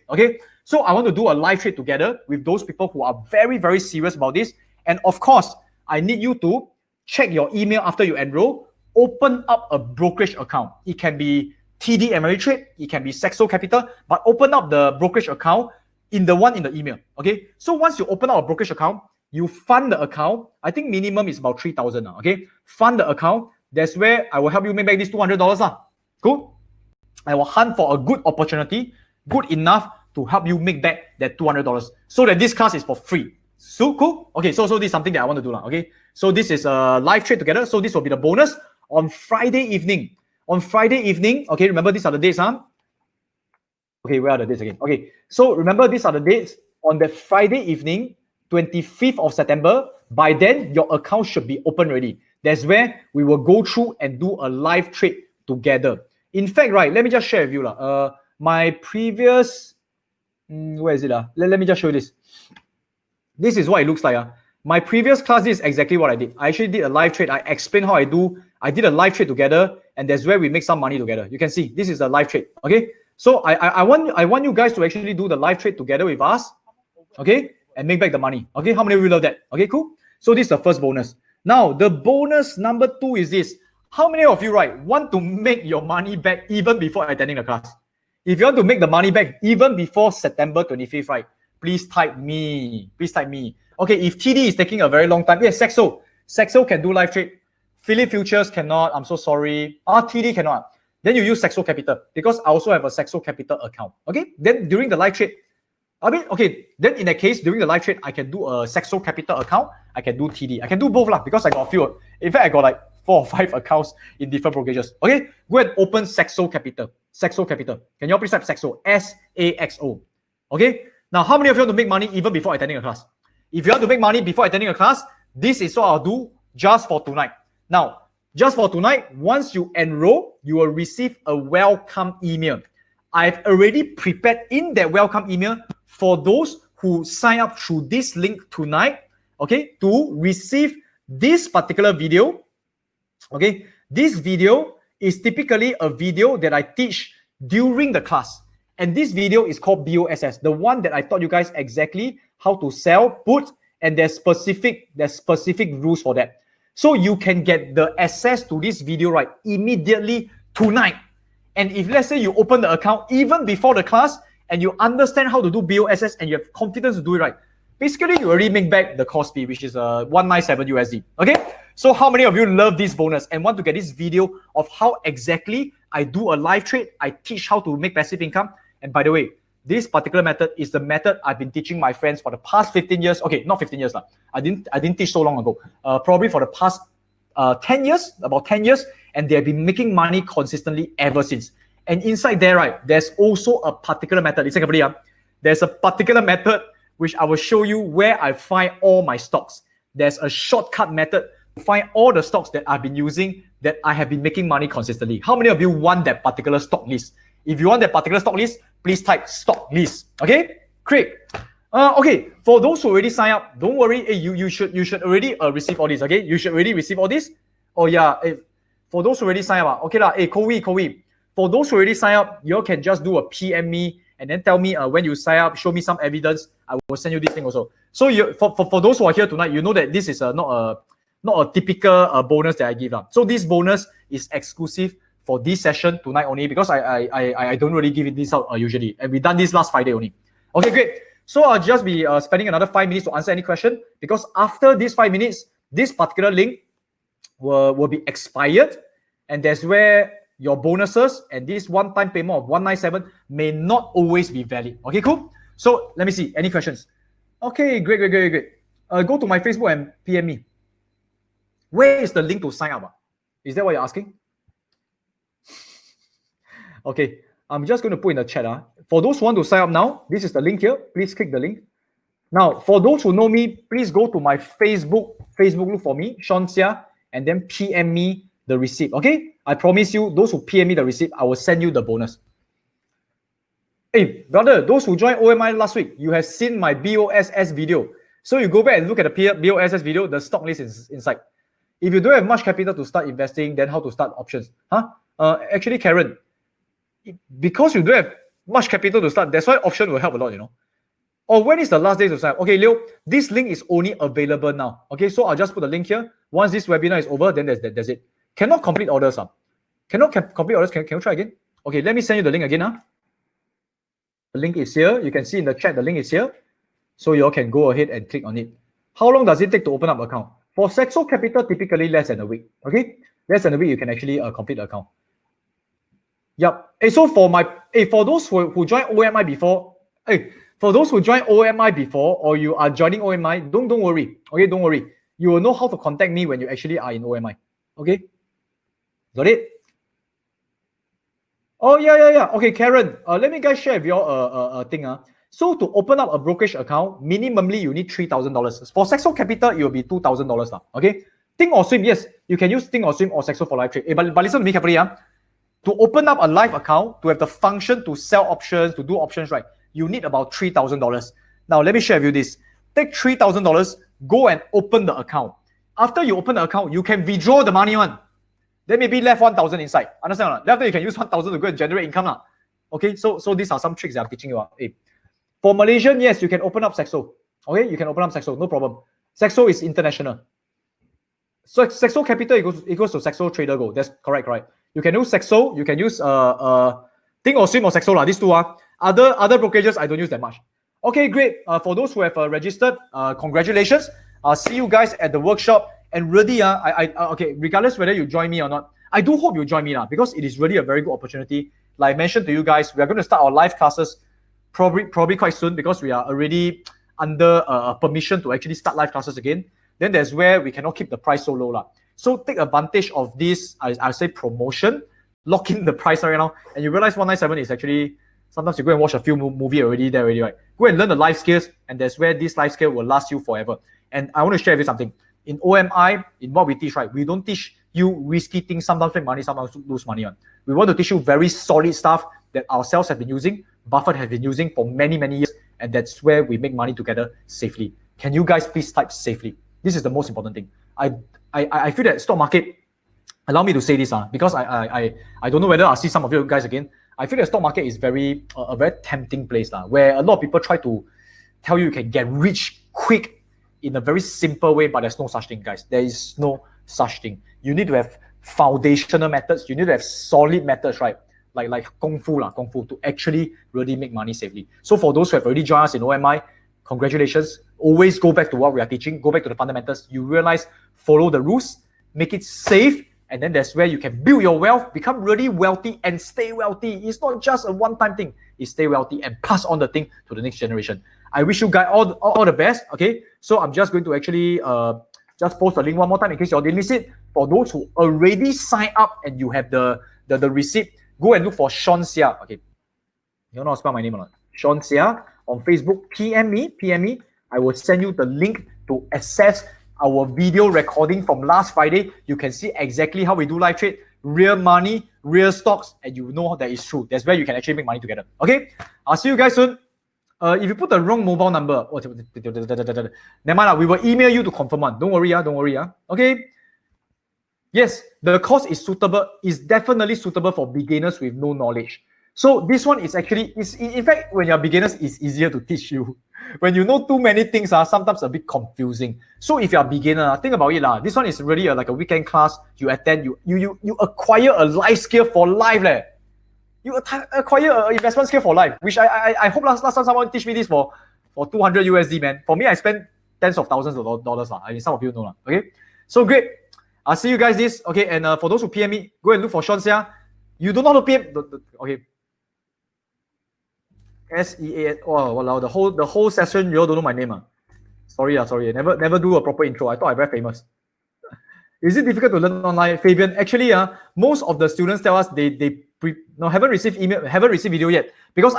okay? So I want to do a live trade together with those people who are very, very serious about this. And of course, I need you to check your email after you enroll, open up a brokerage account. It can be TD Ameritrade, it can be Saxo Capital, but open up the brokerage account in the one in the email, okay? So once you open up a brokerage account, you fund the account. I think minimum is about 3,000 now, okay? Fund the account. That's where I will help you make back this $200. Cool? I will hunt for a good opportunity, good enough to help you make back that $200 so that this class is for free. So cool? Okay, so this is something that I want to do now, okay? So this is a live trade together. So this will be the bonus on Friday evening. On Friday evening, okay, remember these are the dates, huh? Okay, where are the dates again? Okay, so remember these are the dates. On the Friday evening, 25th of September, by then your account should be open already. That's where we will go through and do a live trade together. In fact, right, let me just share with you. My previous, where is it? Let me just show you this. This is what it looks like. My previous class, this is exactly what I did. I actually did a live trade. I explained how I do. I did a live trade together, and that's where we make some money together. You can see this is a live trade. Okay, so I want you guys to actually do the live trade together with us. Okay, and make back the money. Okay, how many of you love that? Okay, cool. So this is the first bonus. Now the bonus number 2 is this. How many of you, right, want to make your money back even before attending the class? If you want to make the money back even before September 25th, right, please type me. Please type me. Okay, if TD is taking a very long time, yes, Saxo can do live trade. Philip Futures cannot. I'm so sorry. TD cannot. Then you use Saxo Capital because I also have a Saxo Capital account. Okay, then during the live trade, then in that case, during the live trade, I can do a Saxo Capital account. I can do TD. I can do both because I got a few. In fact, I got like 4 or 5 accounts in different brokerages. Okay, go and open Saxo Capital. Saxo Capital. Can you all please type Saxo? S-A-X-O. Okay. Now, how many of you want to make money even before attending a class? If you want to make money before attending a class, this is what I'll do just for tonight. Now, just for tonight, once you enroll, you will receive a welcome email. I've already prepared in that welcome email for those who sign up through this link tonight, okay, to receive this particular video. Okay, this video is typically a video that I teach during the class. And this video is called BOSS, the one that I taught you guys exactly how to sell, put, and there's specific rules for that. So you can get the access to this video right immediately tonight. And if let's say you open the account even before the class and you understand how to do BOSS and you have confidence to do it right, basically you already make back the cost fee, which is 197 USD. Okay, so how many of you love this bonus and want to get this video of how exactly I do a live trade? I teach how to make passive income. And by the way, this particular method is the method I've been teaching my friends for the past 15 years. Okay, not 15 years. I didn't teach so long ago. Probably for the past 10 years, about 10 years, and they've been making money consistently ever since. And inside there, right, there's also a particular method. Listen carefully. There's a particular method which I will show you where I find all my stocks. There's a shortcut method to find all the stocks that I've been using that I have been making money consistently. How many of you want that particular stock list? If you want that particular stock list, please type stock list. Okay, great. Okay, for those who already sign up, don't worry. Hey, you should already receive all this. Okay, you should already receive all this. Oh yeah. For those who already sign up, okay lah. Hey, Kowi. For those who already sign up, you can just do a PM me and then tell me when you sign up. Show me some evidence. I will send you this thing also. So for those who are here tonight, you know that this is not a typical bonus that I give. So this bonus is exclusive for this session tonight only, because I don't really give it this out usually, and we done this last Friday only. Okay, great. So I'll just be spending another 5 minutes to answer any question, because after these 5 minutes, this particular link will be expired, and that's where your bonuses and this one-time payment of 197 may not always be valid. Okay, cool. So let me see any questions. Okay, great. Go to my Facebook and PM me. Where is the link to sign up? Is that what you're asking? Okay, I'm just going to put in the chat. For those who want to sign up now, this is the link here. Please click the link. Now, for those who know me, please go to my Facebook. Look for me, Sean Seah, and then PM me the receipt. Okay, I promise you, those who PM me the receipt, I will send you the bonus. Hey, brother, those who joined OMI last week, you have seen my BOSS video. So you go back and look at the BOSS video, the stock list is inside. If you don't have much capital to start investing, then how to start options? Actually, Karen, because you don't have much capital to start, that's why option will help a lot, you know. Or when is the last day to sign up? Okay, Leo, this link is only available now. Okay, so I'll just put the link here. Once this webinar is over, then that's it. Cannot complete orders. Cannot complete orders. Can you try again? Okay, let me send you the link again. The link is here. You can see in the chat, the link is here. So you all can go ahead and click on it. How long does it take to open up an account? For Saxo Capital, typically less than a week. Okay, less than a week, you can actually complete the account. Yep. Hey, so for those who joined OMI before, for those who joined OMI before, or you are joining OMI, don't worry. Okay, don't worry. You will know how to contact me when you actually are in OMI. Okay, got it? Oh yeah. Okay, Karen. Let me guys share with you a thing. So to open up a brokerage account, minimally you need $3,000. For Saxo Capital, it will be $2,000. Okay. Think or Swim, yes, you can use Think or Swim or Saxo for live trade. But listen to me carefully. To open up a live account, to have the function to sell options, to do options, right? You need about $3,000. Now let me share with you this. Take $3,000, go and open the account. After you open the account, you can withdraw the money one. Then maybe left 1,000 inside. Understand or not? After you can use 1,000 to go and generate income. Okay, so these are some tricks that I'm teaching you. For Malaysian, yes, you can open up Saxo. Okay, you can open up Saxo, no problem. Saxo is international. So Saxo Capital equals to Saxo Trader Go. That's correct. You can use Saxo, you can use Think or Swim or Saxo. These two are other brokerages I don't use that much. Okay, great. For those who have registered, congratulations. I'll see you guys at the workshop. And really, okay, regardless whether you join me or not, I do hope you join me now, because it is really a very good opportunity. Like I mentioned to you guys, we are going to start our live classes probably quite soon, because we are already under permission to actually start live classes again. Then there's where we cannot keep the price so low. So take advantage of this, I say promotion, lock in the price right now, and you realize 197 is actually, sometimes you go and watch a few movie already, right? Go and learn the life skills, and that's where this life skill will last you forever. And I want to share with you something. In OMI, in what we teach, right, we don't teach you risky things, sometimes make money, sometimes lose money on. We want to teach you very solid stuff that ourselves have been using, Buffett has been using for many, many years, and that's where we make money together safely. Can you guys please type safely? This is the most important thing. I feel that stock market, allow me to say this, because I don't know whether I'll see some of you guys again. I feel that stock market is a very tempting place, where a lot of people try to tell you can get rich quick in a very simple way, but there's no such thing, guys. There is no such thing. You need to have foundational methods. You need to have solid methods, right? Like Kung Fu to actually really make money safely. So for those who have already joined us in OMI, congratulations. Always go back to what we are teaching. Go back to the fundamentals. You realize, follow the rules, make it safe, and then that's where you can build your wealth, become really wealthy, and stay wealthy. It's not just a one-time thing. It's stay wealthy and pass on the thing to the next generation. I wish you guys all the best. Okay, so I'm just going to actually just post the link one more time in case you all didn't miss it. For those who already signed up and you have the receipt, go and look for Sean Seah. Okay, you know how to spell my name or not? Sean Seah on Facebook. PM me. I will send you the link to access our video recording from last Friday. You can see exactly how we do live trade, real money, real stocks, and you know that is true. That's where you can actually make money together. Okay, I'll see you guys soon. If you put the wrong mobile number, never mind, we will email you to confirm one. Don't worry. Okay. Yes, the course is definitely suitable for beginners with no knowledge. So this one is actually, in fact, when you're beginners, it's easier to teach you. when you know too many things, sometimes a bit confusing. So if you're a beginner, think about it. This one is really like a weekend class you attend. You acquire a life skill for life. You acquire an investment skill for life, which I hope last time someone teach me this for 200 USD, man. For me, I spent tens of thousands of dollars. I mean, some of you know. Okay, so great. I'll see you guys this. Okay, and for those who PM me, go and look for Sean Sia. You don't know how to PM. Okay. SEA. Oh, wow, the whole session, you all don't know my name. Sorry. Never do a proper intro. I thought I'm very famous. Is it difficult to learn online, Fabian? Actually, most of the students tell us they haven't received email, haven't received video yet, because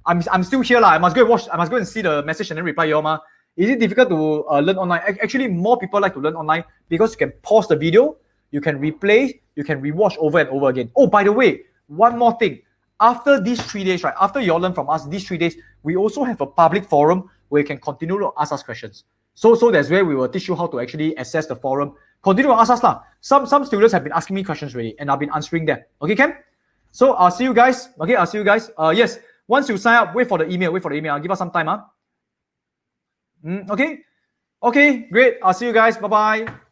I'm still here I must go and watch. I must go and see the message and then reply you all. Is it difficult to learn online? Actually, more people like to learn online because you can pause the video, you can replay, you can rewatch over and over again. Oh, by the way, one more thing. After these 3 days, right? After you all learn from us, these 3 days, we also have a public forum where you can continue to ask us questions. So that's where we will teach you how to actually access the forum. Continue to ask us lah. Some students have been asking me questions already, and I've been answering them. Okay, Ken? So I'll see you guys. Okay, I'll see you guys. Yes, once you sign up, wait for the email. Give us some time. Okay, great. I'll see you guys. Bye-bye.